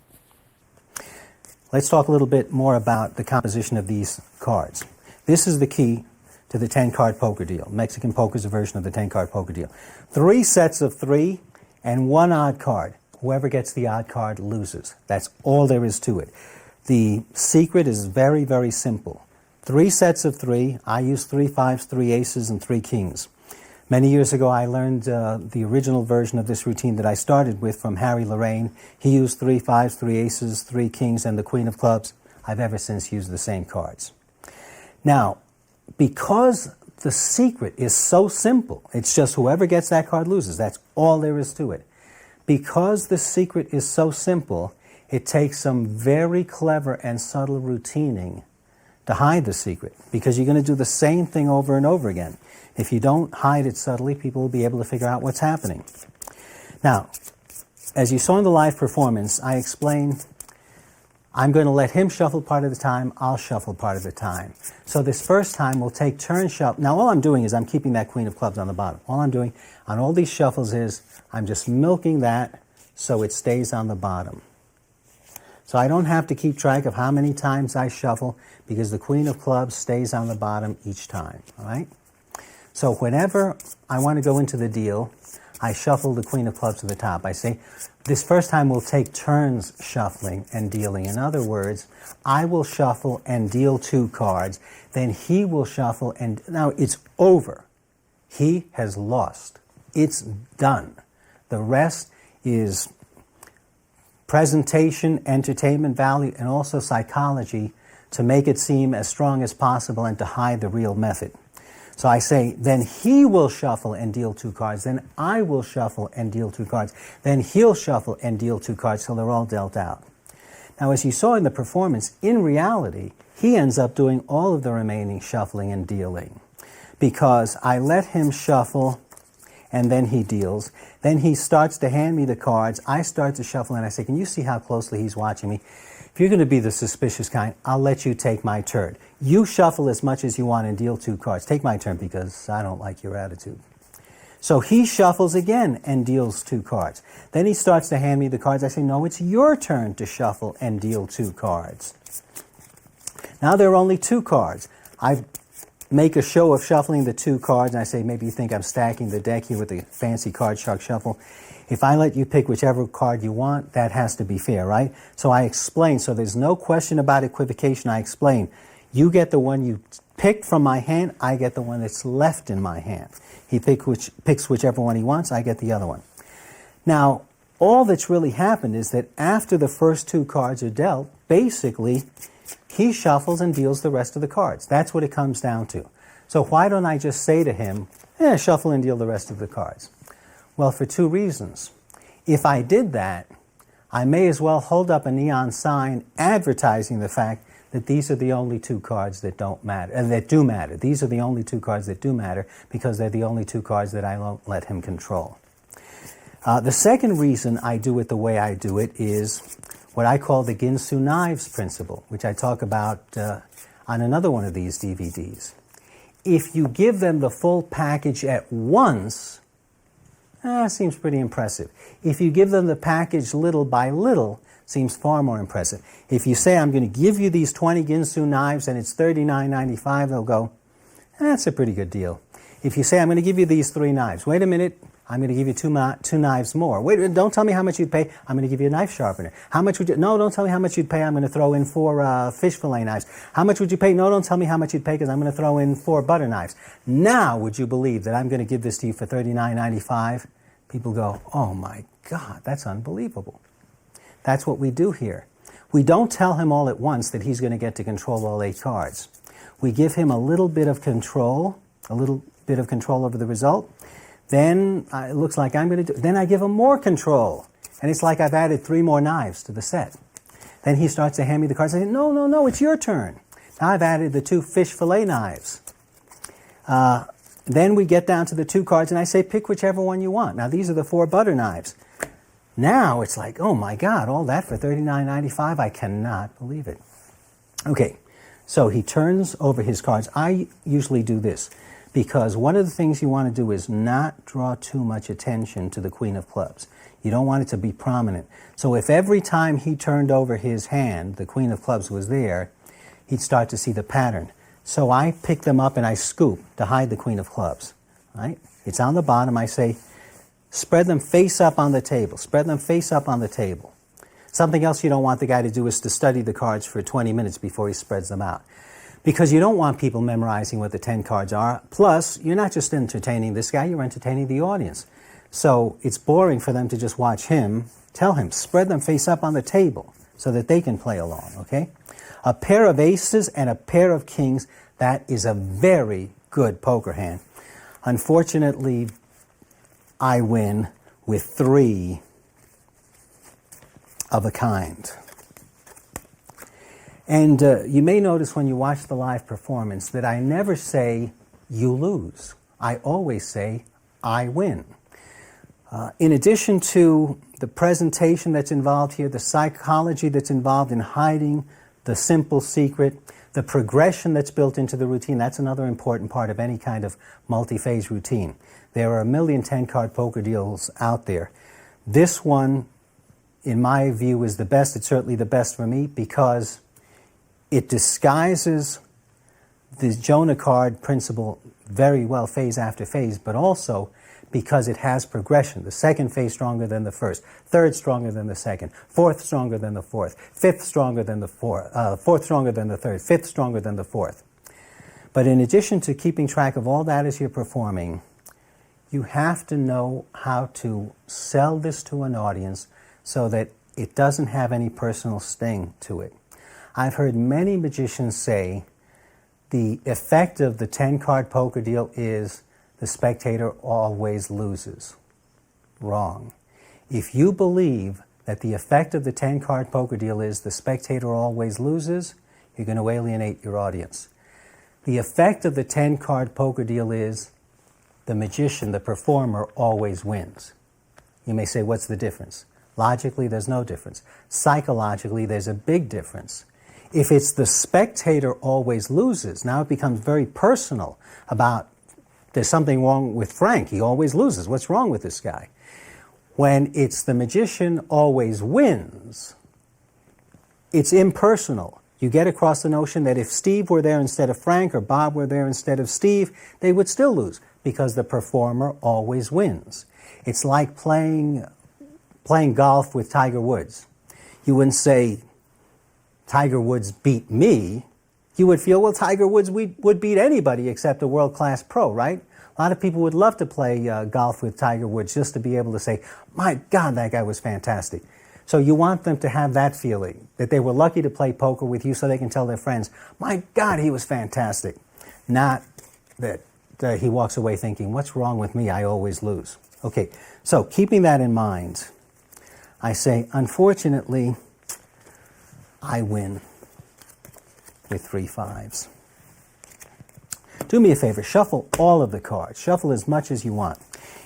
Let's talk a little bit more about the composition of these cards. This is the key to the 10-card poker deal. Mexican poker is a version of the 10-card poker deal. 3 sets of 3 and 1 odd card. Whoever gets the odd card loses. That's all there is to it. The secret is very, very simple. 3 sets of 3. I use 3 5s, 3 aces, and 3 kings. Many years ago, I learned the original version of this routine that I started with from Harry Lorraine. He used 3 5s, 3 aces, 3 kings, and the Queen of Clubs. I've ever since used the same cards. Now, because the secret is so simple, it's just whoever gets that card loses. That's all there is to it. Because the secret is so simple, It takes some very clever and subtle routining to hide the secret, because you're going to do the same thing over and over again. If you don't hide it subtly, people will be able to figure out what's happening. Now, as you saw in the live performance, I explained I'm going to let him shuffle part of the time, I'll shuffle part of the time. So this first time we'll take turn shuffle. Now all I'm doing is I'm keeping that queen of clubs on the bottom. All I'm doing on all these shuffles is I'm just milking that so it stays on the bottom. So I don't have to keep track of how many times I shuffle, because the queen of clubs stays on the bottom each time, all right? So whenever I want to go into the deal, I shuffle the queen of clubs to the top. I say, this first time we'll take turns shuffling and dealing. In other words, I will shuffle and deal 2 cards, then he will shuffle and, now it's over. He has lost. It's done. The rest is presentation, entertainment value, and also psychology to make it seem as strong as possible and to hide the real method. So I say, then he will shuffle and deal 2 cards, then I will shuffle and deal 2 cards, then he'll shuffle and deal 2 cards till they're all dealt out. Now, as you saw in the performance, in reality, he ends up doing all of the remaining shuffling and dealing, because I let him shuffle and then he deals. Then he starts to hand me the cards. I start to shuffle and I say, can you see how closely he's watching me? If you're going to be the suspicious kind, I'll let you take my turn. You shuffle as much as you want and deal 2 cards. Take my turn because I don't like your attitude. So he shuffles again and deals 2 cards. Then he starts to hand me the cards. I say, no, it's your turn to shuffle and deal 2 cards. Now there are only 2 cards. I make a show of shuffling the 2 cards, and I say, maybe you think I'm stacking the deck here with the fancy card shark shuffle. If I let you pick whichever card you want, that has to be fair, right? So I explain, so there's no question about equivocation. I explain, you get the one you picked from my hand, I get the one that's left in my hand. He picks whichever one he wants, I get the other one. Now, all that's really happened is that after the first 2 cards are dealt, basically, he shuffles and deals the rest of the cards. That's what it comes down to. So why don't I just say to him, shuffle and deal the rest of the cards? Well, for 2 reasons. If I did that, I may as well hold up a neon sign advertising the fact that these are the only 2 cards that don't matter, and that do matter. These are the only 2 cards that do matter because they're the only 2 cards that I won't let him control. The second reason I do it the way I do it is what I call the Ginsu Knives principle, which I talk about on another one of these DVDs. If you give them the full package at once, seems pretty impressive. If you give them the package little by little, seems far more impressive. If you say, I'm going to give you these 20 Ginsu knives and it's $39.95, they'll go, that's a pretty good deal. If you say, I'm going to give you these 3 knives, wait a minute, I'm going to give you 2 knives more. Wait, don't tell me how much you'd pay. I'm going to give you a knife sharpener. How much would you? No, don't tell me how much you'd pay. I'm going to throw in 4 fish fillet knives. How much would you pay? No, don't tell me how much you'd pay because I'm going to throw in 4 butter knives. Now, would you believe that I'm going to give this to you for $39.95? People go, oh my God, that's unbelievable. That's what we do here. We don't tell him all at once that he's going to get to control all 8 cards. We give him a little bit of control, over the result. Then it looks like I'm going to do, then I give him more control. And it's like I've added 3 more knives to the set. Then he starts to hand me the cards. I say, no, it's your turn. Now I've added the 2 fish fillet knives. Then we get down to the 2 cards and I say, pick whichever one you want. Now these are the 4 butter knives. Now it's like, oh my God, all that for $39.95? I cannot believe it. Okay, so he turns over his cards. I usually do this because one of the things you want to do is not draw too much attention to the Queen of Clubs. You don't want it to be prominent. So if every time he turned over his hand, the Queen of Clubs was there, he'd start to see the pattern. So I pick them up and I scoop to hide the Queen of Clubs. Right? It's on the bottom. I say, spread them face up on the table. Spread them face up on the table. Something else you don't want the guy to do is to study the cards for 20 minutes before he spreads them out. Because you don't want people memorizing what the 10 cards are. Plus, you're not just entertaining this guy, you're entertaining the audience. So it's boring for them to just watch him. Tell him, spread them face up on the table so that they can play along, okay? A pair of aces and a pair of kings, that is a very good poker hand. Unfortunately, I win with 3 of a kind. And you may notice when you watch the live performance that I never say, you lose. I always say, I win. In addition to the presentation that's involved here, the psychology that's involved in hiding the simple secret, the progression that's built into the routine, that's another important part of any kind of multi-phase routine. There are a million 10-card poker deals out there. This one, in my view, is the best. It's certainly the best for me because it disguises the Jonah card principle very well phase after phase, but also because it has progression. The second phase stronger than the first, third stronger than the second, fourth stronger than the fourth, fifth stronger than the fourth stronger than the third, fifth stronger than the fourth. But in addition to keeping track of all that as you're performing, you have to know how to sell this to an audience so that it doesn't have any personal sting to it. I've heard many magicians say the effect of the 10-card poker deal is the spectator always loses. Wrong. If you believe that the effect of the 10-card poker deal is the spectator always loses, you're going to alienate your audience. The effect of the 10-card poker deal is the magician, the performer, always wins. You may say, what's the difference? Logically, there's no difference. Psychologically, there's a big difference. If it's the spectator always loses, now it becomes very personal about there's something wrong with Frank. He always loses. What's wrong with this guy? When it's the magician always wins, it's impersonal. You get across the notion that if Steve were there instead of Frank or Bob were there instead of Steve, they would still lose because the performer always wins. It's like playing golf with Tiger Woods. You wouldn't say, Tiger Woods beat me. You would feel, well, Tiger Woods would beat anybody except a world-class pro, right? A lot of people would love to play golf with Tiger Woods just to be able to say, my God, that guy was fantastic. So you want them to have that feeling, that they were lucky to play poker with you so they can tell their friends, my God, he was fantastic. Not that he walks away thinking, what's wrong with me? I always lose. Okay, so keeping that in mind, I say, unfortunately, I win with 3 5s. Do me a favor, shuffle all of the cards. Shuffle as much as you want.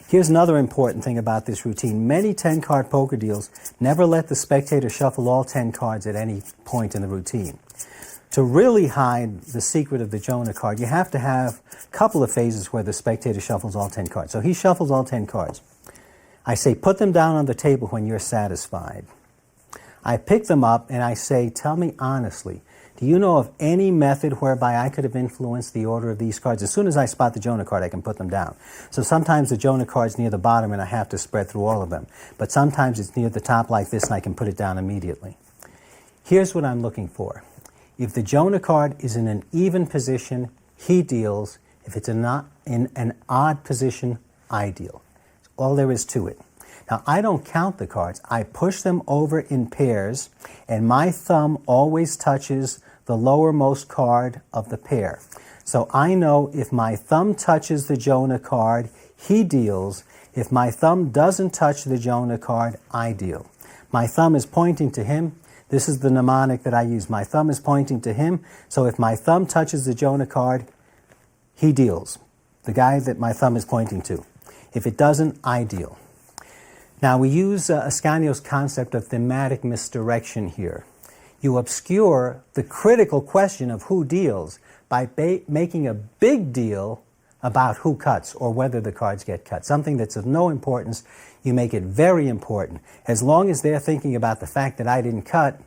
Here's another important thing about this routine. Many 10-card poker deals never let the spectator shuffle all 10 cards at any point in the routine. To really hide the secret of the Jonah card, you have to have a couple of phases where the spectator shuffles all 10 cards. So he shuffles all 10 cards. I say, put them down on the table when you're satisfied. I pick them up and I say, tell me honestly, do you know of any method whereby I could have influenced the order of these cards? As soon as I spot the Jonah card, I can put them down. So sometimes the Jonah card's near the bottom and I have to spread through all of them. But sometimes it's near the top like this and I can put it down immediately. Here's what I'm looking for. If the Jonah card is in an even position, he deals. If it's not in an odd position, I deal. That's all there is to it. Now, I don't count the cards. I push them over in pairs, and my thumb always touches the lowermost card of the pair. So I know if my thumb touches the Jonah card, he deals. If my thumb doesn't touch the Jonah card, I deal. My thumb is pointing to him. This is the mnemonic that I use. My thumb is pointing to him, so if my thumb touches the Jonah card, he deals. The guy that my thumb is pointing to. If it doesn't, I deal. Now, we use Ascanio's concept of thematic misdirection here. You obscure the critical question of who deals by making a big deal about who cuts or whether the cards get cut. Something that's of no importance, you make it very important. As long as they're thinking about the fact that I didn't cut,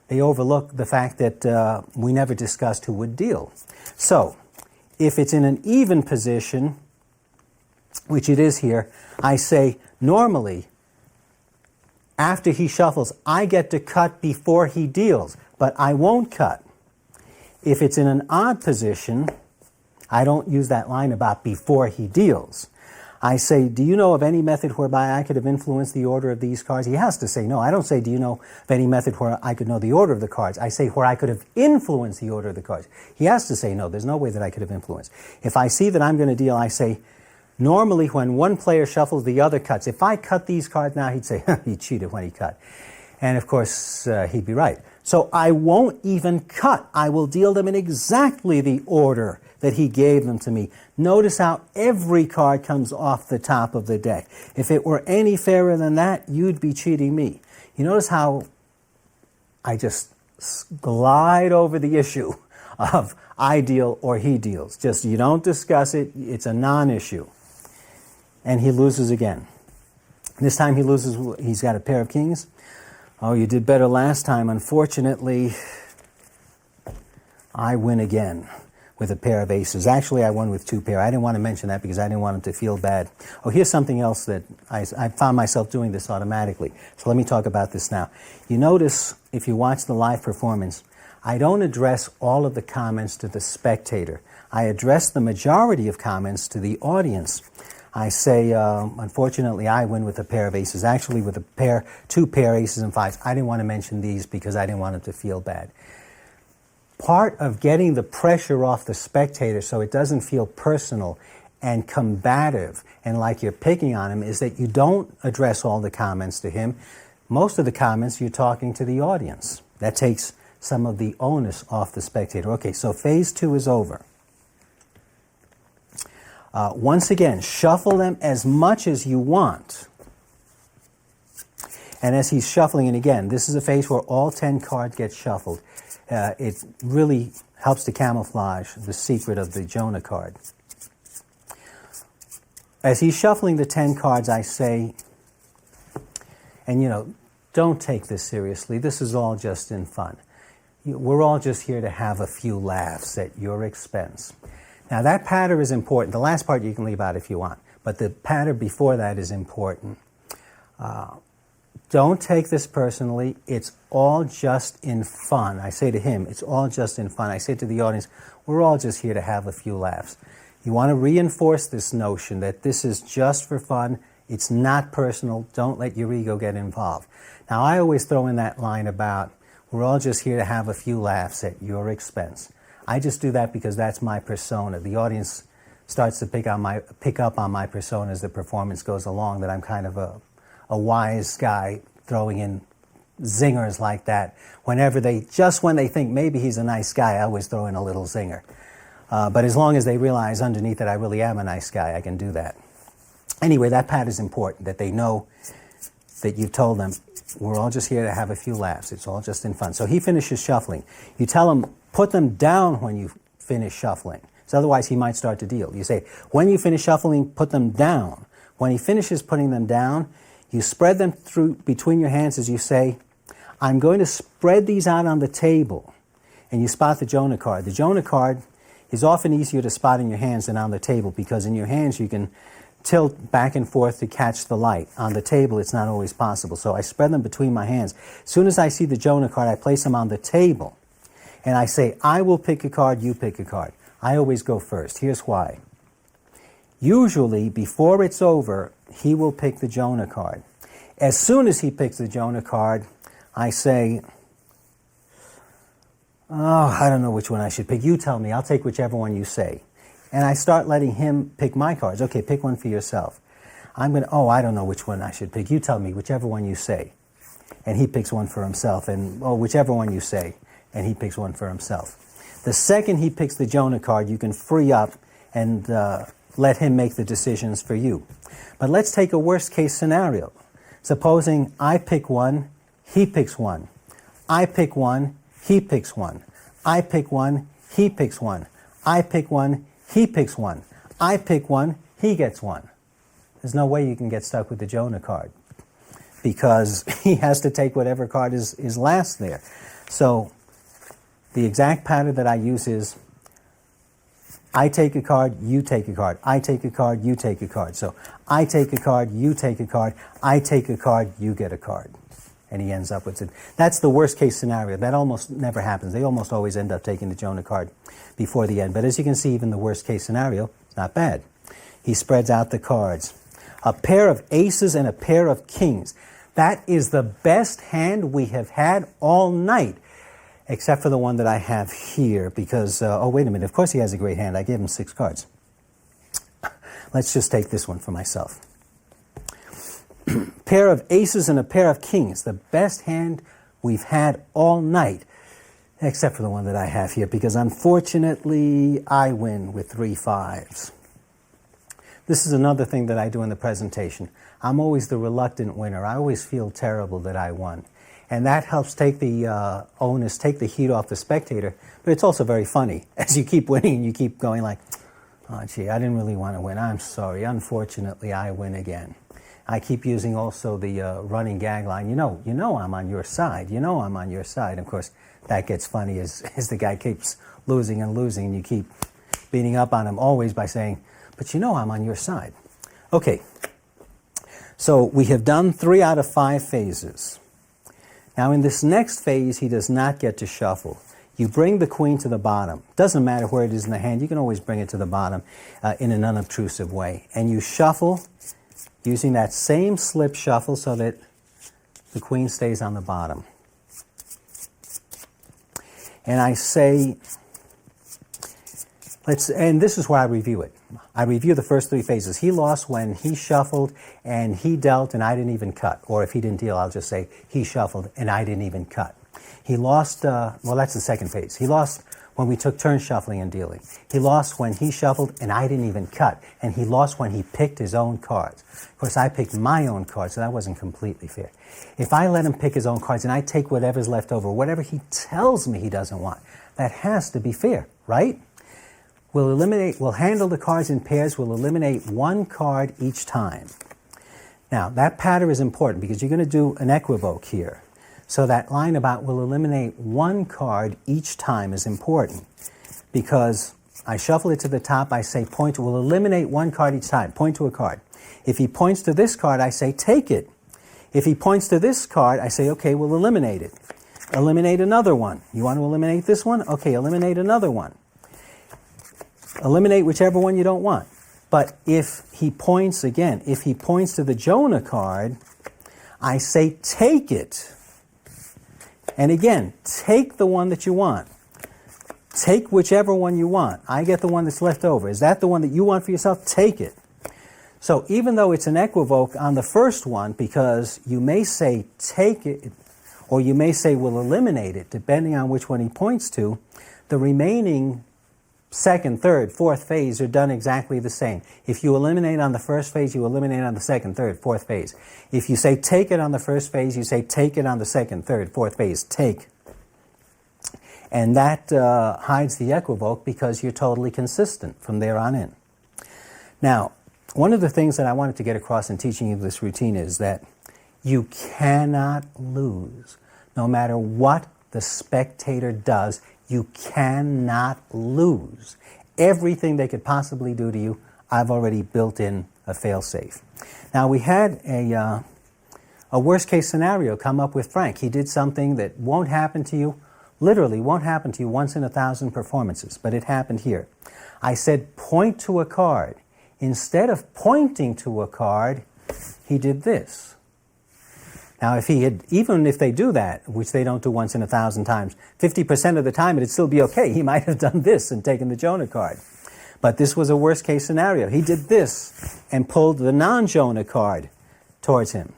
they overlook the fact that we never discussed who would deal. So, if it's in an even position, which it is here, I say, normally, after he shuffles, I get to cut before he deals, but I won't cut. If it's in an odd position, I don't use that line about before he deals. I say, do you know of any method whereby I could have influenced the order of these cards? He has to say no. I don't say, do you know of any method where I could know the order of the cards? I say, where I could have influenced the order of the cards. He has to say no. There's no way that I could have influenced. If I see that I'm going to deal, I say, normally when one player shuffles, the other cuts. If I cut these cards now, he'd say, he cheated when he cut. And of course, he'd be right. So I won't even cut. I will deal them in exactly the order that he gave them to me. Notice how every card comes off the top of the deck. If it were any fairer than that, you'd be cheating me. You notice how I just glide over the issue of I deal or he deals. Just you don't discuss it. It's a non-issue. And he loses again. This time he loses, he's got a pair of kings. Oh, you did better last time. Unfortunately, I win again with a pair of aces. Actually, I won with two pair. I didn't want to mention that because I didn't want him to feel bad. Oh, here's something else that I found myself doing this automatically. So let me talk about this now. You notice, if you watch the live performance, I don't address all of the comments to the spectator. I address the majority of comments to the audience. I say, unfortunately, I win with a pair of aces. Actually, with two pair aces and fives. I didn't want to mention these because I didn't want him to feel bad. Part of getting the pressure off the spectator so it doesn't feel personal and combative and like you're picking on him is that you don't address all the comments to him. Most of the comments you're talking to the audience. That takes some of the onus off the spectator. Okay, so phase 2 is over. Once again, shuffle them as much as you want. And as he's shuffling, and again, this is a phase where all 10 cards get shuffled. It really helps to camouflage the secret of the Jonah card. As he's shuffling the 10 cards, I say, and you know, don't take this seriously. This is all just in fun. We're all just here to have a few laughs at your expense. Now that patter is important. The last part you can leave out if you want, but the patter before that is important. Don't take this personally. It's all just in fun. I say to him, it's all just in fun. I say to the audience, we're all just here to have a few laughs. You want to reinforce this notion that this is just for fun. It's not personal. Don't let your ego get involved. Now, I always throw in that line about, we're all just here to have a few laughs at your expense. I just do that because that's my persona. The audience starts to pick up on my persona as the performance goes along, that I'm kind of a wise guy throwing in zingers like that. When they think maybe he's a nice guy, I always throw in a little zinger. But as long as they realize underneath that I really am a nice guy, I can do that. Anyway, that pat is important, that they know that you've told them, we're all just here to have a few laughs. It's all just in fun. So he finishes shuffling. You tell him, put them down when you finish shuffling. So otherwise he might start to deal. You say, when you finish shuffling, put them down. When he finishes putting them down, you spread them through between your hands as you say, I'm going to spread these out on the table. And you spot the Jonah card. The Jonah card is often easier to spot in your hands than on the table because in your hands you can tilt back and forth to catch the light. On the table it's not always possible. So I spread them between my hands. As soon as I see the Jonah card, I place them on the table. And I say, I will pick a card, you pick a card. I always go first. Here's why. Usually, before it's over, he will pick the Jonah card. As soon as he picks the Jonah card, I say, oh, I don't know which one I should pick. You tell me. I'll take whichever one you say. And I start letting him pick my cards. Okay, pick one for yourself. I don't know which one I should pick. You tell me, whichever one you say. And he picks one for himself. And, whichever one you say. And he picks one for himself. The second he picks the Jonah card, you can free up and let him make the decisions for you. But let's take a worst case scenario. Supposing I pick one, he picks one. I pick one, he picks one. I pick one, he picks one. I pick one, he picks one. I pick one, he gets one. There's no way you can get stuck with the Jonah card because he has to take whatever card is last there. So the exact pattern that I use is I take a card, you take a card. I take a card, you take a card. So I take a card, you take a card. I take a card, you get a card. And he ends up with it. That's the worst case scenario. That almost never happens. They almost always end up taking the Jonah card before the end. But as you can see, even the worst case scenario, it's not bad. He spreads out the cards. A pair of aces and a pair of kings. That is the best hand we have had all night. Except for the one that I have here, because, wait a minute, of course he has a great hand. I gave him 6 cards. Let's just take this one for myself. pair of aces and a pair of kings. The best hand we've had all night, except for the one that I have here, because unfortunately I win with 3 5s. This is another thing that I do in the presentation. I'm always the reluctant winner. I always feel terrible that I won. And that helps take the onus, take the heat off the spectator. But it's also very funny. As you keep winning, you keep going like, oh, gee, I didn't really want to win. I'm sorry. Unfortunately, I win again. I keep using also the running gag line. You know I'm on your side. You know I'm on your side. Of course, that gets funny as the guy keeps losing and losing, and you keep beating up on him always by saying, but you know I'm on your side. Okay, so we have done 3 out of 5 phases. Now in this next phase, he does not get to shuffle. You bring the queen to the bottom. Doesn't matter where it is in the hand. You can always bring it to the bottom in an unobtrusive way. And you shuffle using that same slip shuffle so that the queen stays on the bottom. And I say, and this is where I review it. I review the first 3 phases. He lost when he shuffled and he dealt and I didn't even cut. Or if he didn't deal, I'll just say he shuffled and I didn't even cut. He lost, well, that's the second phase. He lost when we took turns shuffling and dealing. He lost when he shuffled and I didn't even cut. And he lost when he picked his own cards. Of course, I picked my own cards, so that wasn't completely fair. If I let him pick his own cards and I take whatever's left over, whatever he tells me he doesn't want, that has to be fair, right? We'll handle the cards in pairs. We'll eliminate 1 card each time. Now, that pattern is important because you're going to do an equivoke here. So that line about we'll eliminate 1 card each time is important because I shuffle it to the top. I say point, we'll eliminate 1 card each time. Point to a card. If he points to this card, I say take it. If he points to this card, I say, okay, we'll eliminate it. Eliminate another one. You want to eliminate this one? Okay, eliminate another one. Eliminate whichever one you don't want. But if he points, again, if he points to the Jonah card, I say take it. And again, take the one that you want. Take whichever one you want. I get the one that's left over. Is that the one that you want for yourself? Take it. So even though it's an equivoke on the first one, because you may say take it, or you may say we'll eliminate it, depending on which one he points to, the remaining second, third, fourth phase are done exactly the same. If you eliminate on the first phase, you eliminate on the second, third, fourth phase. If you say take it on the first phase, you say take it on the second, third, fourth phase. Take. And that hides the equivoke because you're totally consistent from there on in. Now, one of the things that I wanted to get across in teaching you this routine is that you cannot lose. No matter what the spectator does, you cannot lose. Everything they could possibly do to you, I've already built in a fail-safe. Now, we had a worst-case scenario come up with Frank. He did something that won't happen to you, literally won't happen to you once in 1,000 performances, but it happened here. I said, point to a card. Instead of pointing to a card, he did this. Now, even if they do that, which they don't do once in 1,000 times, 50% of the time it'd still be okay. He might have done this and taken the Jonah card. But this was a worst case scenario. He did this and pulled the non-Jonah card towards him.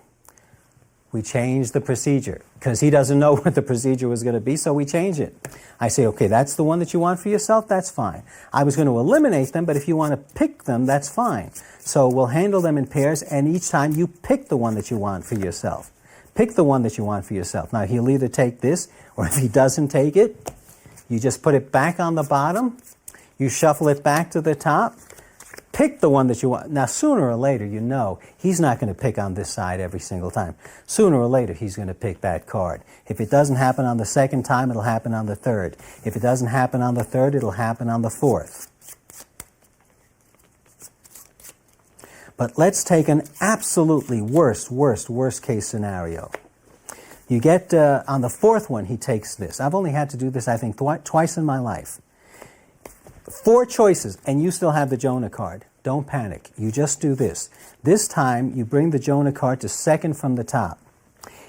We changed the procedure because he doesn't know what the procedure was going to be, so we change it. I say, okay, that's the one that you want for yourself, that's fine. I was going to eliminate them, but if you want to pick them, that's fine. So we'll handle them in pairs, and each time you pick the one that you want for yourself. Pick the one that you want for yourself. Now, he'll either take this, or if he doesn't take it, you just put it back on the bottom, you shuffle it back to the top, pick the one that you want. Now, sooner or later, you know, he's not going to pick on this side every single time. Sooner or later, he's going to pick that card. If it doesn't happen on the second time, it'll happen on the third. If it doesn't happen on the third, it'll happen on the fourth. But let's take an absolutely worst case scenario. You get, on the fourth one, he takes this. I've only had to do this, I think, twice in my life. 4 choices, and you still have the Jonah card. Don't panic. You just do this. This time, you bring the Jonah card to second from the top.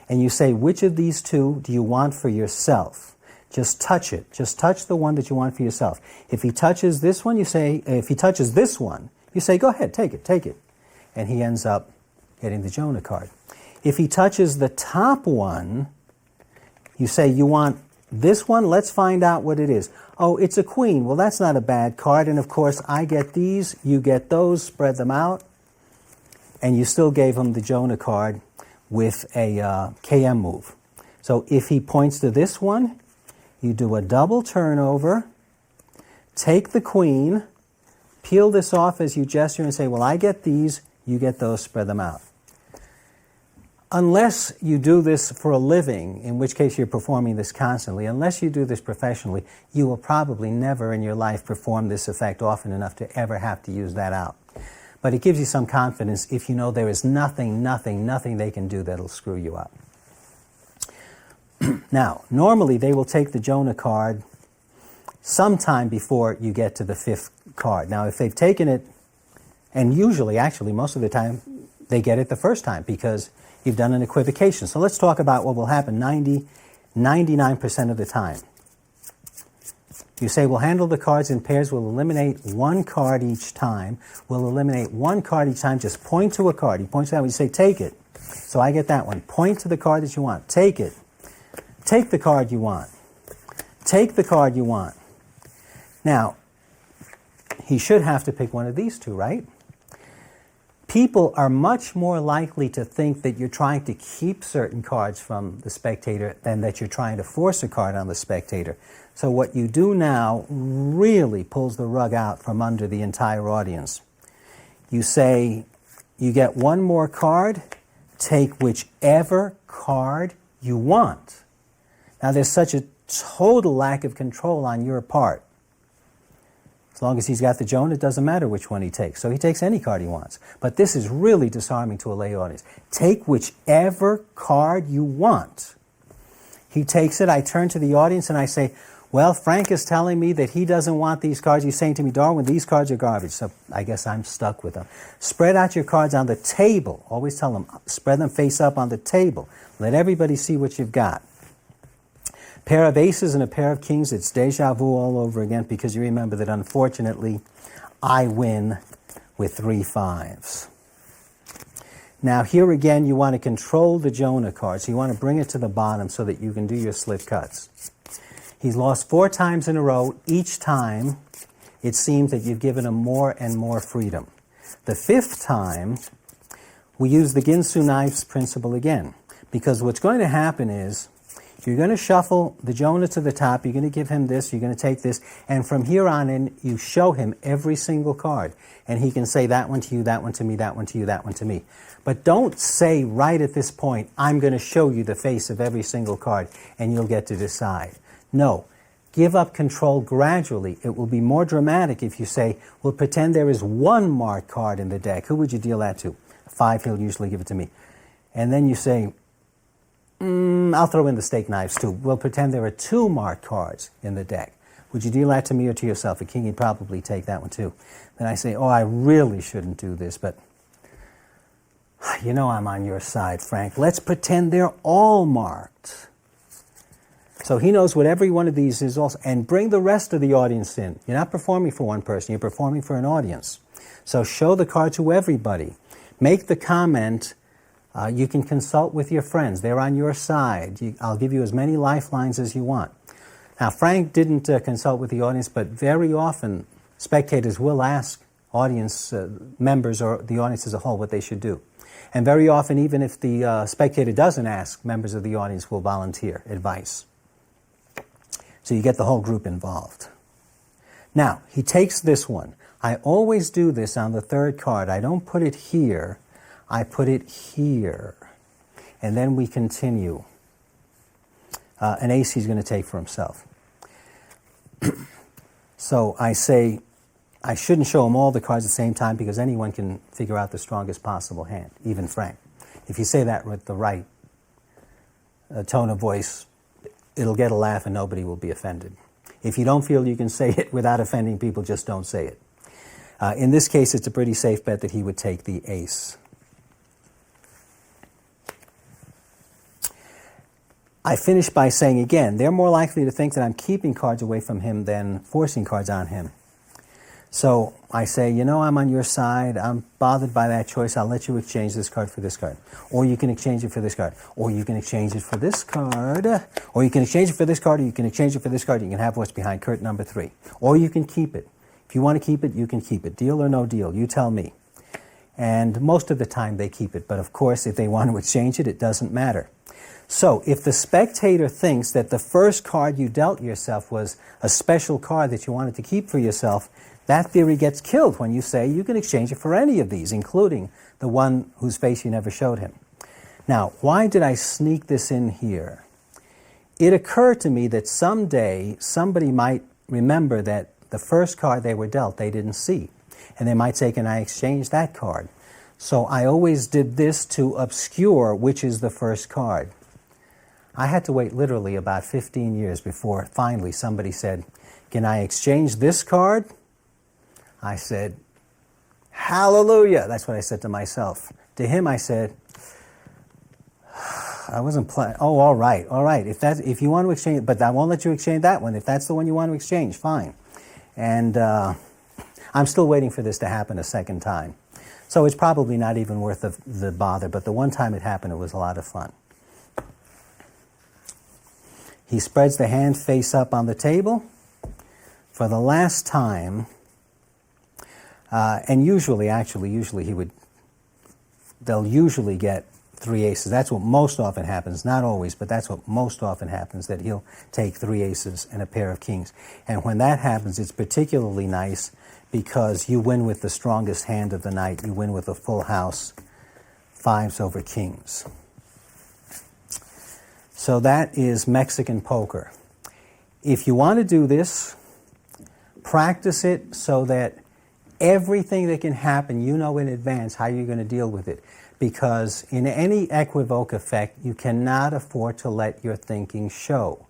And you say, which of these 2 do you want for yourself? Just touch it. Just touch the one that you want for yourself. If he touches this one, you say, if he touches this one, you say, go ahead, take it. And he ends up getting the Jonah card. If he touches the top one, you say, you want this one? Let's find out what it is. Oh, it's a queen. Well, that's not a bad card. And of course, I get these, you get those, spread them out. And you still gave him the Jonah card with a KM move. So if he points to this one, you do a double turnover, take the queen, peel this off as you gesture and say, well, I get these, you get those, spread them out. Unless you do this for a living, in which case you're performing this constantly, unless you do this professionally, you will probably never in your life perform this effect often enough to ever have to use that out. But it gives you some confidence if you know there is nothing they can do that'll screw you up. Now, normally they will take the Jonah card sometime before you get to the fifth card. Now, if they've taken it, and usually, actually, most of the time, they get it the first time because you've done an equivocation. So let's talk about what will happen 99% of the time. You say, we'll handle the cards in pairs. We'll eliminate one card each time. We'll eliminate one card each time. Just point to a card. He points to that one. You say, take it. So I get that one. Point to the card that you want. Take it. Take the card you want. Take the card you want. Now, he should have to pick one of these two, right? People are much more likely to think that you're trying to keep certain cards from the spectator than that you're trying to force a card on the spectator. So what you do now really pulls the rug out from under the entire audience. You say, you get one more card, take whichever card you want. Now there's such a total lack of control on your part. As long as he's got the Jonah, it doesn't matter which one he takes. So he takes any card he wants. But this is really disarming to a lay audience. Take whichever card you want. He takes it, I turn to the audience and I say, well, Frank is telling me that he doesn't want these cards. He's saying to me, Darwin, these cards are garbage. So I guess I'm stuck with them. Spread out your cards on the table. Always tell them, spread them face up on the table. Let everybody see what you've got. Pair of aces and a pair of kings, it's deja vu all over again because you remember that unfortunately I win with 3 5s. Now here again you want to control the Jonah card, so you want to bring it to the bottom so that you can do your slip cuts. He's lost 4 times in a row. Each time it seems that you've given him more and more freedom. The 5th time we use the Ginsu knives principle again, because what's going to happen is you're going to shuffle the Jonah to the top, you're going to give him this, you're going to take this, and from here on in, you show him every single card. And he can say that one to you, that one to me, that one to you, that one to me. But don't say right at this point, I'm going to show you the face of every single card, and you'll get to decide. No. Give up control gradually. It will be more dramatic if you say, we'll pretend there is one marked card in the deck. Who would you deal that to? 5, he'll usually give it to me. And then you say, I'll throw in the steak knives too. We'll pretend there are 2 marked cards in the deck. Would you deal that to me or to yourself? A king, he'd probably take that one too. Then I say, oh, I really shouldn't do this, but you know I'm on your side, Frank. Let's pretend they're all marked. So he knows what every one of these is also. And bring the rest of the audience in. You're not performing for one person, you're performing for an audience. So show the card to everybody. Make the comment. You can consult with your friends. They're on your side. I'll give you as many lifelines as you want. Now, Frank didn't consult with the audience, but very often spectators will ask audience members or the audience as a whole what they should do. And very often, even if the spectator doesn't ask, members of the audience will volunteer advice. So you get the whole group involved. Now, he takes this one. I always do this on the 3rd card. I don't put it here. I put it here, and then we continue. An ace he's going to take for himself. So I say, I shouldn't show him all the cards at the same time because anyone can figure out the strongest possible hand, even Frank. If you say that with the right tone of voice, it'll get a laugh and nobody will be offended. If you don't feel you can say it without offending people, just don't say it. In this case, it's a pretty safe bet that he would take the ace. I finish by saying again, they're more likely to think that I'm keeping cards away from him than forcing cards on him. So I say, you know, I'm on your side. I'm bothered by that choice. I'll let you exchange this card for this card. Or you can exchange it for this card. Or you can exchange it for this card. Or you can exchange it for this card. Or you can exchange it for this card. You can have what's behind curtain number 3. Or you can keep it. If you want to keep it, you can keep it. Deal or no deal, you tell me. And most of the time they keep it. But of course, if they want to exchange it, it doesn't matter. So if the spectator thinks that the first card you dealt yourself was a special card that you wanted to keep for yourself, that theory gets killed when you say you can exchange it for any of these, including the one whose face you never showed him. Now, why did I sneak this in here? It occurred to me that someday somebody might remember that the first card they were dealt they didn't see. And they might say, can I exchange that card? So I always did this to obscure which is the first card. I had to wait literally about 15 years before finally somebody said, can I exchange this card? I said, hallelujah. That's what I said to myself. To him I said, I wasn't playing. Oh, all right. If you want to exchange, but I won't let you exchange that one. If that's the one you want to exchange, fine. And I'm still waiting for this to happen a second time. So it's probably not even worth the bother, but the one time it happened, it was a lot of fun. He spreads the hand face up on the table. For the last time, and usually they'll usually get 3 aces. That's what most often happens, not always, but that's what most often happens, that he'll take 3 aces and a pair of kings. And when that happens, it's particularly nice because you win with the strongest hand of the night. You win with a full house, 5s over kings. So that is Mexican poker. If you want to do this, practice it so that everything that can happen, you know in advance how you're going to deal with it. Because in any equivoque effect, you cannot afford to let your thinking show.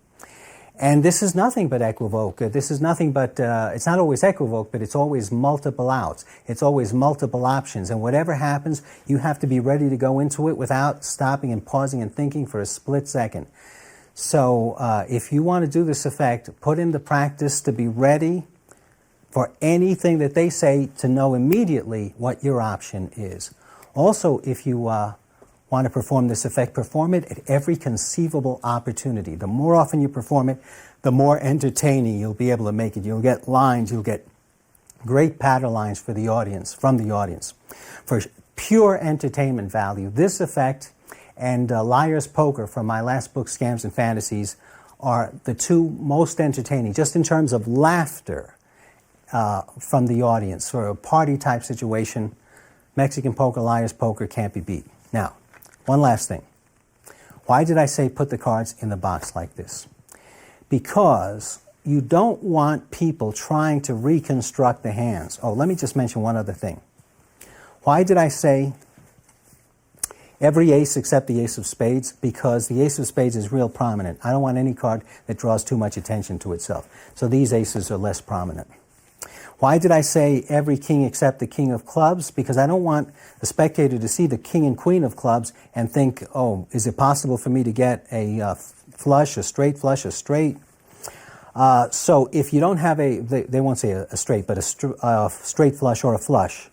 And this is nothing but equivoque. This is nothing but, it's not always equivoque, but it's always multiple outs. It's always multiple options. And whatever happens, you have to be ready to go into it without stopping and pausing and thinking for a split second. So if you want to do this effect, put in the practice to be ready for anything that they say, to know immediately what your option is. Also, if you want to perform this effect, perform it at every conceivable opportunity. The more often you perform it, the more entertaining you'll be able to make it. You'll get lines, you'll get great patter lines for the audience, from the audience. For pure entertainment value, this effect and Liar's Poker from my last book, Scams and Fantasies, are the two most entertaining, just in terms of laughter from the audience. For a party-type situation, Mexican poker, Liar's Poker can't be beat. Now, one last thing. Why did I say put the cards in the box like this? Because you don't want people trying to reconstruct the hands. Oh, let me just mention one other thing. Why did I say every ace except the ace of spades? Because the ace of spades is real prominent. I don't want any card that draws too much attention to itself. So these aces are less prominent. Why did I say every king except the king of clubs? Because I don't want the spectator to see the king and queen of clubs and think, oh, is it possible for me to get a flush, a straight flush, a straight? So if you don't have they won't say a straight, but a straight flush or a flush.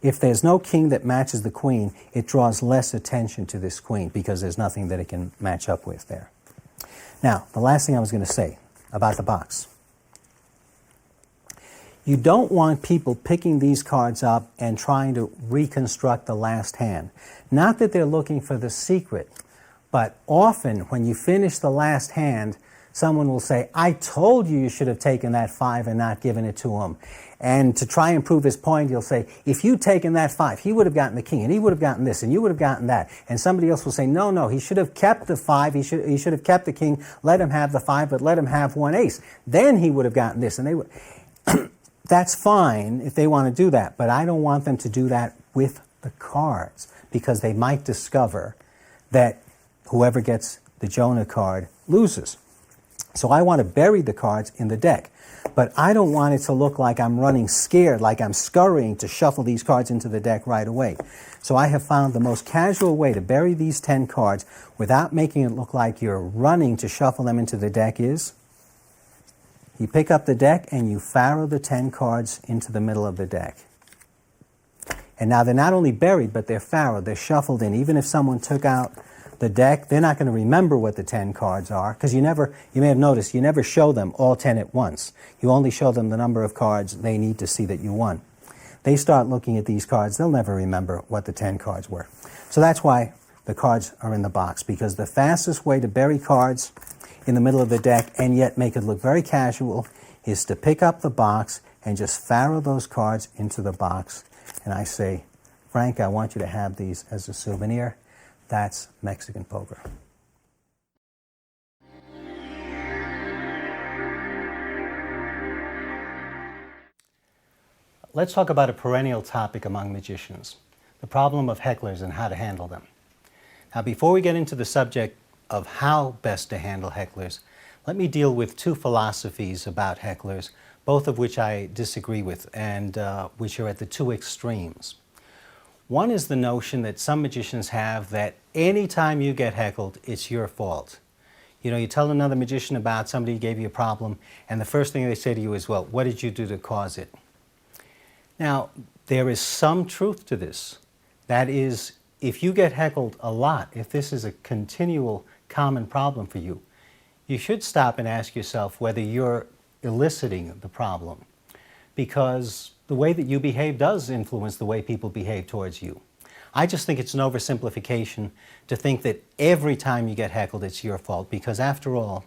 If there's no king that matches the queen, it draws less attention to this queen because there's nothing that it can match up with there. Now, the last thing I was going to say about the box. You don't want people picking these cards up and trying to reconstruct the last hand. Not that they're looking for the secret, but often when you finish the last hand, someone will say, I told you you should have taken that 5 and not given it to him. And to try and prove his point, he'll say, if you'd taken that 5, he would have gotten the king, and he would have gotten this, and you would have gotten that. And somebody else will say, no, he should have kept the 5, he should have kept the king, let him have the 5, but let him have 1 ace. Then he would have gotten this, and they would... That's fine if they want to do that, but I don't want them to do that with the cards, because they might discover that whoever gets the Jonah card loses. So I want to bury the cards in the deck, but I don't want it to look like I'm running scared, like I'm scurrying to shuffle these cards into the deck right away. So I have found the most casual way to bury these 10 cards without making it look like you're running to shuffle them into the deck is You pick up the deck and you faro the 10 cards into the middle of the deck. And now they're not only buried, but they're faroed, they're shuffled in. Even if someone took out the deck, they're not going to remember what the 10 cards are, because you may have noticed, you never show them all 10 at once. You only show them the number of cards they need to see that you won. They start looking at these cards, they'll never remember what the 10 cards were. So that's why the cards are in the box, because the fastest way to bury cards in the middle of the deck and yet make it look very casual is to pick up the box and just faro those cards into the box. And I say, Frank, I want you to have these as a souvenir. That's Mexican poker. Let's talk about a perennial topic among magicians, the problem of hecklers and how to handle them. Now, before we get into the subject of how best to handle hecklers, let me deal with two philosophies about hecklers, both of which I disagree with and which are at the two extremes. One is the notion that some magicians have that any time you get heckled, it's your fault. You know, you tell another magician about somebody who gave you a problem, and the first thing they say to you is, well, what did you do to cause it? Now, there is some truth to this. That is, if you get heckled a lot, if this is a continual common problem for you, you should stop and ask yourself whether you're eliciting the problem, because the way that you behave does influence the way people behave towards you. I just think it's an oversimplification to think that every time you get heckled it's your fault, because after all,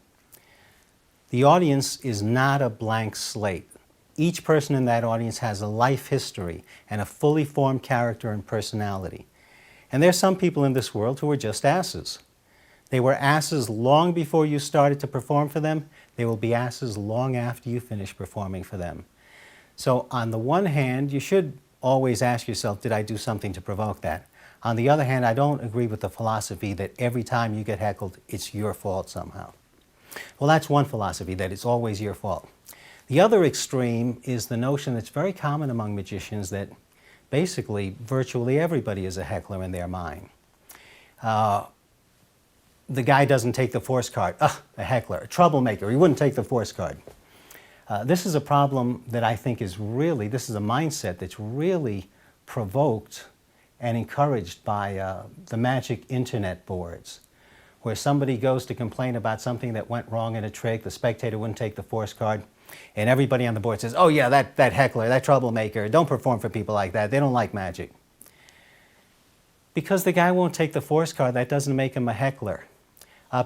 the audience is not a blank slate. Each person in that audience has a life history and a fully formed character and personality. And there's some people in this world who are just asses. They were asses long before you started to perform for them. They will be asses long after you finish performing for them. So on the one hand, you should always ask yourself, did I do something to provoke that? On the other hand, I don't agree with the philosophy that every time you get heckled, it's your fault somehow. Well, that's one philosophy, that it's always your fault. The other extreme is the notion that's very common among magicians that basically virtually everybody is a heckler in their mind. The guy doesn't take the force card. Ugh, a heckler, a troublemaker. He wouldn't take the force card. This is a problem that I think is really, this is a mindset that's really provoked and encouraged by the magic internet boards, where somebody goes to complain about something that went wrong in a trick, the spectator wouldn't take the force card, and everybody on the board says, oh yeah, that heckler, that troublemaker, don't perform for people like that, they don't like magic. Because the guy won't take the force card, that doesn't make him a heckler.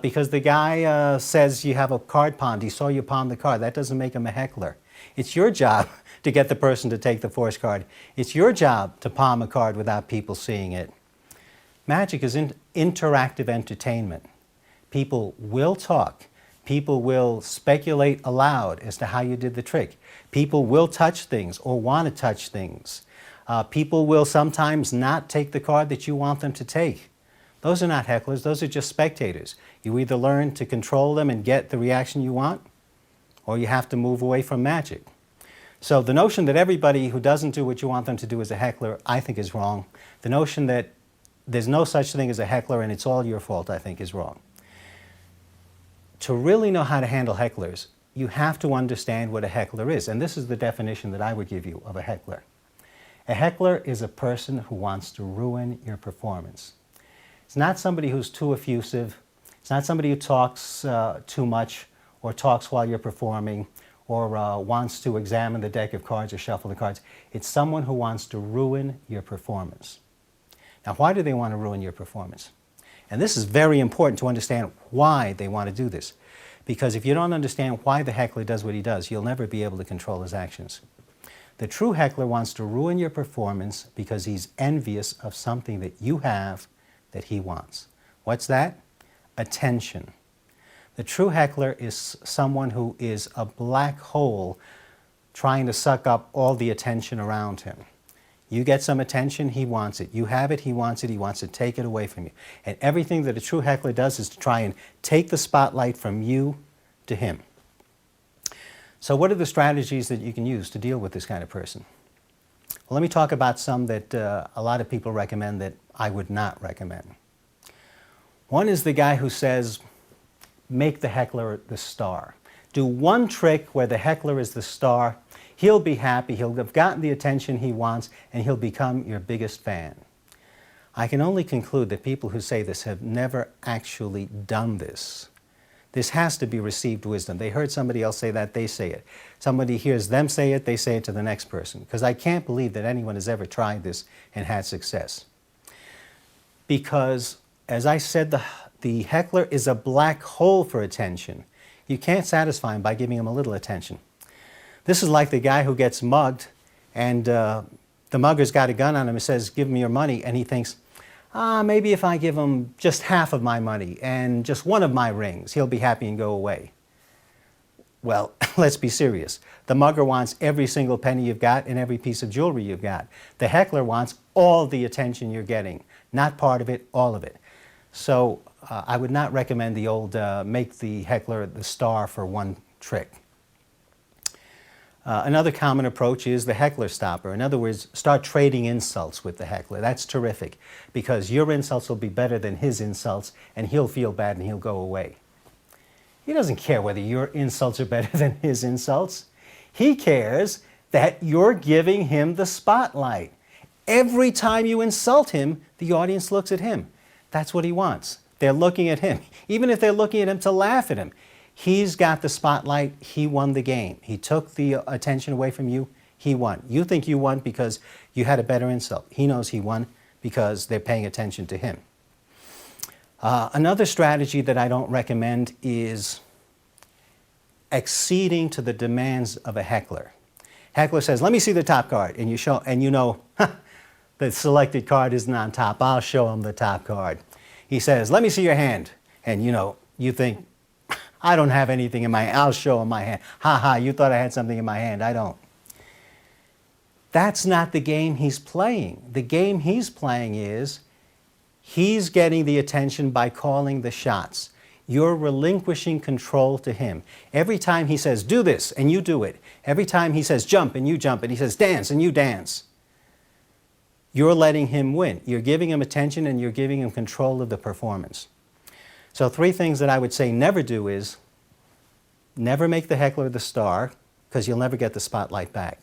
Because the guy says you have a card palmed, he saw you palm the card, that doesn't make him a heckler. It's your job to get the person to take the force card. It's your job to palm a card without people seeing it. Magic is interactive entertainment. People will talk. People will speculate aloud as to how you did the trick. People will touch things or want to touch things. People will sometimes not take the card that you want them to take. Those are not hecklers, those are just spectators. You either learn to control them and get the reaction you want, or you have to move away from magic. So the notion that everybody who doesn't do what you want them to do is a heckler, I think is wrong. The notion that there's no such thing as a heckler and it's all your fault, I think is wrong. To really know how to handle hecklers, you have to understand what a heckler is, and this is the definition that I would give you of a heckler. A heckler is a person who wants to ruin your performance. It's not somebody who's too effusive. It's not somebody who talks too much or talks while you're performing or wants to examine the deck of cards or shuffle the cards. It's someone who wants to ruin your performance. Now, why do they want to ruin your performance? And this is very important to understand why they want to do this. Because if you don't understand why the heckler does what he does, you'll never be able to control his actions. The true heckler wants to ruin your performance because he's envious of something that you have that he wants. What's that? Attention. The true heckler is someone who is a black hole trying to suck up all the attention around him. You get some attention, he wants it. You have it, he wants to take it away from you. And everything that a true heckler does is to try and take the spotlight from you to him. So what are the strategies that you can use to deal with this kind of person? Well, let me talk about some that a lot of people recommend that I would not recommend. One is the guy who says, make the heckler the star. Do one trick where the heckler is the star. He'll be happy, he'll have gotten the attention he wants, and he'll become your biggest fan. I can only conclude that people who say this have never actually done this. This has to be received wisdom. They heard somebody else say that, they say it. Somebody hears them say it, they say it to the next person. Because I can't believe that anyone has ever tried this and had success. Because, as I said, the heckler is a black hole for attention. You can't satisfy him by giving him a little attention. This is like the guy who gets mugged, and the mugger's got a gun on him and says, give me your money, and he thinks, maybe if I give him just half of my money and just one of my rings, he'll be happy and go away. Well, let's be serious. The mugger wants every single penny you've got and every piece of jewelry you've got. The heckler wants all the attention you're getting, not part of it, all of it. So I would not recommend the old make the heckler the star for one trick. Another common approach is the heckler stopper. In other words, start trading insults with the heckler. That's terrific, because your insults will be better than his insults, and he'll feel bad and he'll go away. He doesn't care whether your insults are better than his insults. He cares that you're giving him the spotlight. Every time you insult him, the audience looks at him. That's what he wants. They're looking at him. Even if they're looking at him to laugh at him, he's got the spotlight. He won the game. He took the attention away from you. He won. You think you won because you had a better insult. He knows he won because they're paying attention to him. Another strategy that I don't recommend is acceding to the demands of a heckler. Heckler says, let me see the top card, and you show, and you know, the selected card isn't on top. I'll show him the top card. He says, let me see your hand, and you know, you think, I don't have anything in my hand. I'll show him my hand. Ha ha, you thought I had something in my hand. I don't. That's not the game he's playing. The game he's playing is he's getting the attention by calling the shots. You're relinquishing control to him. Every time he says, do this, and you do it. Every time he says, jump, and you jump, and he says, dance, and you dance. You're letting him win. You're giving him attention, and you're giving him control of the performance. So 3 things that I would say never do is never make the heckler the star, because you'll never get the spotlight back.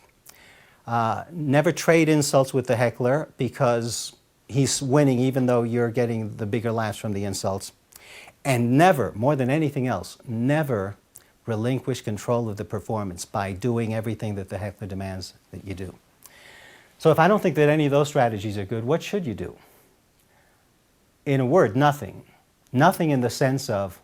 Never trade insults with the heckler, because he's winning even though you're getting the bigger laughs from the insults. And never, more than anything else, never relinquish control of the performance by doing everything that the heckler demands that you do. So if I don't think that any of those strategies are good, what should you do? In a word, nothing. Nothing in the sense of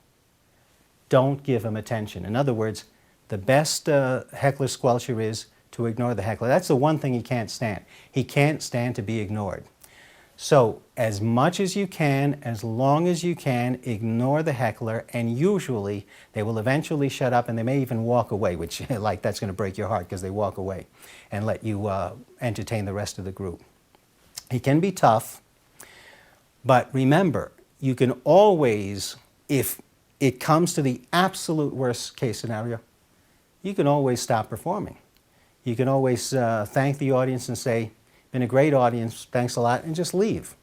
don't give him attention. In other words, the best heckler squelcher is to ignore the heckler. That's the one thing he can't stand. He can't stand to be ignored. So as much as you can, as long as you can, ignore the heckler, and usually they will eventually shut up, and they may even walk away, which like that's going to break your heart because they walk away and let you entertain the rest of the group. He can be tough, but remember, you can always, if it comes to the absolute worst case scenario, you can always stop performing. You can always thank the audience and say, been a great audience, thanks a lot, and just leave.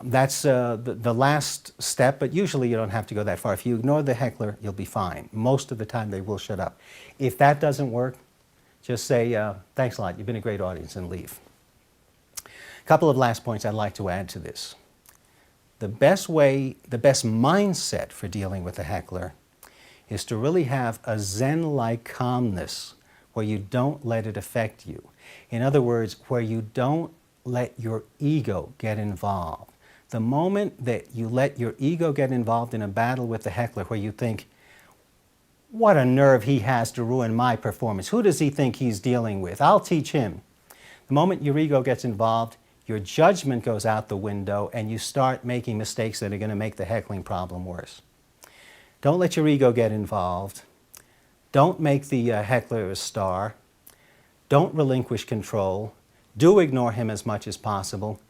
That's the last step, but usually you don't have to go that far. If you ignore the heckler, you'll be fine. Most of the time they will shut up. If that doesn't work, just say, thanks a lot, you've been a great audience, and leave. A couple of last points I'd like to add to this. The best way, the best mindset for dealing with a heckler is to really have a Zen-like calmness where you don't let it affect you. In other words, where you don't let your ego get involved. The moment that you let your ego get involved in a battle with the heckler where you think, what a nerve he has to ruin my performance. Who does he think he's dealing with? I'll teach him. The moment your ego gets involved, your judgment goes out the window and you start making mistakes that are going to make the heckling problem worse. Don't let your ego get involved. Don't make the heckler a star. Don't relinquish control. Do ignore him as much as possible.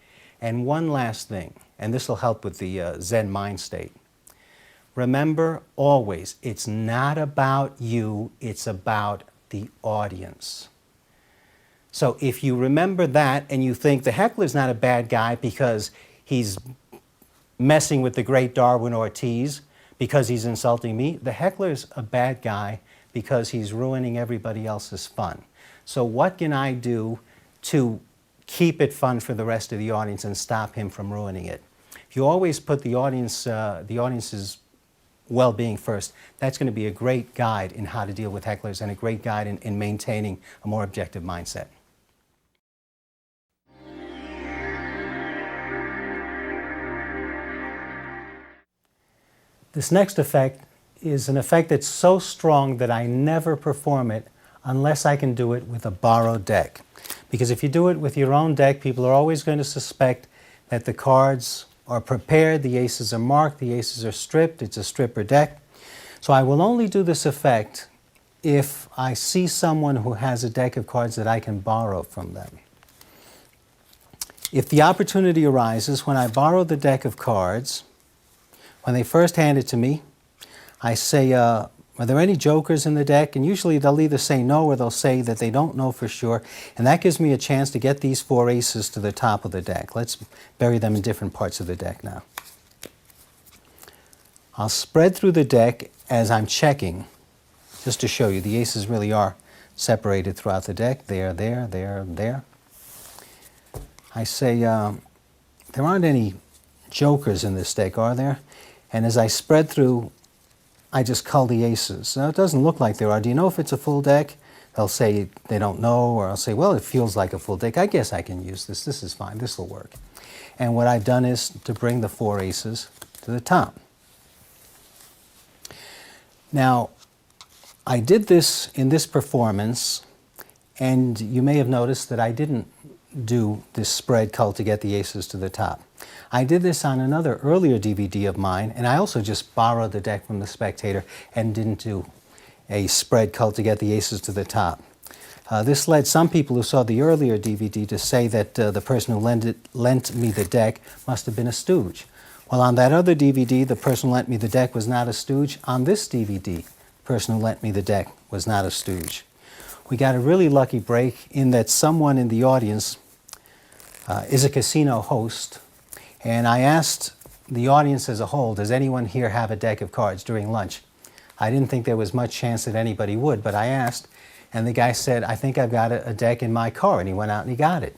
And one last thing, and this will help with the Zen mind state. Remember always, it's not about you, it's about the audience. So if you remember that and you think the heckler's not a bad guy because he's messing with the great Darwin Ortiz, because he's insulting me. The heckler's a bad guy because he's ruining everybody else's fun. So what can I do to keep it fun for the rest of the audience and stop him from ruining it? If you always put the audience's well-being first, that's going to be a great guide in how to deal with hecklers and a great guide in maintaining a more objective mindset. This next effect is an effect that's so strong that I never perform it unless I can do it with a borrowed deck. Because if you do it with your own deck, people are always going to suspect that the cards are prepared, the aces are marked, the aces are stripped, it's a stripper deck. So I will only do this effect if I see someone who has a deck of cards that I can borrow from them. If the opportunity arises when I borrow the deck of cards, when they first hand it to me, I say, are there any jokers in the deck? And usually they'll either say no or they'll say that they don't know for sure. And that gives me a chance to get these 4 aces to the top of the deck. Let's bury them in different parts of the deck now. I'll spread through the deck as I'm checking, just to show you the aces really are separated throughout the deck. There, there, there, there. I say, there aren't any jokers in this deck, are there? And as I spread through, I just cull the aces. Now, it doesn't look like there are. Do you know if it's a full deck? They'll say they don't know, or I'll say, well, it feels like a full deck. I guess I can use this. This is fine. This will work. And what I've done is to bring the 4 aces to the top. Now, I did this in this performance, and you may have noticed that I didn't do this spread cull to get the aces to the top. I did this on another earlier DVD of mine, and I also just borrowed the deck from the spectator and didn't do a spread cull to get the aces to the top. This led some people who saw the earlier DVD to say that the person who lent me the deck must have been a stooge. Well, on that other DVD, the person who lent me the deck was not a stooge. On this DVD, the person who lent me the deck was not a stooge. We got a really lucky break in that someone in the audience is a casino host, and I asked the audience as a whole, does anyone here have a deck of cards during lunch? I didn't think there was much chance that anybody would, but I asked, and the guy said, I think I've got a deck in my car, and he went out and he got it.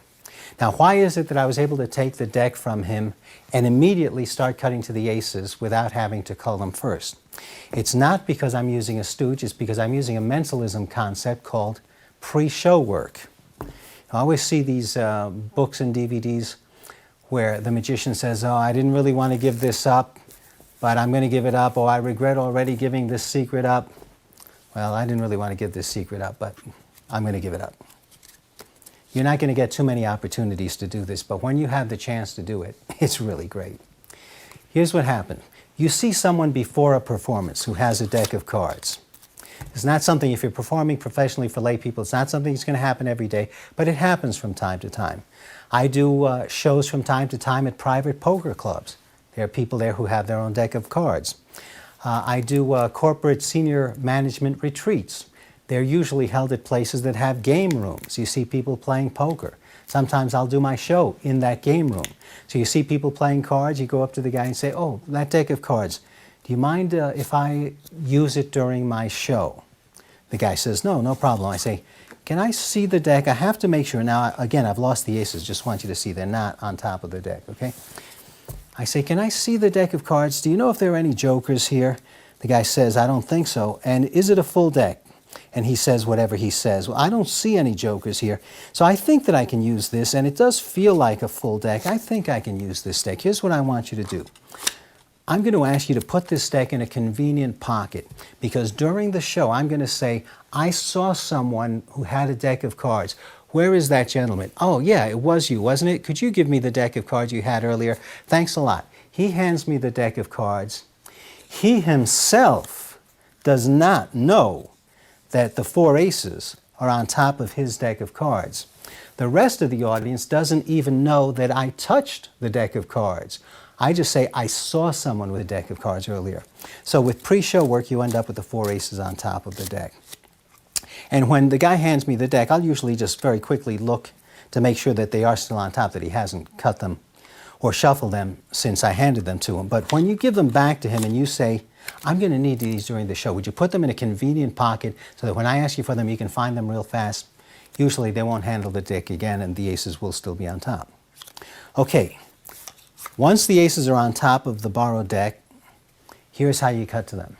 Now, why is it that I was able to take the deck from him and immediately start cutting to the aces without having to cull them first? It's not because I'm using a stooge, it's because I'm using a mentalism concept called pre-show work. I always see these books and DVDs where the magician says, oh, I didn't really want to give this up, but I'm going to give it up. Oh, I regret already giving this secret up. Well, I didn't really want to give this secret up, but I'm going to give it up. You're not going to get too many opportunities to do this, but when you have the chance to do it, it's really great. Here's what happened. You see someone before a performance who has a deck of cards. It's not something, if you're performing professionally for lay people, it's not something that's going to happen every day, but it happens from time to time. I do shows from time to time at private poker clubs. There are people there who have their own deck of cards. I do corporate senior management retreats. They're usually held at places that have game rooms. You see people playing poker. Sometimes I'll do my show in that game room. So you see people playing cards, you go up to the guy and say, oh, that deck of cards, do you mind if I use it during my show? The guy says, no, no problem. I say, can I see the deck? I have to make sure. Now, again, I've lost the aces. Just want you to see they're not on top of the deck, okay? I say, can I see the deck of cards? Do you know if there are any jokers here? The guy says, I don't think so. And is it a full deck? And he says whatever he says. Well, I don't see any jokers here. So I think that I can use this, and it does feel like a full deck. I think I can use this deck. Here's what I want you to do. I'm going to ask you to put this deck in a convenient pocket, because during the show I'm going to say, I saw someone who had a deck of cards. Where is that gentleman? Oh, yeah, it was you, wasn't it? Could you give me the deck of cards you had earlier? Thanks a lot. He hands me the deck of cards. He himself does not know that the 4 aces are on top of his deck of cards. The rest of the audience doesn't even know that I touched the deck of cards. I just say, I saw someone with a deck of cards earlier. So with pre-show work, you end up with the 4 aces on top of the deck. And when the guy hands me the deck, I'll usually just very quickly look to make sure that they are still on top, that he hasn't cut them or shuffled them since I handed them to him. But when you give them back to him and you say, I'm going to need these during the show. Would you put them in a convenient pocket so that when I ask you for them, you can find them real fast? Usually they won't handle the deck again and the aces will still be on top. Okay, once the aces are on top of the borrowed deck, here's how you cut to them.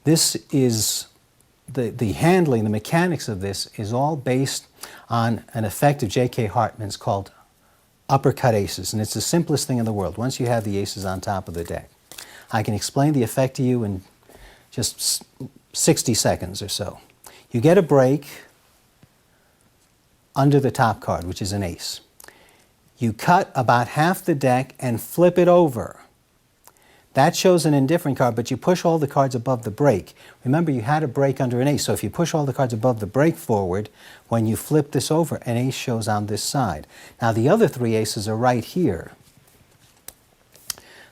This is the handling, the mechanics of this is all based on an effect of J.K. Hartman's called uppercut aces, and it's the simplest thing in the world once you have the aces on top of the deck. I can explain the effect to you in just 60 seconds or so. You get a break under the top card, which is an ace. You cut about half the deck and flip it over. That shows an indifferent card, but you push all the cards above the break. Remember, you had a break under an ace, so if you push all the cards above the break forward, when you flip this over, an ace shows on this side. Now, the other three aces are right here.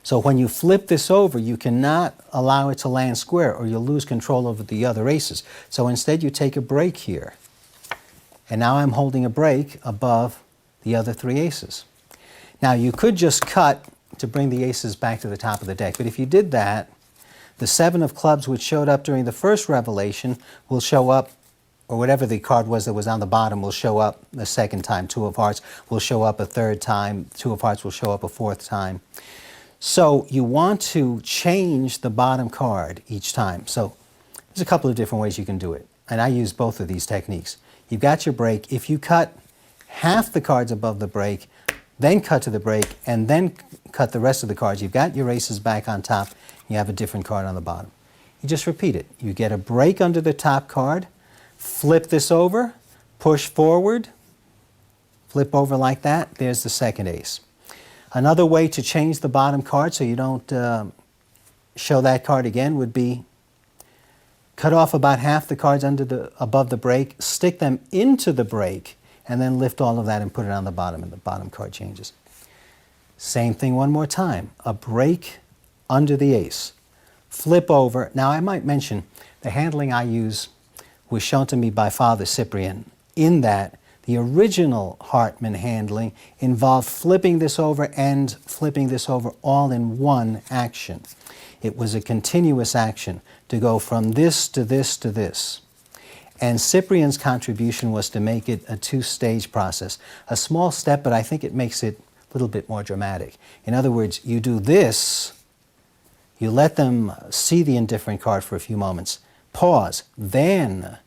So when you flip this over, you cannot allow it to land square, or you'll lose control over the other aces. So instead, you take a break here. And now I'm holding a break above the other three aces. Now, you could just cut to bring the aces back to the top of the deck. But if you did that, the 7 of clubs, which showed up during the first revelation, will show up, or whatever the card was that was on the bottom will show up the second time. 2 of hearts will show up a third time. 2 of hearts will show up a fourth time. So you want to change the bottom card each time. So there's a couple of different ways you can do it. And I use both of these techniques. You've got your break. If you cut half the cards above the break, then cut to the break, and then cut the rest of the cards, you've got your aces back on top, you have a different card on the bottom. You just repeat it. You get a break under the top card, flip this over, push forward, flip over like that, there's the second ace. Another way to change the bottom card so you don't show that card again would be cut off about half the cards above the break, stick them into the break, and then lift all of that and put it on the bottom, and the bottom card changes. Same thing one more time. A break under the ace. Flip over. Now I might mention the handling I use was shown to me by Father Cyprian, in that the original Hartman handling involved flipping this over and flipping this over all in one action. It was a continuous action to go from this to this to this. And Cyprian's contribution was to make it a two-stage process. A small step, but I think it makes it a little bit more dramatic. In other words, you do this, you let them see the indifferent card for a few moments, pause, then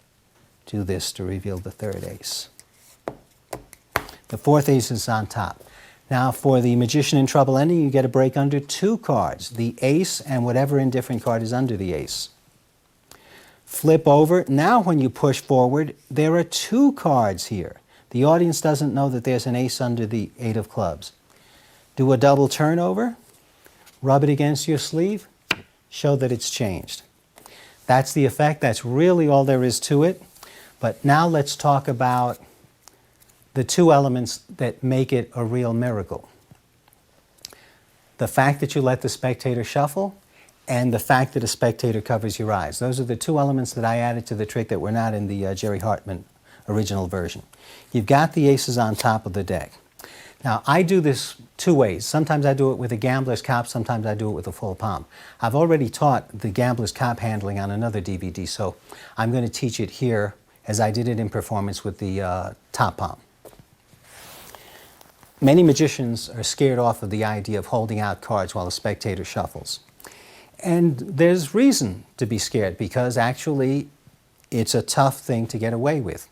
do this to reveal the third ace. The fourth ace is on top. Now for the Magician in Trouble ending, you get a break under 2 cards, the ace and whatever indifferent card is under the ace. Flip over. Now when you push forward, there are 2 cards here. The audience doesn't know that there's an ace under the 8 of clubs. Do a double turnover, rub it against your sleeve, show that it's changed. That's the effect. That's really all there is to it. But now let's talk about the 2 elements that make it a real miracle. The fact that you let the spectator shuffle, and the fact that a spectator covers your eyes. Those are the 2 elements that I added to the trick that were not in the Jerry Hartman original version. You've got the aces on top of the deck. Now, I do this 2 ways. Sometimes I do it with a gambler's cop, sometimes I do it with a full palm. I've already taught the gambler's cop handling on another DVD, so I'm going to teach it here as I did it in performance with the top palm. Many magicians are scared off of the idea of holding out cards while a spectator shuffles. And there's reason to be scared, because actually it's a tough thing to get away with.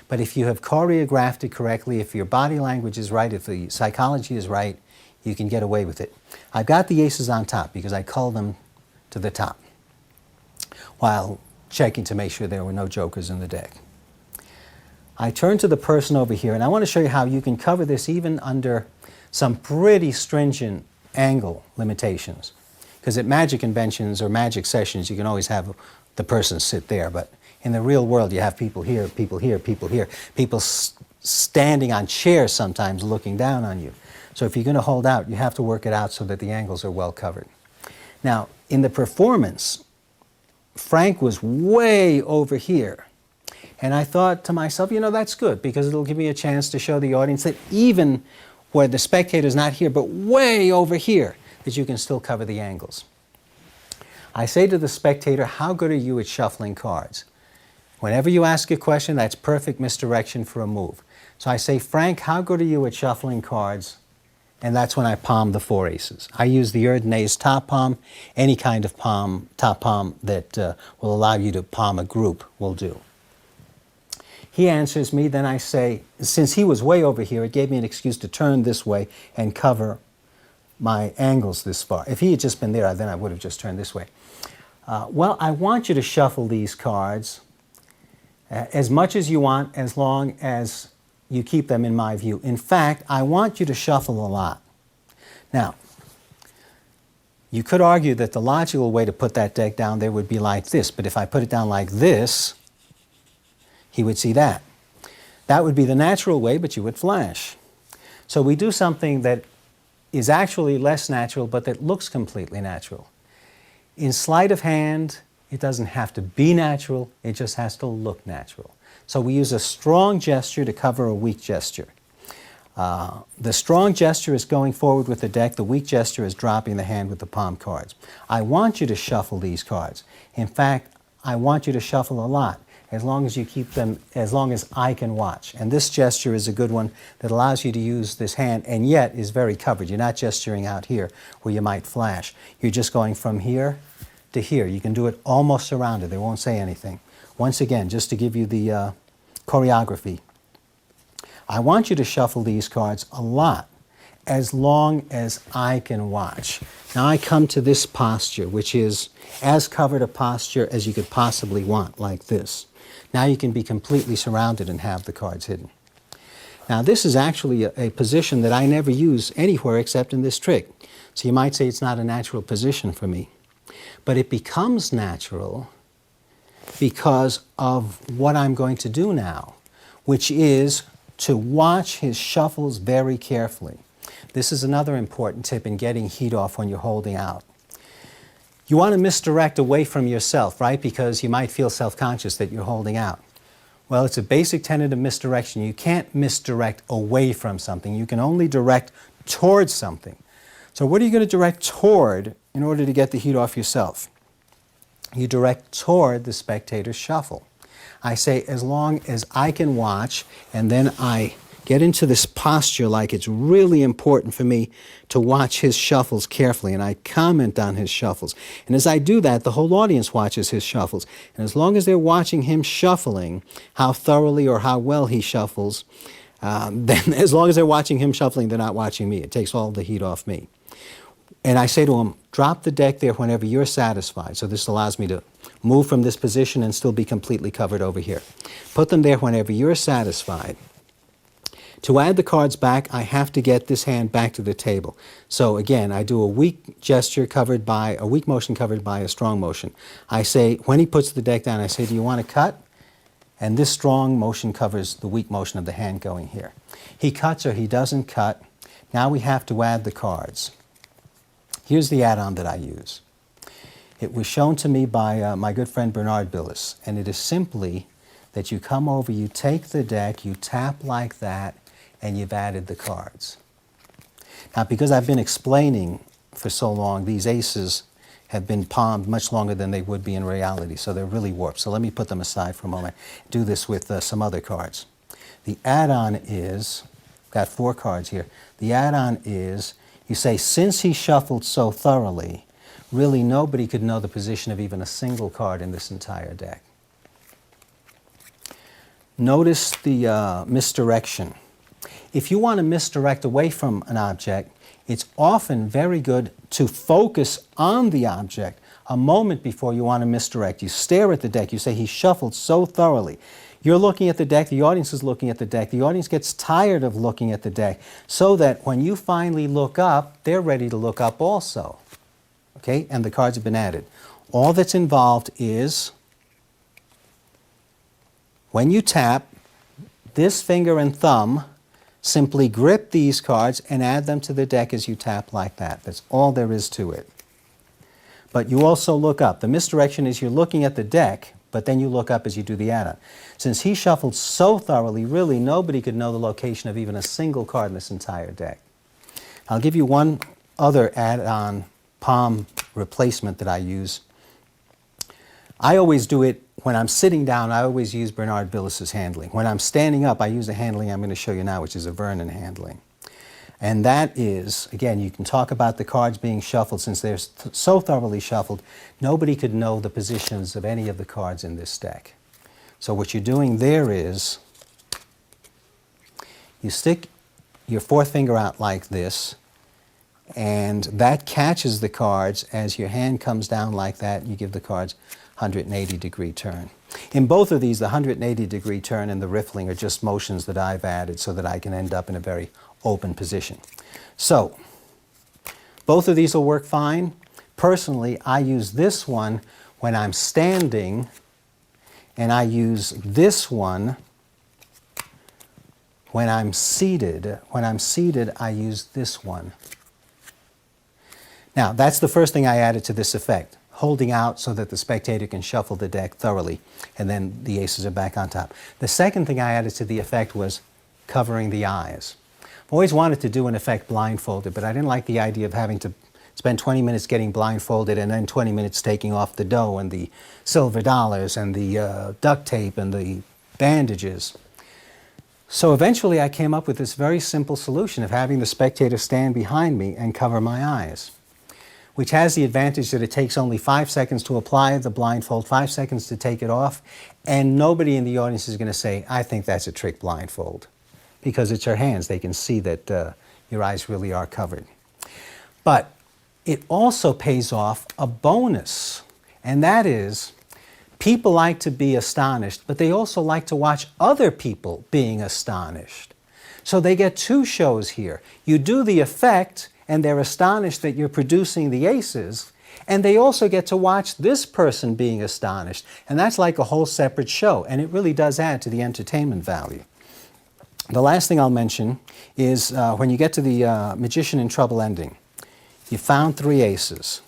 But if you have choreographed it correctly, if your body language is right, if the psychology is right, you can get away with it. I've got the aces on top because I culled them to the top while checking to make sure there were no jokers in the deck. I turn to the person over here, and I want to show you how you can cover this even under some pretty stringent angle limitations. Because at magic conventions or magic sessions, you can always have the person sit there. But in the real world, you have people here, people here, people here, people standing on chairs sometimes looking down on you. So if you're going to hold out, you have to work it out so that the angles are well covered. Now, in the performance, Frank was way over here. And I thought to myself, you know, that's good, because it'll give me a chance to show the audience that even where the spectator's not here, but way over here, that you can still cover the angles. I say to the spectator, how good are you at shuffling cards? Whenever you ask a question, that's perfect misdirection for a move. So I say, Frank, how good are you at shuffling cards? And that's when I palm the 4 aces. I use the Erdnase top palm. Any kind of palm, top palm that will allow you to palm a group will do. He answers me, then I say, since he was way over here, it gave me an excuse to turn this way and cover my angles this far. If he had just been there, then I would have just turned this way. Well, I want you to shuffle these cards as much as you want, as long as you keep them in my view. In fact, I want you to shuffle a lot. Now, you could argue that the logical way to put that deck down there would be like this, but if I put it down like this, he would see that. That would be the natural way, but you would flash. So we do something that is actually less natural, but that looks completely natural. In sleight of hand, it doesn't have to be natural, it just has to look natural. So we use a strong gesture to cover a weak gesture. The strong gesture is going forward with the deck, the weak gesture is dropping the hand with the palm cards. I want you to shuffle these cards. In fact, I want you to shuffle a lot, as long as you keep them, as long as I can watch. And this gesture is a good one that allows you to use this hand and yet is very covered. You're not gesturing out here where you might flash. You're just going from here to here. You can do it almost surrounded. They won't say anything. Once again, just to give you the choreography. I want you to shuffle these cards a lot, as long as I can watch. Now I come to this posture, which is as covered a posture as you could possibly want, like this. Now you can be completely surrounded and have the cards hidden. Now this is actually a position that I never use anywhere except in this trick. So you might say it's not a natural position for me. But it becomes natural because of what I'm going to do now, which is to watch his shuffles very carefully. This is another important tip in getting heat off when you're holding out. You want to misdirect away from yourself, right? Because you might feel self-conscious that you're holding out. Well, it's a basic tenet of misdirection. You can't misdirect away from something. You can only direct towards something. So what are you going to direct toward in order to get the heat off yourself? You direct toward the spectator's shuffle. I say, as long as I can watch, and then I get into this posture like it's really important for me to watch his shuffles carefully, and I comment on his shuffles. And as I do that, the whole audience watches his shuffles. And as long as they're watching him shuffling, how thoroughly or how well he shuffles, then as long as they're watching him shuffling, they're not watching me. It takes all the heat off me. And I say to him, drop the deck there whenever you're satisfied. So this allows me to move from this position and still be completely covered over here. Put them there whenever you're satisfied. To add the cards back, I have to get this hand back to the table. So again, I do a weak gesture covered by, a weak motion covered by a strong motion. I say, when he puts the deck down, I say, do you want to cut? And this strong motion covers the weak motion of the hand going here. He cuts or he doesn't cut. Now we have to add the cards. Here's the add-on that I use. It was shown to me by my good friend Bernard Billis, and it is simply that you come over, you take the deck, you tap like that, and you've added the cards. Now, because I've been explaining for so long, these aces have been palmed much longer than they would be in reality, so they're really warped. So let me put them aside for a moment. Do this with some other cards. The add-on is, got 4 cards here. The add-on is, you say, since he shuffled so thoroughly, really nobody could know the position of even a single card in this entire deck. Notice the misdirection. If you want to misdirect away from an object, it's often very good to focus on the object a moment before you want to misdirect. You stare at the deck, you say, he shuffled so thoroughly. You're looking at the deck, the audience is looking at the deck, the audience gets tired of looking at the deck, so that when you finally look up, they're ready to look up also. Okay, and the cards have been added. All that's involved is, when you tap, this finger and thumb simply grip these cards and add them to the deck as you tap like that. That's all there is to it. But you also look up. The misdirection is you're looking at the deck, but then you look up as you do the add-on. Since he shuffled so thoroughly, really nobody could know the location of even a single card in this entire deck. I'll give you one other add-on palm replacement that I use I always do it when I'm sitting down. I always use Bernard Billis's handling. When I'm standing up, I use the handling I'm going to show you now, which is a Vernon handling. And that is, again, you can talk about the cards being shuffled. Since they're so thoroughly shuffled, nobody could know the positions of any of the cards in this deck. So what you're doing there is you stick your fourth finger out like this, and that catches the cards. As your hand comes down like that, you give the cards 180-degree turn. In both of these, the 180-degree turn and the riffling are just motions that I've added so that I can end up in a very open position. So, both of these will work fine. Personally, I use this one when I'm standing, and I use this one when I'm seated. When I'm seated, I use this one. Now, that's the first thing I added to this effect, holding out so that the spectator can shuffle the deck thoroughly, and then the aces are back on top. The second thing I added to the effect was covering the eyes. I've always wanted to do an effect blindfolded, but I didn't like the idea of having to spend 20 minutes getting blindfolded and then 20 minutes taking off the dough and the silver dollars and the duct tape and the bandages. So eventually I came up with this very simple solution of having the spectator stand behind me and cover my eyes, which has the advantage that it takes only 5 seconds to apply the blindfold, 5 seconds to take it off, and nobody in the audience is going to say, I think that's a trick blindfold, because it's your hands. They can see that your eyes really are covered. But it also pays off a bonus, and that is people like to be astonished, but they also like to watch other people being astonished. So they get two shows here. You do the effect, and they're astonished that you're producing the aces, and they also get to watch this person being astonished. And that's like a whole separate show, and it really does add to the entertainment value. The last thing I'll mention is when you get to the Magician in Trouble ending, you found 3 aces.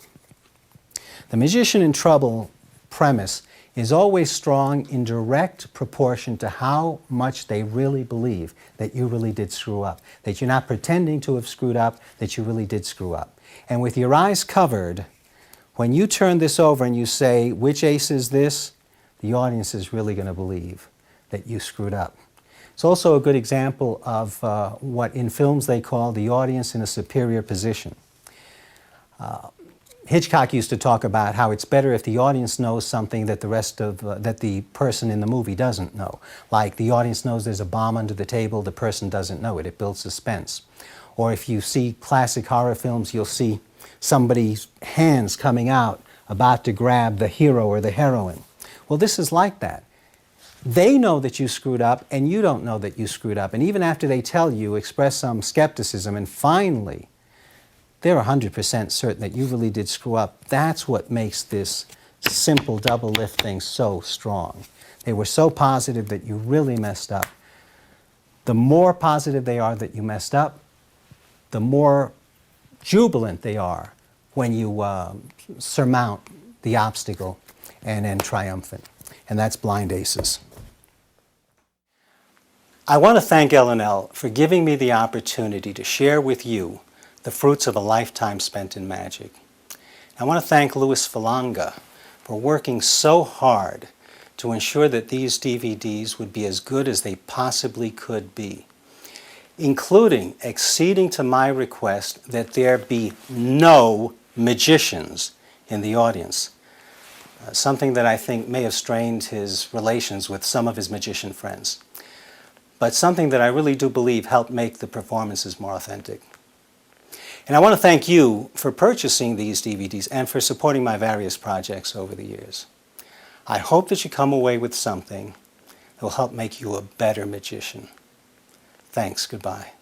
The Magician in Trouble premise is always strong in direct proportion to how much they really believe that you really did screw up, that you're not pretending to have screwed up, that you really did screw up. And with your eyes covered, when you turn this over and you say, which ace is this, the audience is really going to believe that you screwed up. It's also a good example of what in films they call the audience in a superior position. Hitchcock used to talk about how it's better if the audience knows something that that the person in the movie doesn't know. Like the audience knows there's a bomb under the table, the person doesn't know it. It builds suspense. Or if you see classic horror films, you'll see somebody's hands coming out about to grab the hero or the heroine. Well, this is like that. They know that you screwed up, and you don't know that you screwed up. And even after they tell you, express some skepticism, and finally, they're 100% certain that you really did screw up. That's what makes this simple double lift thing so strong. They were so positive that you really messed up. The more positive they are that you messed up, the more jubilant they are when you surmount the obstacle and end triumphant. And that's blind aces. I want to thank L&L for giving me the opportunity to share with you the fruits of a lifetime spent in magic. I want to thank Louis Falanga for working so hard to ensure that these DVDs would be as good as they possibly could be, including acceding to my request that there be no magicians in the audience, something that I think may have strained his relations with some of his magician friends, but something that I really do believe helped make the performances more authentic. And I want to thank you for purchasing these DVDs and for supporting my various projects over the years. I hope that you come away with something that will help make you a better magician. Thanks. Goodbye.